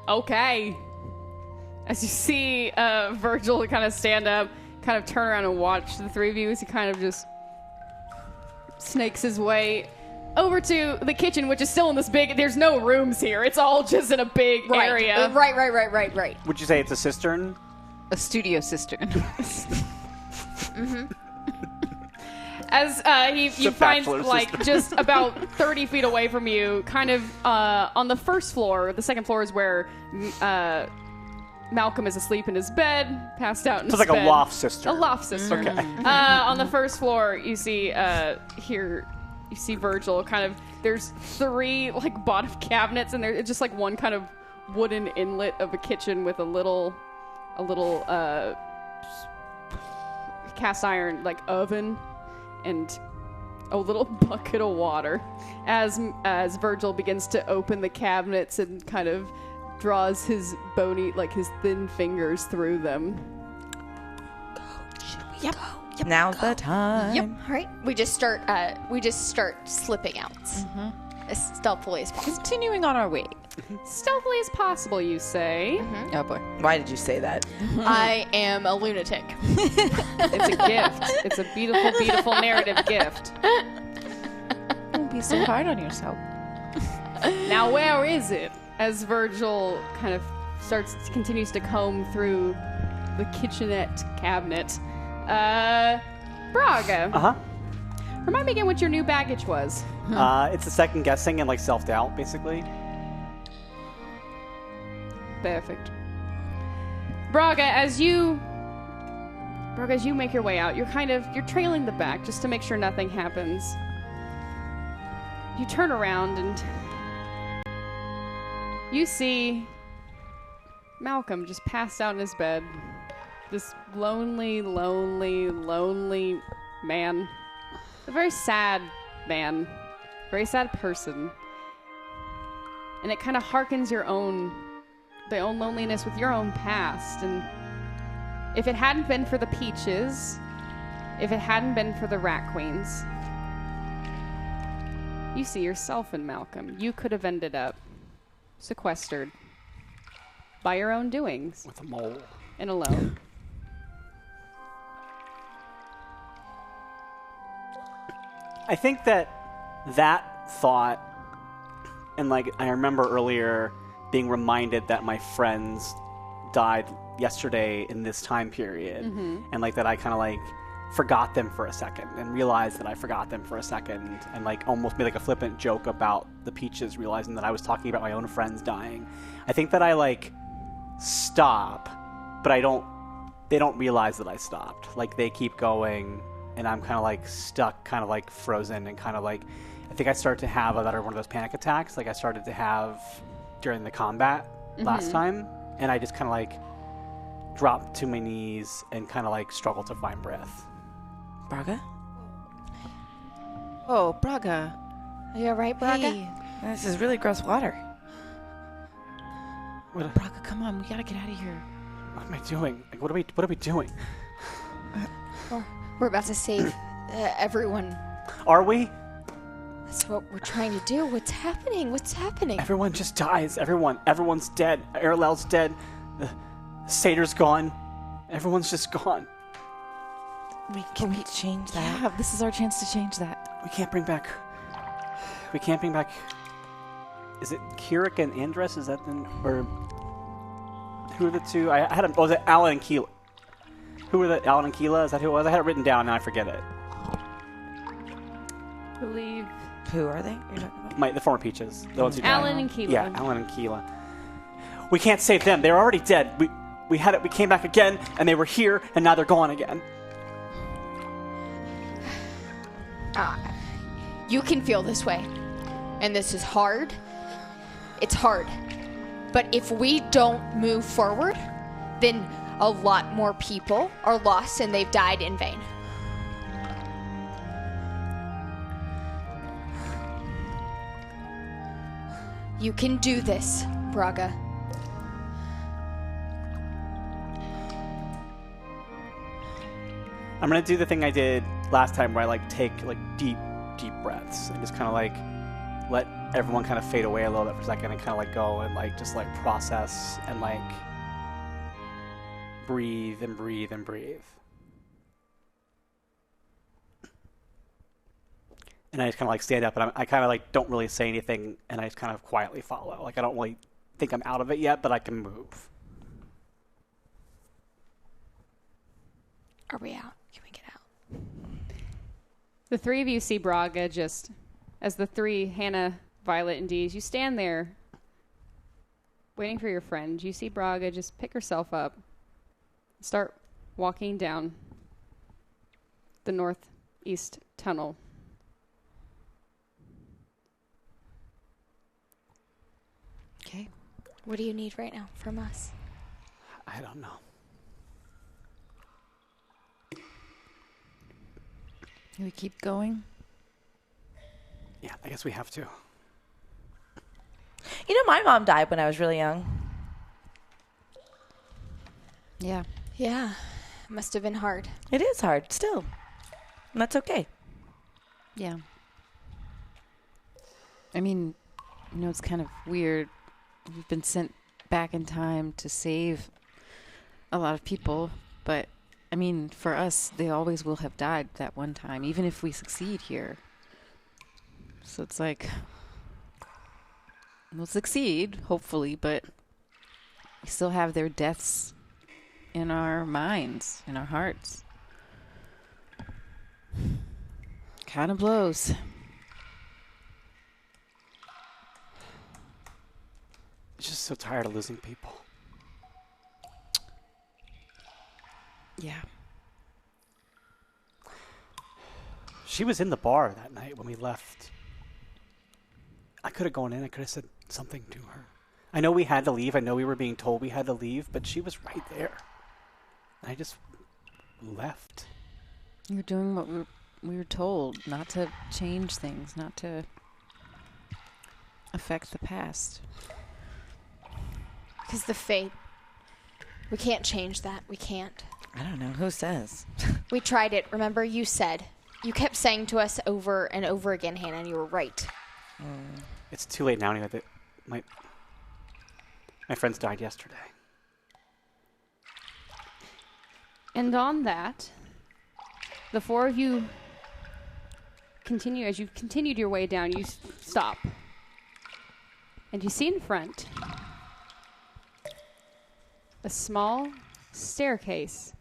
Okay. As you see Virgil kind of stand up, kind of turn around and watch the three of you as he kind of just snakes his way over to the kitchen, which is still in this big... There's no rooms here. It's all just in a big area. Right. Would you say it's a cistern? A studio cistern. As you find, like, system. just about 30 feet away from you, kind of on the first floor, the second floor is where Malcolm is asleep in his bed, passed out in his So it's like bed. a loft cistern. A loft cistern. Okay. On the first floor, you see you see Virgil. Kind of, there's 3 like bottom cabinets, and there's just like one kind of wooden inlet of a kitchen with a little cast iron like oven and a little bucket of water. As Virgil begins to open the cabinets and kind of draws his bony, like his thin fingers through them. Yep. Now's the time. Yep. All right. We just start slipping out as stealthily as possible. Continuing on our way. Stealthily as possible, you say. Oh boy. Why did you say that? I am a lunatic. It's a gift. It's a beautiful, beautiful narrative gift. Don't be so hard on yourself. Now, where is it? As Virgil kind of continues to comb through the kitchenette cabinet. Braga. Uh-huh. Remind me again what your new baggage was. It's a second guessing and like self-doubt, basically. Perfect. Braga, as you make your way out, you're trailing the back just to make sure nothing happens. You turn around and you see Malcolm just passed out in his bed. This lonely, lonely, lonely man. A very sad man. Very sad person. And it kind of harkens the own loneliness with your own past. And if it hadn't been for the peaches, if it hadn't been for the rat queens, you see yourself in Malcolm. You could have ended up sequestered by your own doings. With a mole. And alone. I think that thought, and like I remember earlier being reminded that my friends died yesterday in this time period, and like that I kind of like forgot them for a second and realized that I forgot them for a second, and like almost made like a flippant joke about the peaches, realizing that I was talking about my own friends dying. I think that I like stop, but they don't realize that I stopped. Like they keep going, and I'm kind of like stuck, kind of like frozen, and kind of like, I think I started to have another one of those panic attacks like I started to have during the combat last time, and I just kind of like dropped to my knees and kind of like struggled to find breath. Braga? Oh, Braga. Are you all right, Braga? Hey. This is really gross water. Braga, come on. We gotta get out of here. What am I doing? Like, what are we doing? We're about to save everyone. Are we? That's what we're trying to do. What's happening? Everyone just dies. Everyone's dead. Aralel's dead. The satyr's gone. Everyone's just gone. Can we change that? Yeah, this is our chance to change that. We can't bring back. Is it Kirik and Andres? Is that or who are the two? Was it Alan and Keela? Who were the Alan and Keela? Is that who it was? I had it written down and I forget it. Believe Who are they? You're talking about? The former peaches, the ones who died. Alan and Keela. Yeah, Alan and Keela. We can't save them. They're already dead. We had it. We came back again, and they were here, and now they're gone again. You can feel this way. And this is hard. It's hard. But if we don't move forward, then a lot more people are lost and they've died in vain. You can do this, Braga. I'm gonna do the thing I did last time where I take deep breaths and just kind of let everyone kind of fade away a little bit for a second and kind of go and just process and breathe and breathe and breathe. And I just kind of stand up and I kind of don't really say anything and I just kind of quietly follow. I don't really think I'm out of it yet, but I can move. Are we out? Can we get out? The three of you see Braga just, as the three, Hannah, Violet, and Dee, as you stand there waiting for your friend, you see Braga just pick herself up, start walking down the northeast tunnel. Okay. What do you need right now from us? I don't know. Can we keep going? Yeah, I guess we have to. My mom died when I was really young. Yeah. Yeah. Must have been hard. It is hard still. And that's okay. Yeah. I mean, it's kind of weird. We've been sent back in time to save a lot of people, but I mean, for us, they always will have died that one time, even if we succeed here. So it's we'll succeed, hopefully, but we still have their deaths in our minds, in our hearts. Kind of blows. Just so tired of losing people. Yeah. She was in the bar that night when we left. I could have gone in. I could have said something to her. I know we had to leave. I know we were being told we had to leave, but she was right there. And I just left. You're doing what we were told, not to change things, not to affect the past. Because the fate. We can't change that. We can't. I don't know. Who says? We tried it. Remember, you said. You kept saying to us over and over again, Hannah, and you were right. It's too late now anyway. My friends died yesterday. And on that, the four of you continue. As you've continued your way down, you stop. And you see in front a small staircase,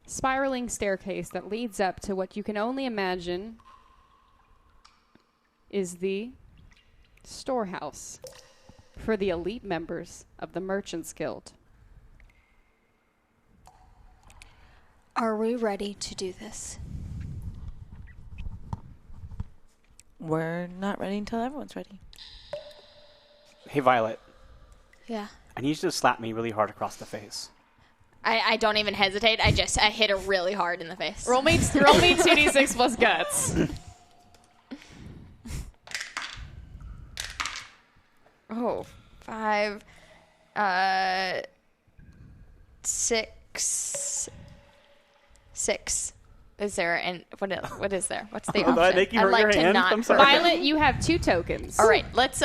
spiraling staircase that leads up to what you can only imagine is the storehouse for the elite members of the Merchants Guild. Are we ready to do this? We're not ready until everyone's ready. Hey, Violet. Yeah. I need you to slap me really hard across the face. I don't even hesitate. I hit her really hard in the face. Roll me 2d6 plus guts. Oh, 5, 6. Is there and what is there? What's the option? Did I make you hurt I'd your like to hand? not. I'm sorry. Violet, you have 2 tokens. All right, let's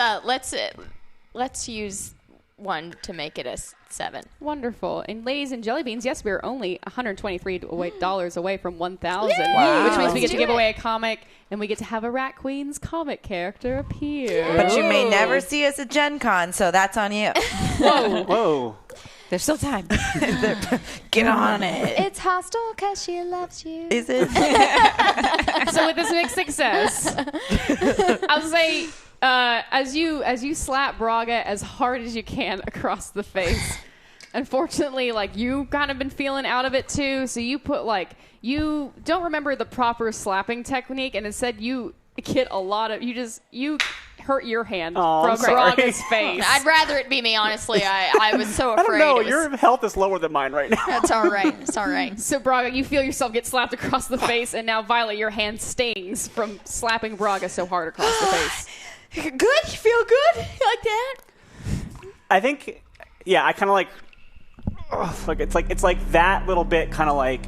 use one to make it a 7. Wonderful. And ladies and jelly beans, yes, we're only $123 away from 1,000, Wow. which means we get Let's to do give it. away a comic, and we get to have a Rat Queen's comic character appear. But you may never see us at Gen Con, so that's on you. Whoa. There's still time. Get on it. It's hostile because she loves you. Is it? So with this mixed success, I'll say, as you slap Braga as hard as you can across the face, unfortunately, like, you kind of been feeling out of it too, so you put, like, you don't remember the proper slapping technique, and instead you get a lot of, you hurt your hand from Braga's face. I'd rather it be me, honestly. I was so afraid. I don't know. Your health is lower than mine right now. That's all right. It's all right. So, Braga, you feel yourself get slapped across the face, and now, Violet, your hand stings from slapping Braga so hard across the face. Good? You feel good? You like that? I think, yeah, I kind of like, it's like that little bit kind of like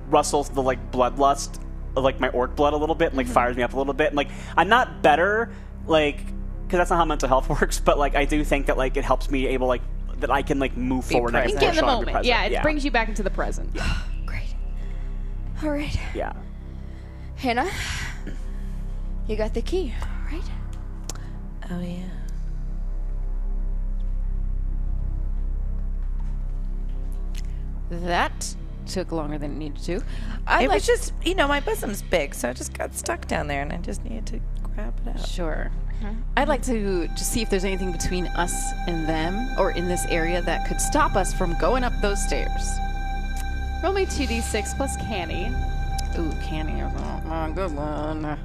rustles the like bloodlust of like my orc blood a little bit and like fires me up a little bit. And like, I'm not better, like, because that's not how mental health works, but like, I do think that like it helps me able like, that I can like move forward. You can get in the moment. Yeah, it brings you back into the present. Yeah. Great. All right. Yeah. Hannah, you got the key, right? Oh, yeah. That took longer than it needed to. It was just, my bosam's big, so I just got stuck down there, and I just needed to grab it out. Sure. I'd like to just see if there's anything between us and them, or in this area, that could stop us from going up those stairs. Roll me 2d6 plus canny. Ooh, canny. Oh, good one.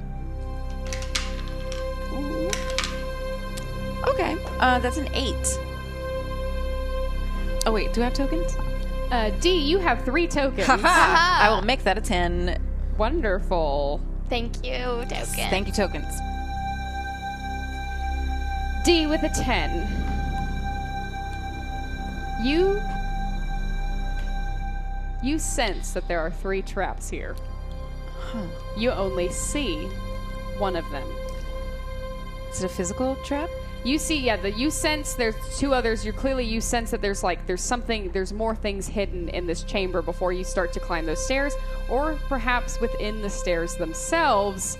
Ooh. Okay, that's an 8. Oh, wait, do I have tokens? D, you have 3 tokens. I will make that a 10. Wonderful. Thank you, token. Thank you, tokens. D with a 10. You sense that there are 3 traps here. You only see one of them. Is it a physical trap? You see, you sense there's 2 others. You sense that there's more things hidden in this chamber before you start to climb those stairs, or perhaps within the stairs themselves.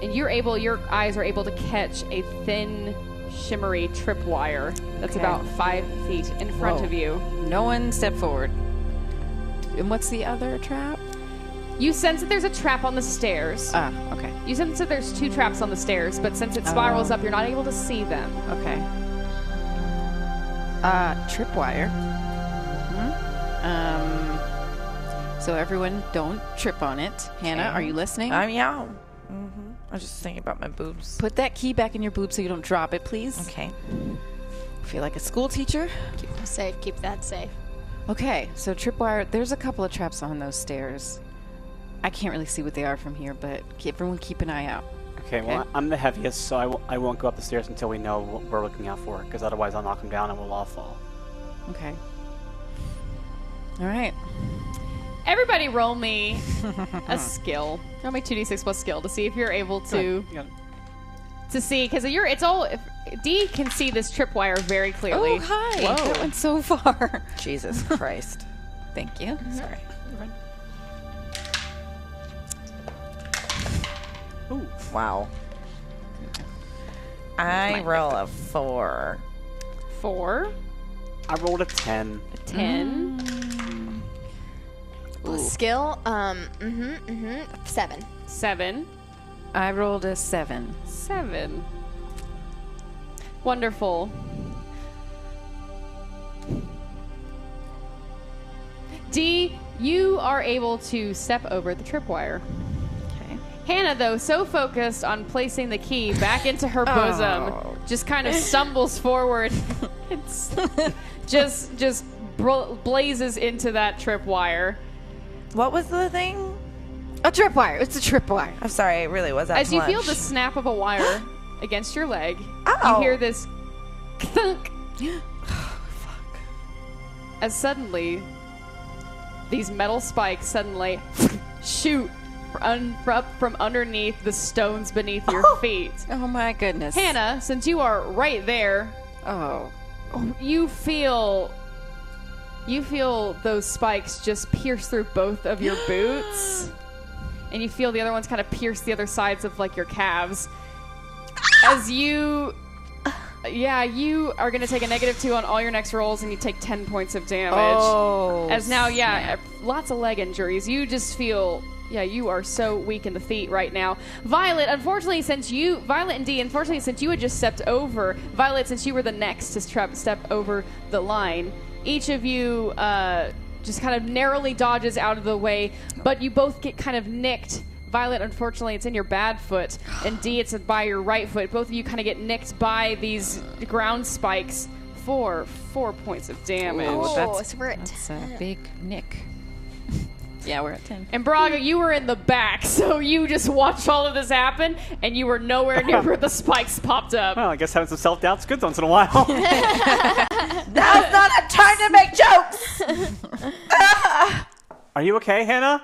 And your eyes are able to catch a thin, shimmery tripwire that's about 5 feet in front of you. No one step forward. And what's the other trap? You sense that there's a trap on the stairs. Okay. You sense that there's 2 traps on the stairs, but since it spirals up, you're not able to see them. Okay. Tripwire. So everyone don't trip on it. Hannah, are you listening? Yeah. I was just thinking about my boobs. Put that key back in your boob so you don't drop it, please. Okay. Feel like a school teacher. Keep them safe. Keep that safe. Okay, so tripwire, there's a couple of traps on those stairs. I can't really see what they are from here, but everyone keep an eye out. Okay, well, I'm the heaviest, so I won't go up the stairs until we know what we're looking out for, because otherwise I'll knock them down and we'll all fall. Okay. All right. Everybody roll me a skill. Roll me 2d6 plus skill to see if you're able to see, because D can see this tripwire very clearly. Oh, hi. Whoa. That went so far. Jesus Christ. Thank you. Sorry. Ooh. Wow. I roll a 4. 4. I rolled a 10. A 10. Skill, 7. 7. I rolled a 7. 7. Wonderful. D, you are able to step over the tripwire. Okay. Hannah, though, so focused on placing the key back into her bosom, just kind of stumbles forward. It's just blazes into that tripwire. What was the thing? A tripwire. It's a tripwire. I'm sorry, it really was that As you feel the snap of a wire against your leg, you hear this thunk. As suddenly, these metal spikes suddenly shoot up from underneath the stones beneath your feet. Oh my goodness. Hannah, since you are right there, you feel those spikes just pierce through both of your boots. And you feel the other ones kind of pierce the other sides of like your calves. As you are going to take a -2 on all your next rolls, and you take 10 points of damage. As now, lots of leg injuries. You just feel Yeah, you are so weak in the feet right now. Violet, unfortunately, Violet and Dee, since you had just stepped over, Violet, since you were the next to step over the line, each of you just kind of narrowly dodges out of the way, but you both get kind of nicked. Violet, unfortunately, it's in your bad foot, and Dee, it's by your right foot. Both of you kind of get nicked by these ground spikes for 4 points of damage. Oh, so we're at That's a big nick. Yeah, we're at 10. And Braga, you were in the back, so you just watched all of this happen, and you were nowhere near where the spikes popped up. Well, I guess having some self-doubt's good once in a while. Now's not a time to make jokes. Are you okay, Hannah?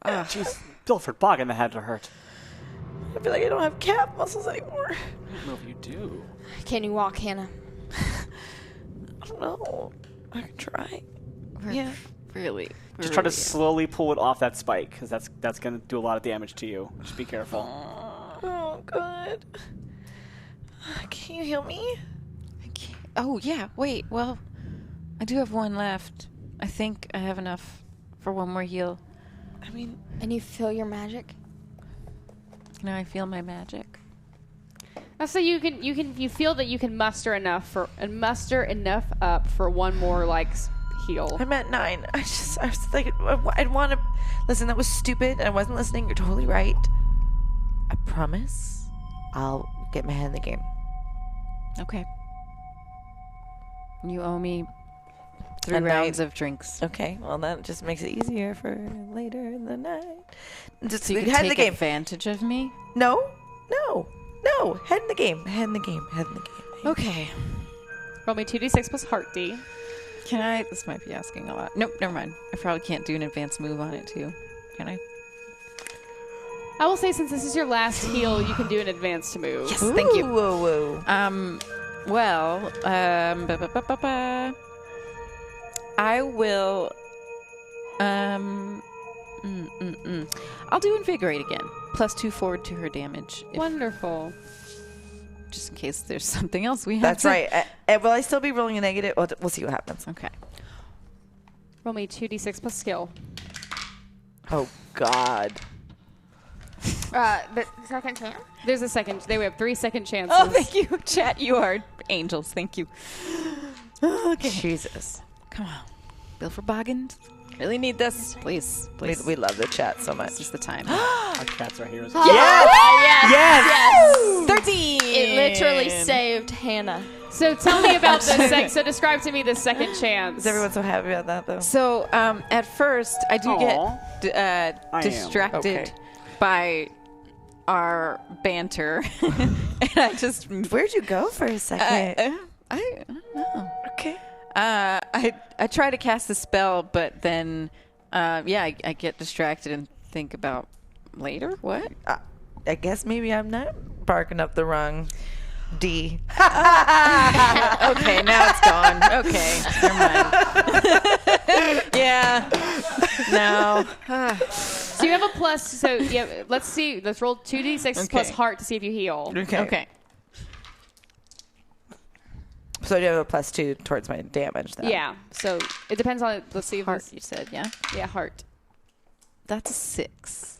Jeez, Bilford bogging the head to hurt. I feel like I don't have calf muscles anymore. I don't know if you do. Can you walk, Hannah? I don't know. I can try. Yeah. Really? Just try to slowly pull it off that spike, because that's going to do a lot of damage to you. Just be careful. Oh, good. Can you heal me? Oh, yeah. Wait, well, I do have one left. I think I have enough for one more heal. I mean, And you feel your magic? Now I feel my magic. So you feel that you can muster enough up for one more heal. I'm at 9. I was like, I'd want to listen. That was stupid. I wasn't listening. You're totally right. I promise I'll get my head in the game. Okay. You owe me 3 A rounds night. of drinks. Okay, well that just makes it easier for later in the night. Just So you head can in the take game. advantage of me? No. Head in the game. Head in the game. Okay. Roll me 2d6 plus heart D. Can I? This might be asking a lot. Nope, never mind. I probably can't do an advanced move on it, too. Can I? I will say, since this is your last heal, you can do an advanced move. Yes, thank you. Whoa. Well, I will, I'll do Invigorate again. +2 forward to her damage. Wonderful. Just in case there's something else we have That's to... right. Will I still be rolling a negative? We'll see what happens. Okay. Roll me 2d6 plus skill. Oh, God. The second chance? There's a second. They have 3 second chances. Oh, thank you, chat. You are angels. Thank you. Okay. Jesus. Come on. Bill for Boggins. Really need this. Please. We love the chat so much. This is the time. Our cats are heroes. Oh, Yes! 13! It literally saved Hannah. So tell me about this. So describe to me the second chance. Is everyone so happy about that, though? So, at first, I do get distracted Okay. by our banter. And I just... Where'd you go for a second? I don't know. Okay. I try to cast the spell, but then, I get distracted and think about later. What? I guess maybe I'm not barking up the wrong D. Okay, now it's gone. Okay, never mind. Yeah. No. So you have a plus. So yeah, let's see. Let's roll 2d6 plus heart to see if you heal. Okay. So you have a +2 towards my damage, then. Yeah. So it depends on. Let's see if Heart, this- you said, yeah? Yeah, heart. That's a 6.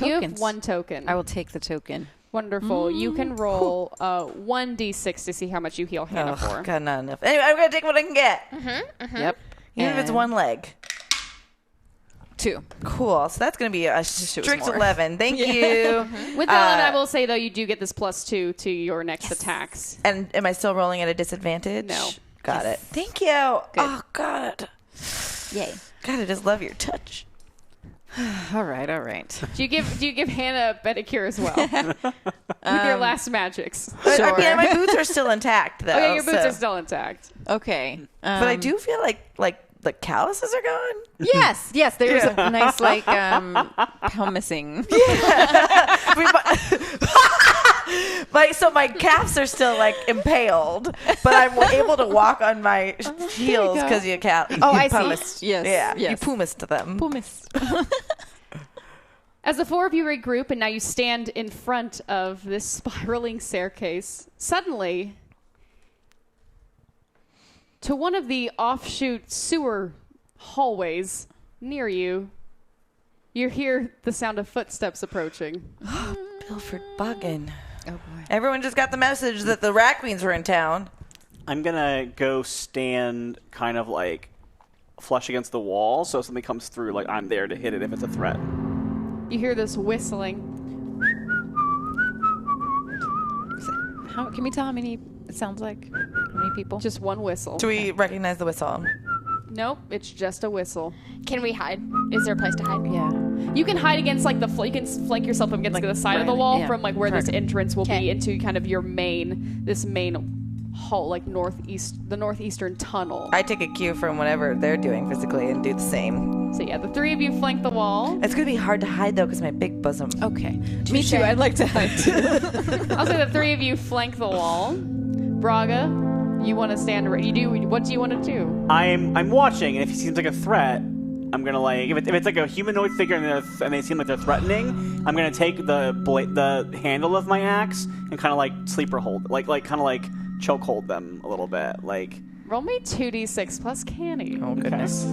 You have Tokens. 1 token. I will take the token. Wonderful. You can roll 1d6 to see how much you heal Hannah for. Oh, God, not enough. Anyway, I'm going to take what I can get. Yep. Even if it's And 1 leg. 2. Cool. So that's going to be a strict 11. Thank you. With that, I will say, though, you do get this +2 to your next attacks. And am I still rolling at a disadvantage? No. Got it. Thank you. Oh, God. Yay. God, I just love your touch. All right. Do you give Hannah a pedicure as well? With your last magics. But, I mean, my boots are still intact, though. Oh, yeah, your boots so- are still intact. Okay. But I do feel like the calluses are gone. Yes, there's a nice, pelmissing. So my calves are still impaled, but I'm able to walk on my heels because you I see. pumised. Yes, Yeah, yes. you pumised them. Pumice. As the 4 of you regroup and now you stand in front of this spiraling staircase, suddenly, to one of the offshoot sewer hallways near you, you hear the sound of footsteps approaching. Pilfered buggin'. Oh boy. Everyone just got the message that the rat queens were in town. I'm gonna go stand kind of like flush against the wall, so if something comes through, like I'm there to hit it if it's a threat. You hear this whistling. Can we tell how many it sounds like? How many people? Just one whistle. Do we recognize the whistle? Nope, it's just a whistle. Can we hide? Is there a place to hide? Yeah. You can hide against like you can flank yourself up against the side of the wall from like where this entrance will be into kind of your main hall, like the northeastern tunnel. I take a cue from whatever they're doing physically and do the same. So yeah, the three of you flank the wall. It's gonna be hard to hide though because my big bosom. Okay. Me too. I'd like to hide too. I'll say the three of you flank the wall. Braga, you want to stand right? What do you want to do? I'm watching, and if he seems like a threat, I'm gonna like if it's like a humanoid figure and they seem like they're threatening, I'm gonna take the handle of my axe and kind of like sleeper hold, like kind of like choke hold them a little bit, like. Roll me 2d6 plus canny. Oh goodness.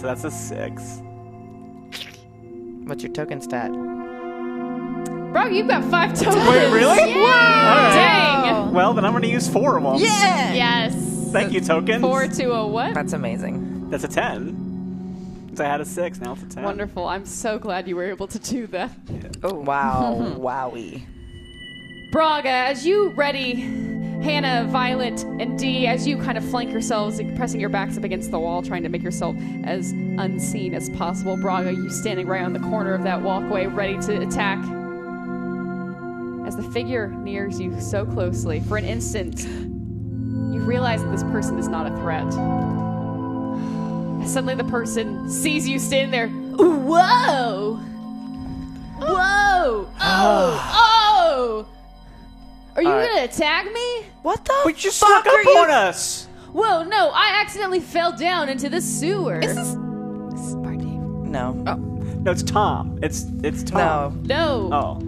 So that's a 6. What's your token stat? Bro, you've got 5 tokens. Wait, really? Yeah. Dang. Well, then I'm gonna use 4 of them. Yeah. Yes. Thank you, tokens. 4 to a what? That's amazing. That's a 10. So I had a 6, now it's a 10. Wonderful. I'm so glad you were able to do that. Oh wow, wowie. Braga, as you ready, Hannah, Violet, and Dee, as you kind of flank yourselves, pressing your backs up against the wall, trying to make yourself as unseen as possible. Braga, you standing right on the corner of that walkway, ready to attack. As the figure nears you so closely, for an instant, you realize that this person is not a threat. As suddenly the person sees you standing there. Whoa! Whoa! Oh! Are you gonna attack me? What the But you fuck snuck are up you? on us! Whoa, no, I accidentally fell down into the sewer. Is this Party? No. No, it's Tom. It's Tom. No. No. Oh.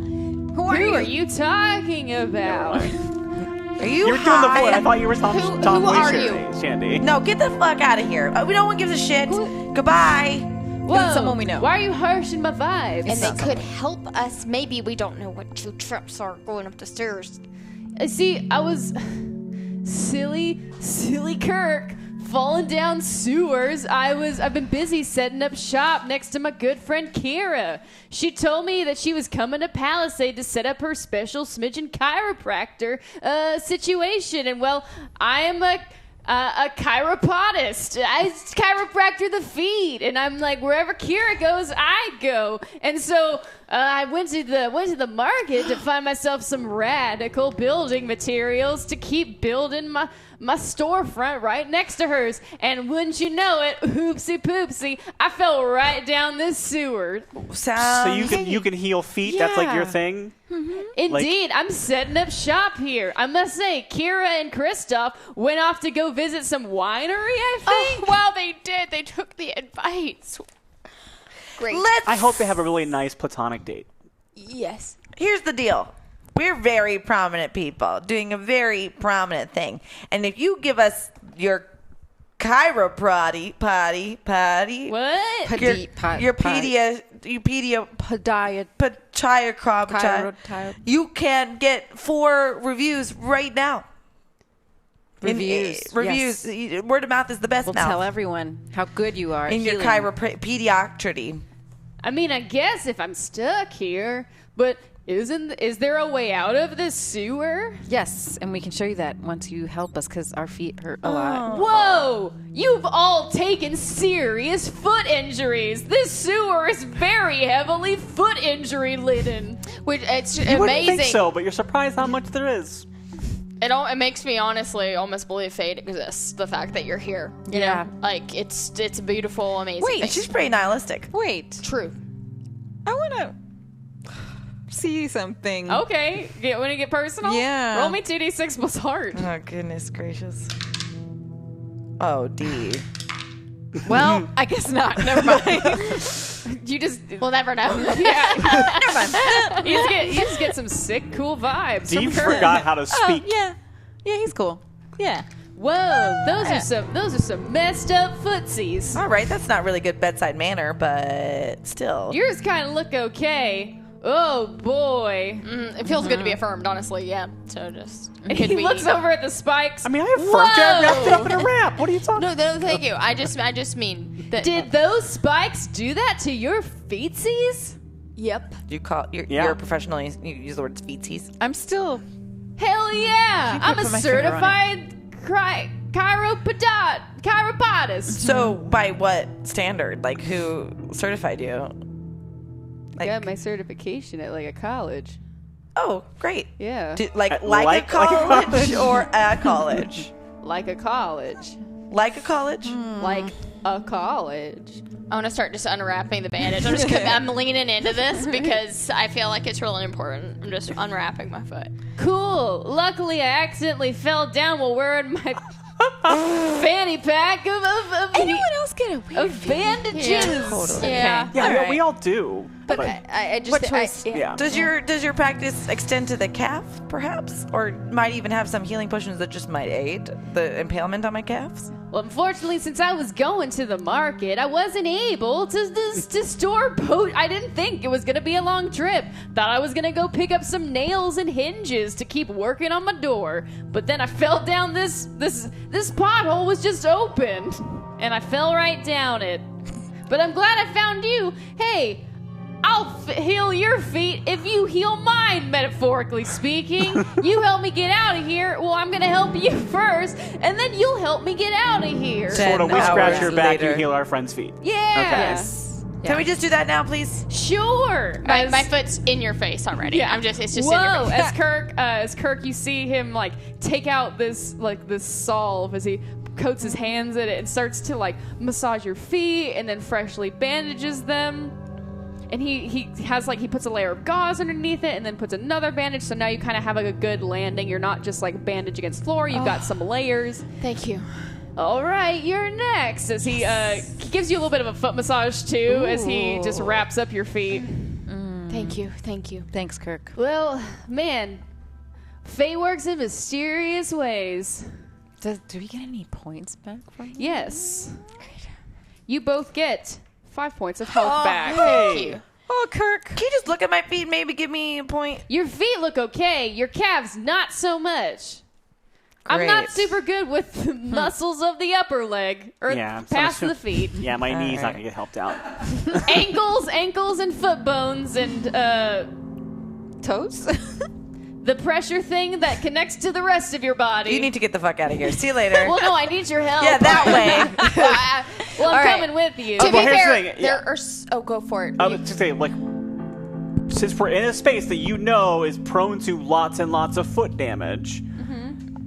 Who are you? Who are you talking about? Are you You were doing the high? voice. I thought you were Tom who are Shandy. No, get the fuck out of here. No one gives a shit. Goodbye. Whoa, someone we know. Why are you harshing my vibes? And they could help us. Maybe we don't know what 2 traps are going up the stairs. See, I was silly Kirk falling down sewers. I've been busy setting up shop next to my good friend Kira. She told me that she was coming to Palisade to set up her special smidgen chiropractor situation, and well, I am a chiropodist. I chiropractor the feet, and I'm like, wherever Kira goes, I go. And so I went to the market to find myself some radical building materials to keep building my storefront right next to hers. And wouldn't you know it, hoopsie poopsie, I fell right down this sewer. So you can heal feet? That's like your thing? Indeed, I'm setting up shop here. I must say, Kira and Kristoff went off to go visit some winery, I think. Oh, well, they did. They took the advice. Great. I hope they have a really nice platonic date. Yes. Here's the deal. We're very prominent people doing a very prominent thing. And if you give us your chiropody, What? your you can get 4 reviews right now. Reviews. Yes. Word of mouth is the best We'll mouth. tell everyone how good you are. in your healing. chiropediatry. I mean, I guess if I'm stuck here, but is there a way out of this sewer? Yes, and we can show you that once you help us because our feet hurt a lot. Whoa! You've all taken serious foot injuries. This sewer is very heavily foot injury laden. Which it's You wouldn't amazing. think so, but you're surprised how much there is. It makes me honestly almost believe fate exists. The fact that you're here, you know, like it's beautiful, amazing. Wait. And she's pretty nihilistic. Wait, True. I want to see something. Okay, want to get personal? Yeah. Roll me 2d6 plus heart. Oh, goodness gracious. Oh, D. Well, I guess not. Never mind. You just We'll never know. you just get some sick, cool vibes. Dee from her. forgot how to speak. Yeah. Yeah, he's cool. Yeah. Whoa, those are some messed up footsies. All right, that's not really good bedside manner, but still. Yours kind of look okay. Oh boy. It feels good to be affirmed, honestly. Yeah. So just. And he looks over at the spikes. I mean, I have firm jab wrapped it up in a wrap. What are you talking No, thank you. I just mean that. Did those spikes do that to your feetsies? Yep. You're a professional. You use the word feetsies. I'm still. Hell yeah! I'm a put my finger on certified chiropodist. So, by what standard? Like, who certified you? I got my certification at like a college. Oh, great. Yeah. Like a college or a college? Like a college. Like a college? Like a college. I want to start just unwrapping the bandage. I'm leaning into this because I feel like it's really important. I'm just unwrapping my foot. Cool. Luckily, I accidentally fell down while wearing my fanny pack of Anyone else get a weird of bandages. Totally. Yeah. Yeah, All right. we all do. But I just. What choice? Yeah. Does your practice extend to the calf, perhaps? Or might even have some healing potions that just might aid the impalement on my calves? Well, unfortunately, since I was going to the market, I wasn't able to store I didn't think it was going to be a long trip. Thought I was going to go pick up some nails and hinges to keep working on my door. But then I fell down this pothole was just open. And I fell right down it. But I'm glad I found you. Hey, I'll heal your feet if you heal mine, metaphorically speaking. You help me get out of here. Well, I'm going to help you first, and then you'll help me get out of here. Sort of, we 10 scratch hours your back, later. you heal our friend's feet. Yeah. Yes. Can we just do that now, please? Sure. My foot's in your face already. Yeah. It's just in Whoa, your face. as Kirk, you see him like take out this salve as he coats his hands in it and starts to like massage your feet and then freshly bandages them. And he puts a layer of gauze underneath it and then puts another bandage, so now you kind of have like a good landing. You're not just like bandage against floor. You've got some layers. Thank you. All right, you're next. As he gives you a little bit of a foot massage too, as he just wraps up your feet. Thank you. Thanks, Kirk. Well, man, fate works in mysterious ways. Do we get any points back from you? Yes. You both get 5 points of health back. Thank you. Oh, Kirk, can you just look at my feet and maybe give me a point? Your feet look okay. Your calves, not so much. I'm not Great. super good with the muscles of the upper leg or past the feet. Yeah, my knee's not going to get helped out. ankles, and foot bones, and Toes? the pressure thing that connects to the rest of your body. You need to get the fuck out of here. See you later. Well, no, I need your help. Yeah, that way. Well, I'm All right. coming with you. To well, be here's the fair, thing, there are. Go for it. I was just saying, like, since we're in a space that you know is prone to lots and lots of foot damage,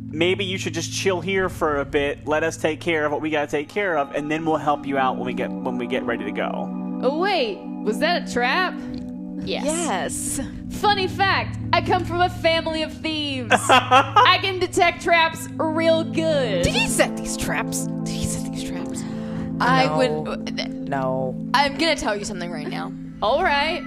maybe you should just chill here for a bit. Let us take care of what we got to take care of, and then we'll help you out when we get ready to go. Oh wait, was that a trap? Yes. Funny fact, I come from a family of thieves. I can detect traps real good. Did he set these traps? I No. would. No. I'm gonna tell you something right now. All right.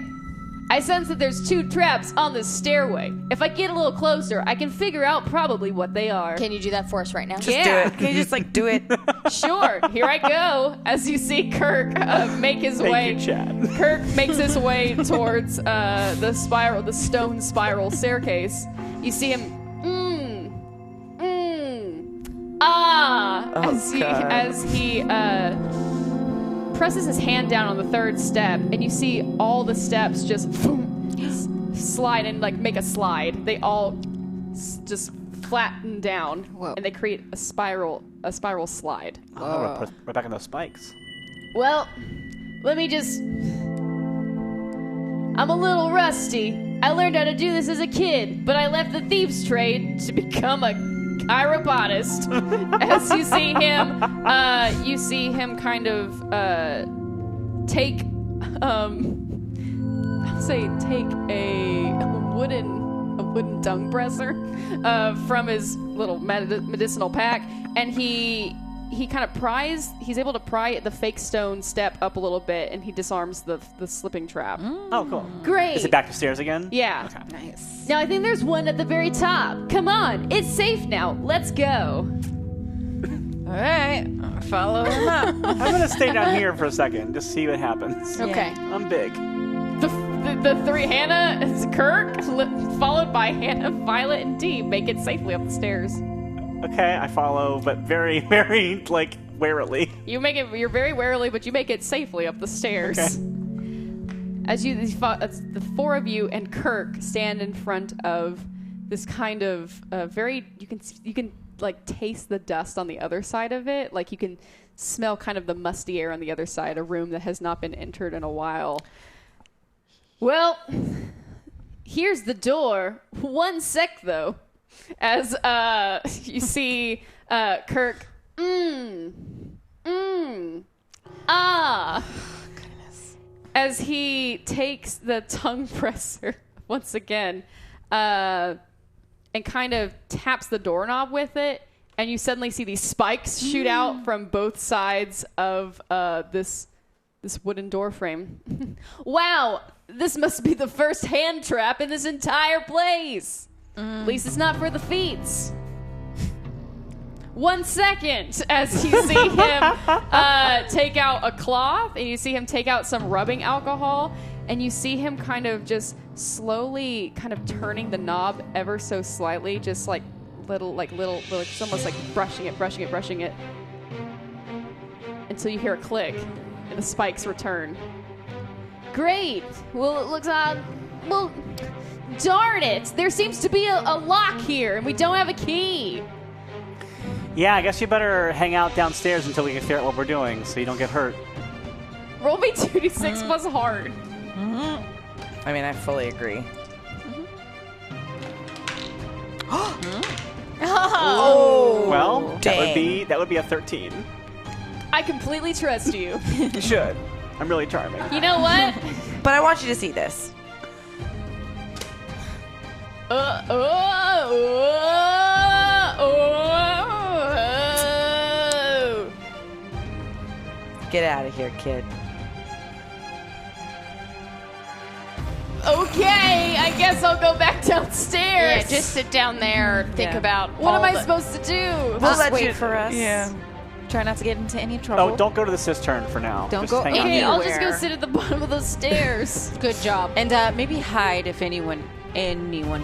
I sense that there's 2 traps on this stairway. If I get a little closer, I can figure out probably what they are. Can you do that for us right now? Just Yeah. do it. Can you just, like, do it? Sure, here I go. As you see Kirk make his way. Thank you, Chad. Kirk makes his way towards the stone spiral staircase. You see him. Oh, As he presses his hand down on the 3rd step, and you see all the steps just slide and like make a slide. They all just flatten down, and they create a spiral slide. Oh, we're back on those spikes. Well, let me just. I'm a little rusty. I learned how to do this as a kid, but I left the thieves' trade to become a chiropodist. As you see him kind of take a wooden dung presser from his little medicinal pack, and he he kind of he's able to pry the fake stone step up a little bit, and he disarms the slipping trap. Oh, cool. Great. Is it back to stairs again? Yeah. Okay. Nice. Now I think there's one at the very top. Come on, it's safe now. Let's go. All right. I'll follow him up. I'm going to stay down here for a second, just see what happens. Okay. I'm big. The three, Hannah, Kirk, followed by Hannah, Violet, and Dee, make it safely up the stairs. Okay, I follow, but very, very, like, warily. You're very warily, but you make it safely up the stairs. Okay. As the four of you and Kirk stand in front of this kind of you can like taste the dust on the other side of it. Like you can smell kind of the musty air on the other side, a room that has not been entered in a while. Well, here's the door. One sec, though. As you see Kirk, goodness. As he takes the tongue presser once again and kind of taps the doorknob with it, and you suddenly see these spikes shoot out from both sides of this wooden door frame. Wow, this must be the first hand trap in this entire place. At least it's not for the feats. 1 second, as you see him take out a cloth, and you see him take out some rubbing alcohol, and you see him kind of just slowly kind of turning the knob ever so slightly, just like little, it's almost like brushing it, until you hear a click, and the spikes return. Great. Well, it looks well, darn it. There seems to be a lock here, and we don't have a key. Yeah, I guess you better hang out downstairs until we can figure out what we're doing so you don't get hurt. Roll me 2d6 plus hard. I mean, I fully agree. Oh, Well, dang. that would be a 13. I completely trust you. You should. I'm really charming. You know what? But I want you to see this. Get out of here, kid. Okay, I guess I'll go back downstairs. Yeah, just sit down there, think about What am I the- supposed to do? We'll let wait you- for us. Yeah. Try not to get into any trouble. Oh, don't go to the cistern for now. Don't Just go hang out Okay, here. I'll just go Anywhere. sit at the bottom of those stairs. Good job. And maybe hide if anyone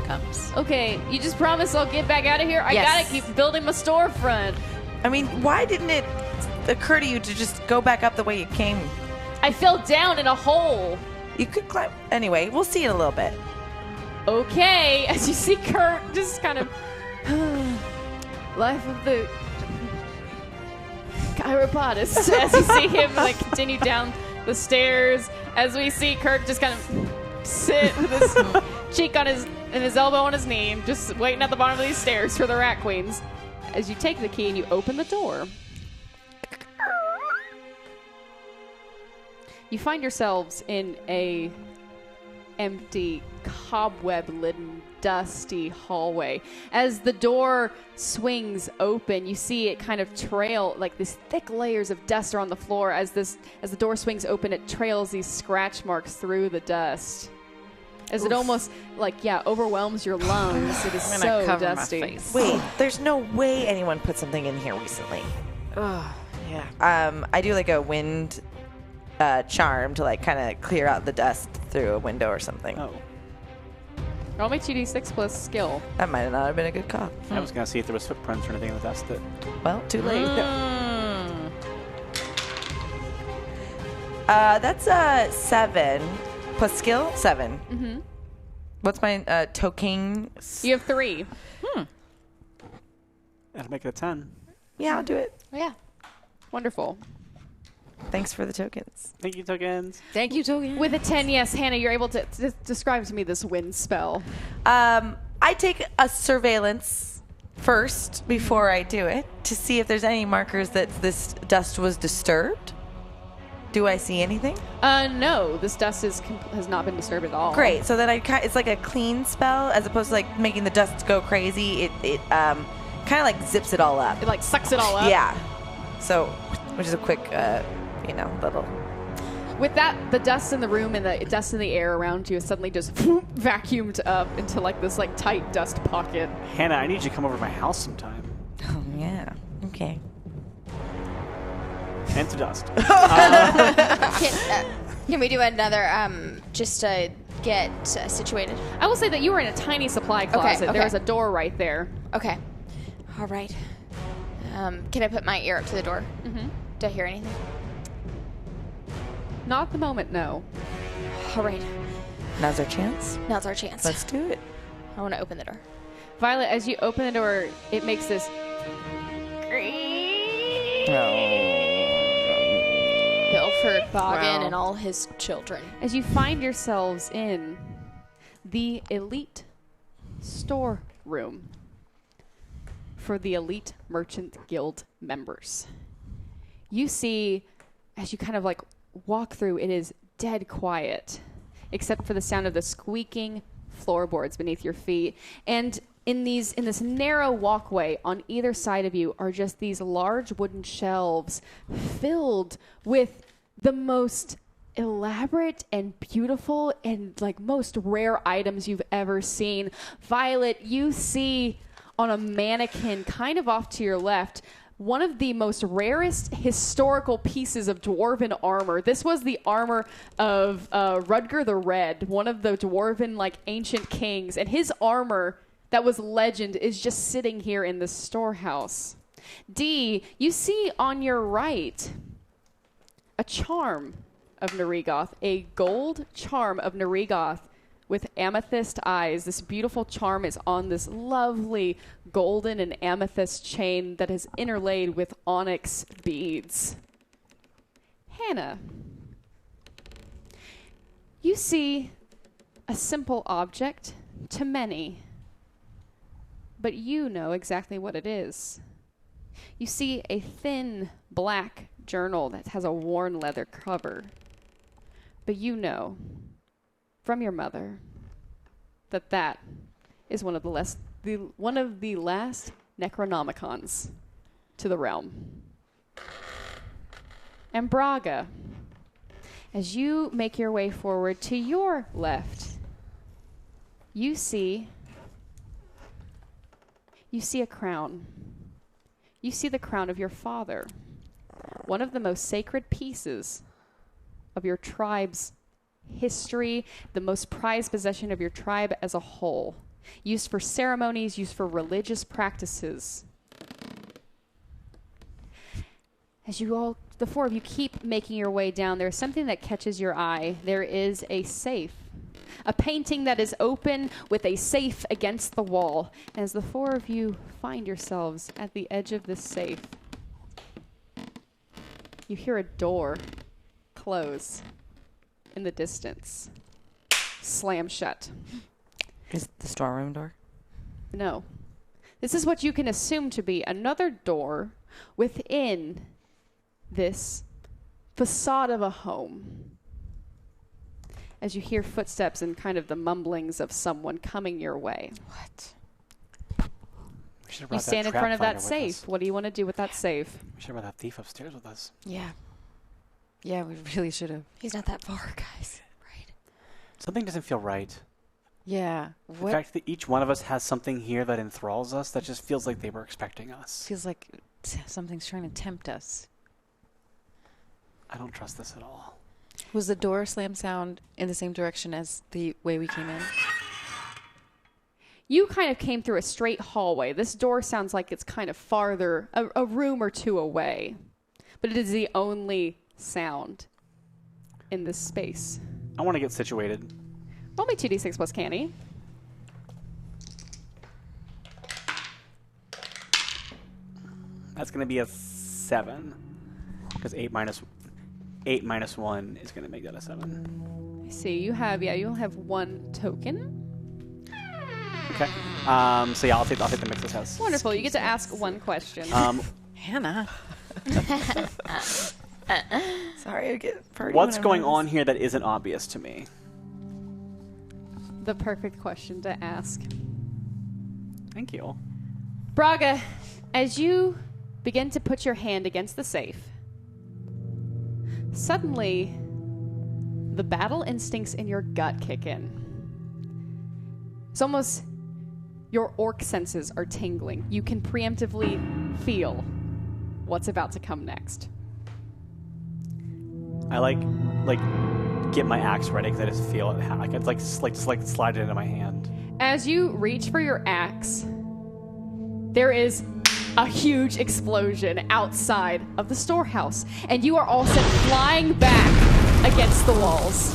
comes. Okay, you just promise I'll get back out of here? I Yes. gotta keep building my storefront. I mean, why didn't it occur to you to just go back up the way you came? I fell down in a hole. You could climb. Anyway, we'll see in a little bit. Okay, as you see Kurt just kind of life of the chiropodist as you see him like continue down the stairs, as we see Kirk just kind of sit with his cheek on his and his elbow on his knee, just waiting at the bottom of these stairs for the rat queens. As you take the key and you open the door, you find yourselves in a empty, cobweb-laden, dusty hallway. As the door swings open, you see it kind of trail, like these thick layers of dust are on the floor. As the door swings open, it trails these scratch marks through the dust. As it almost, overwhelms your lungs. It is I'm so gonna cover dusty. my face. Wait, there's no way anyone put something in here recently. Oh, yeah. I do like a wind charm to like kind of clear out the dust through a window or something. Oh. Roll me 2d6 plus skill. That might not have been a good call. I was going to see if there was footprints or anything in the dust that... Well, too late. Mm. That's 7 plus skill. 7. Mm-hmm. What's my token? You have 3. That'll make it a 10. Yeah, I'll do it. Yeah. Wonderful. Thanks for the tokens. Thank you, tokens. Thank you, Togen. With a 10, yes, Hannah, you're able to describe to me this wind spell. I take a surveillance first before I do it to see if there's any markers that this dust was disturbed. Do I see anything? No, this dust has not been disturbed at all. Great. So then it's like a clean spell as opposed to like making the dust go crazy. It kind of like zips it all up. It like sucks it all up. Yeah. So, which is a quick, little. With that, the dust in the room and the dust in the air around you is suddenly just vacuumed up into like this like tight dust pocket. Hannah, I need you to come over to my house sometime. Oh yeah. Okay. And to dust. Can we do another, just to get situated? I will say that you were in a tiny supply closet. okay. There was a door right there. Okay. All right. Can I put my ear up to the door? Mm-hmm. Do I hear anything? Not at the moment, no. All right. Now's our chance. Now's our chance. Let's do it. I want to open the door. Violet, as you open the door, it makes this. Guilford Boggin Wow. and all his children. As you find yourselves in the elite storeroom for the Elite Merchant Guild members. You see, as you kind of like walk through, it is dead quiet, except for the sound of the squeaking floorboards beneath your feet. And in this narrow walkway on either side of you are just these large wooden shelves filled with the most elaborate and beautiful and like most rare items you've ever seen. Violet, you see on a mannequin kind of off to your left one of the most rarest historical pieces of dwarven armor. This was the armor of Rudger the Red, one of the dwarven like ancient kings, and his armor that was legend is just sitting here in the storehouse. D, you see on your right a charm of Narigoth, a gold charm of Narigoth with amethyst eyes. This beautiful charm is on this lovely golden and amethyst chain that is interlaid with onyx beads. Hannah, you see a simple object to many, but you know exactly what it is. You see a thin black journal that has a worn leather cover, but you know from your mother that is one of the last Necronomicons to the realm. And Braga, as you make your way forward to your left, you see a crown. You see the crown of your father, one of the most sacred pieces of your tribe's history, the most prized possession of your tribe as a whole, used for ceremonies, used for religious practices. As the four of you keep making your way down, there's something that catches your eye. There is a safe, a painting that is open with a safe against the wall. And as the four of you find yourselves at the edge of this safe, you hear a door close in the distance, slam shut. Is the storeroom door? No. This is what you can assume to be another door within this facade of a home. As you hear footsteps and kind of the mumblings of someone coming your way. What? You stand in front of that safe. What do you want to do with that safe? We should have brought that thief upstairs with us. Yeah. Yeah, we really should have. He's not that far, guys. Right. Something doesn't feel right. Yeah. The fact that each one of us has something here that enthralls us, that just feels like they were expecting us. Feels like something's trying to tempt us. I don't trust this at all. Was the door slam sound in the same direction as the way we came in? You kind of came through a straight hallway. This door sounds like it's kind of farther, a room or two away. But it is the only sound in this space. I want to get situated. Roll me 2d6 plus canny. That's going to be a 7. Because 8 minus 1 is going to make that a 7. I see. You'll have one token. Okay. So yeah, I'll take the mix this has. Wonderful. You get to ask one question. Hannah. Sorry, I get party. What's going on here that isn't obvious to me? The perfect question to ask. Thank you. Braga, as you begin to put your hand against the safe, suddenly the battle instincts in your gut kick in. It's almost your orc senses are tingling. You can preemptively feel what's about to come next. I like get my axe ready because I just feel it. I could slide it into my hand. As you reach for your axe, there is a huge explosion outside of the storehouse, and you are all sent flying back against the walls.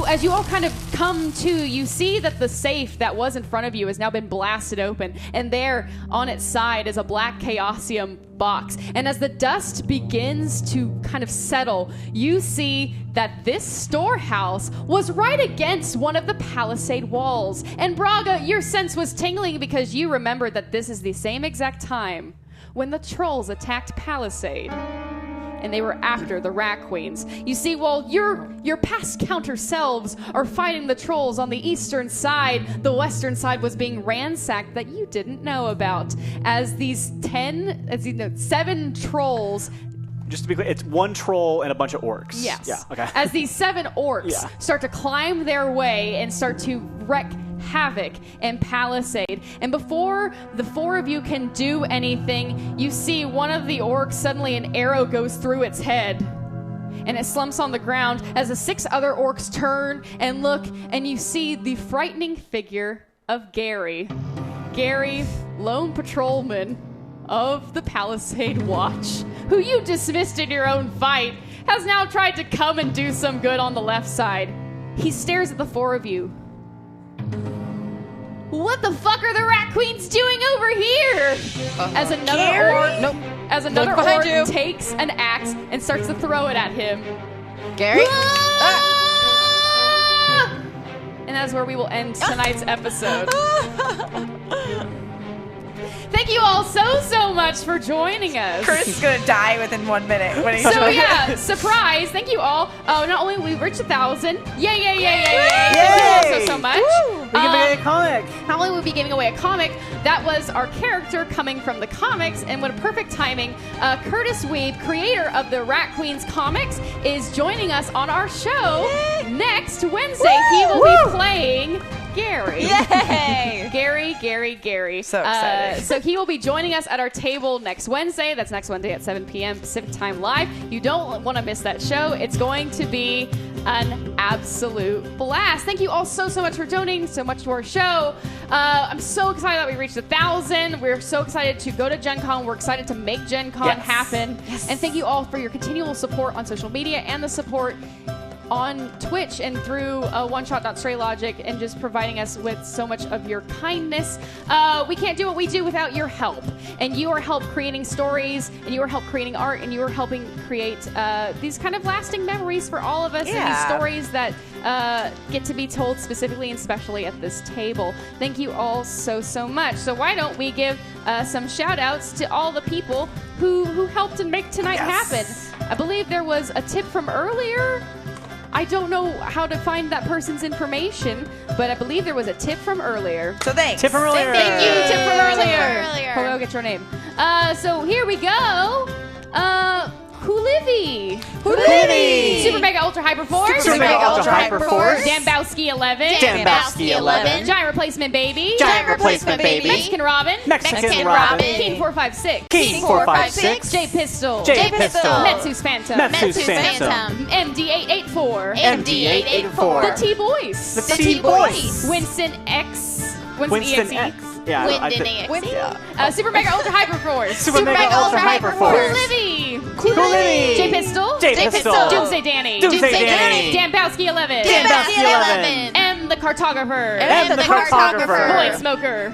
As you all kind of come to, you see that the safe that was in front of you has now been blasted open, and there on its side is a black chaosium box. And as the dust begins to kind of settle, you see that this storehouse was right against one of the Palisade walls. And Braga, your sense was tingling because you remembered that this is the same exact time when the trolls attacked Palisade. And they were after the Rat Queens. You see, while your past counter selves are fighting the trolls on the eastern side, the western side was being ransacked that you didn't know about. As these 7 trolls. Just to be clear, it's one troll and a bunch of orcs. Yes. Yeah, okay. As these 7 orcs start to climb their way and start to wreak havoc in Palisade. And before the 4 of you can do anything, you see one of the orcs, suddenly an arrow goes through its head. And it slumps on the ground as the 6 other orcs turn and look, and you see the frightening figure of Gary. Gary, lone patrolman of the Palisade Watch, who you dismissed in your own fight, has now tried to come and do some good on the left side. He stares at the 4 of you. What the fuck are the Rat Queens doing over here? As another orc takes an axe and starts to throw it at him. Gary? And that's where we will end tonight's episode. Thank you all so much for joining us. Chris is going to die within 1 minute. When So yeah, surprise. Thank you all. Oh, not only we reached 1,000. Yay. Thank you all so much. We're giving away a comic. Not only will we be giving away a comic, that was our character coming from the comics, and what a perfect timing. Kurtis Wiebe, creator of the Rat Queens comics, is joining us on our show next Wednesday. He will be playing Gary. Yay! Gary. So excited. So he will be joining us at our table next Wednesday. That's next Wednesday at 7 p.m. Pacific Time live. You don't want to miss that show. It's going to be an absolute blast. Thank you all so much for donating so much to our show. I'm so excited that we reached 1,000. We're so excited to go to Gen Con. We're excited to make Gen Con happen. Yes. And thank you all for your continual support on social media and the support on Twitch and through oneshot.straylogic, and just providing us with so much of your kindness. We can't do what we do without your help. And your help creating stories, and your help creating art, and you are helping create these kind of lasting memories for all of us, and these stories that get to be told specifically and specially at this table. Thank you all so much. So why don't we give some shout outs to all the people who helped to make tonight happen. I believe there was a tip from earlier. I don't know how to find that person's information, but I believe there was a tip from earlier. So thanks. Tip from earlier. Thank you, tip from earlier. Hold on, I'll get your name. So here we go. Who livy? Super Mega Ultra Hyper Force. Super Mega Ultra Hyper Force. Dambowski 11. Dambowski 11. Giant Replacement Baby. Giant Replacement Baby. Mexican Robin. Mexican Robin. King 456. King 456. J Pistol. J Pistol. Metsu's Phantom. Metsu's Phantom. MD884. MD884. The T-Boys. The T-Boys. Winston X. Winston EXE. X. Yeah, Winston EXE. Super Mega Ultra Hyper Force. Super Mega Ultra Hyper Force. Cool Livy. J Pistol. J Pistol. Doomsday Danny. Doomsday Danny. Dambowski 11. Dambowski 11. And the Cartographer. And the Cartographer. Void Smoker.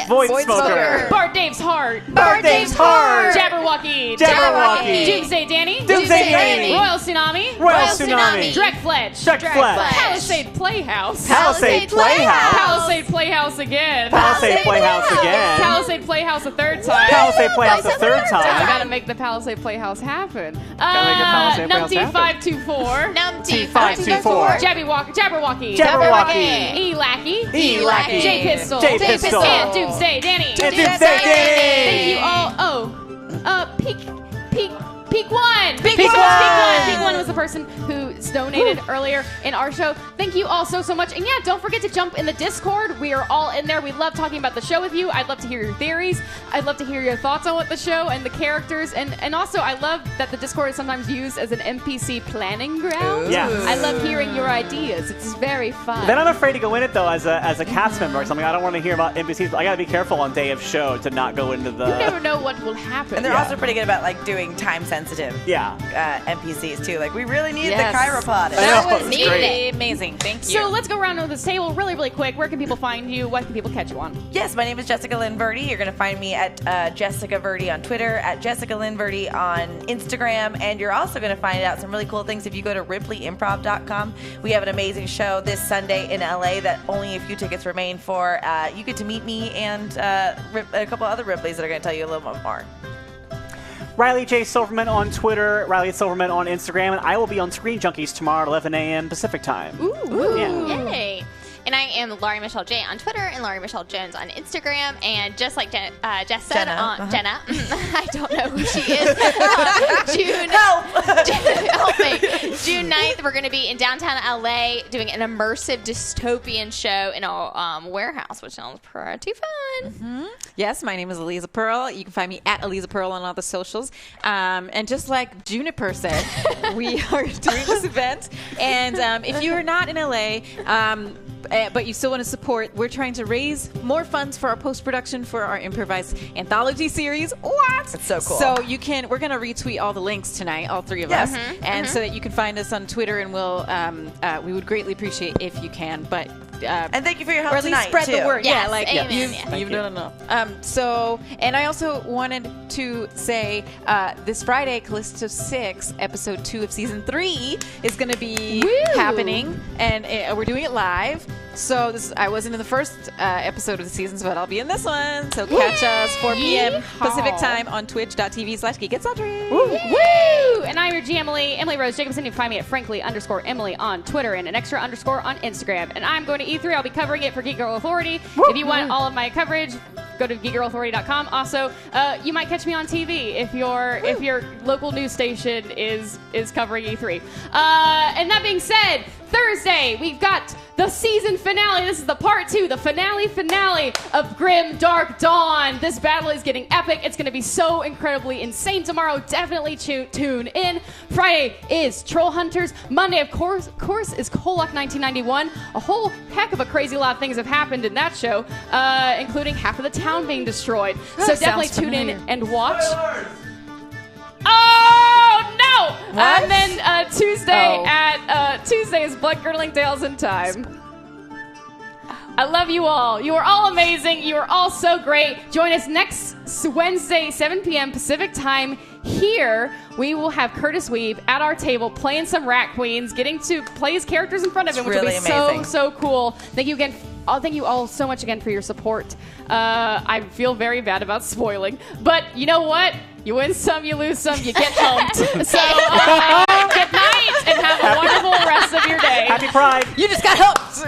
Void Smoker. Bart Dave's Heart. Bart Dave's Heart. Jabberwocky. Jabberwocky. Doomsday Danny. Doomsday Danny. Royal Tsunami. Royal Tsunami. Drek Fletch. Drek Fletch. Palisade Playhouse. Palisade Playhouse. Palisade Playhouse again. Palisade Playhouse again. Palisade Playhouse a third time. Palisade Playhouse a third I time. gotta make the Palisade Playhouse happen. make the Palisade Playhouse Numpty happen. 524. Numpty 524. Jabberwocky. Jabberwocky. E-Lackey. E-Lackey. J Pistol. J Pistol. And Doomsday Danny. And Doomsday Danny. Thank you all. Oh, Peak One! Peak One! Peak One was the person who donated earlier in our show. Thank you all so much. And yeah, don't forget to jump in the Discord. We are all in there. We love talking about the show with you. I'd love to hear your theories. I'd love to hear your thoughts on what the show and the characters. And also, I love that the Discord is sometimes used as an NPC planning ground. Yeah. I love hearing your ideas. It's very fun. Then I'm afraid to go in it, though, as a cast member or something. I don't want to hear about NPCs. I got to be careful on day of show to not go into the... You never know what will happen. And they're also pretty good about like doing time-sensitive NPCs too. Like we really need the chiropod. That was great. amazing. Thank you. So let's go around this table really, really quick. Where can people find you? What can people catch you on? Yes, my name is Jessica Lynn Verdi. You're going to find me at Jessica Verdi on Twitter, at Jessica Lynn Verdi on Instagram, and you're also going to find out some really cool things if you go to RipleyImprov.com. We have an amazing show this Sunday in LA that only a few tickets remain for. You get to meet me and a couple other Ripleys that are going to tell you a little bit more. Riley J. Silverman on Twitter, Riley Silverman on Instagram, and I will be on Screen Junkies tomorrow at 11 a.m. Pacific time. Ooh. Yeah. Yay. And I am Laurie Michelle J on Twitter and Laurie Michelle Jones on Instagram. And just like Jess said, Jenna, I don't know who she is. Help me. June 9th, we're going to be in downtown LA doing an immersive dystopian show in a warehouse, which sounds pretty fun. Mm-hmm. Yes, my name is Eliza Pearl. You can find me at Eliza Pearl on all the socials. And just like Juniper said, we are doing this event. And if you are not in LA, but you still want to support, we're trying to raise more funds for our post-production for our improvised anthology series. What? That's so cool. So we're going to retweet all the links tonight, all three of us, and so that you can find us on Twitter, and we would greatly appreciate if you can. But and thank you for your help or at least tonight, spread too. the word. Yes, Yeah, amen. you've done enough. And I also wanted to say this Friday, Callisto 6, episode 2 of season 3 is going to be happening, and we're doing it live. So I wasn't in the first episode of the season, but I'll be in this one. So catch us 4 p.m. Pacific time on twitch.tv/geekitsultry. Woo! And I'm your G Emily Rose Jacobson. You can find me at frankly_Emily on Twitter and an extra underscore on Instagram. And I'm going to E3. I'll be covering it for Geek Girl Authority. If you want all of my coverage, go to geekgirlauthority.com. Also, you might catch me on TV if your local news station is covering E3. And that being said, Thursday we've got the season finale. This is the part 2, the finale of Grim Dark Dawn. This battle is getting epic. It's going to be so incredibly insane tomorrow. Definitely tune in. Friday is Troll Hunters. Monday, of course is Kolak 1991. A whole heck of a crazy lot of things have happened in that show, including half of the town being destroyed. So definitely tune in and watch. Oh no! What? And then Tuesday is Bloodcurdling Tales in Time. I love you all. You are all amazing. You are all so great. Join us next Wednesday, 7 p.m. Pacific time. Here, we will have Kurtis Wiebe at our table playing some Rat Queens, getting to play his characters in front of him, which really will be amazing. so cool. Thank you again. Thank you all so much again for your support. I feel very bad about spoiling, but you know what? You win some, you lose some, you get humped. So good night and have a wonderful rest of your day. Happy Pride. You just got hooked.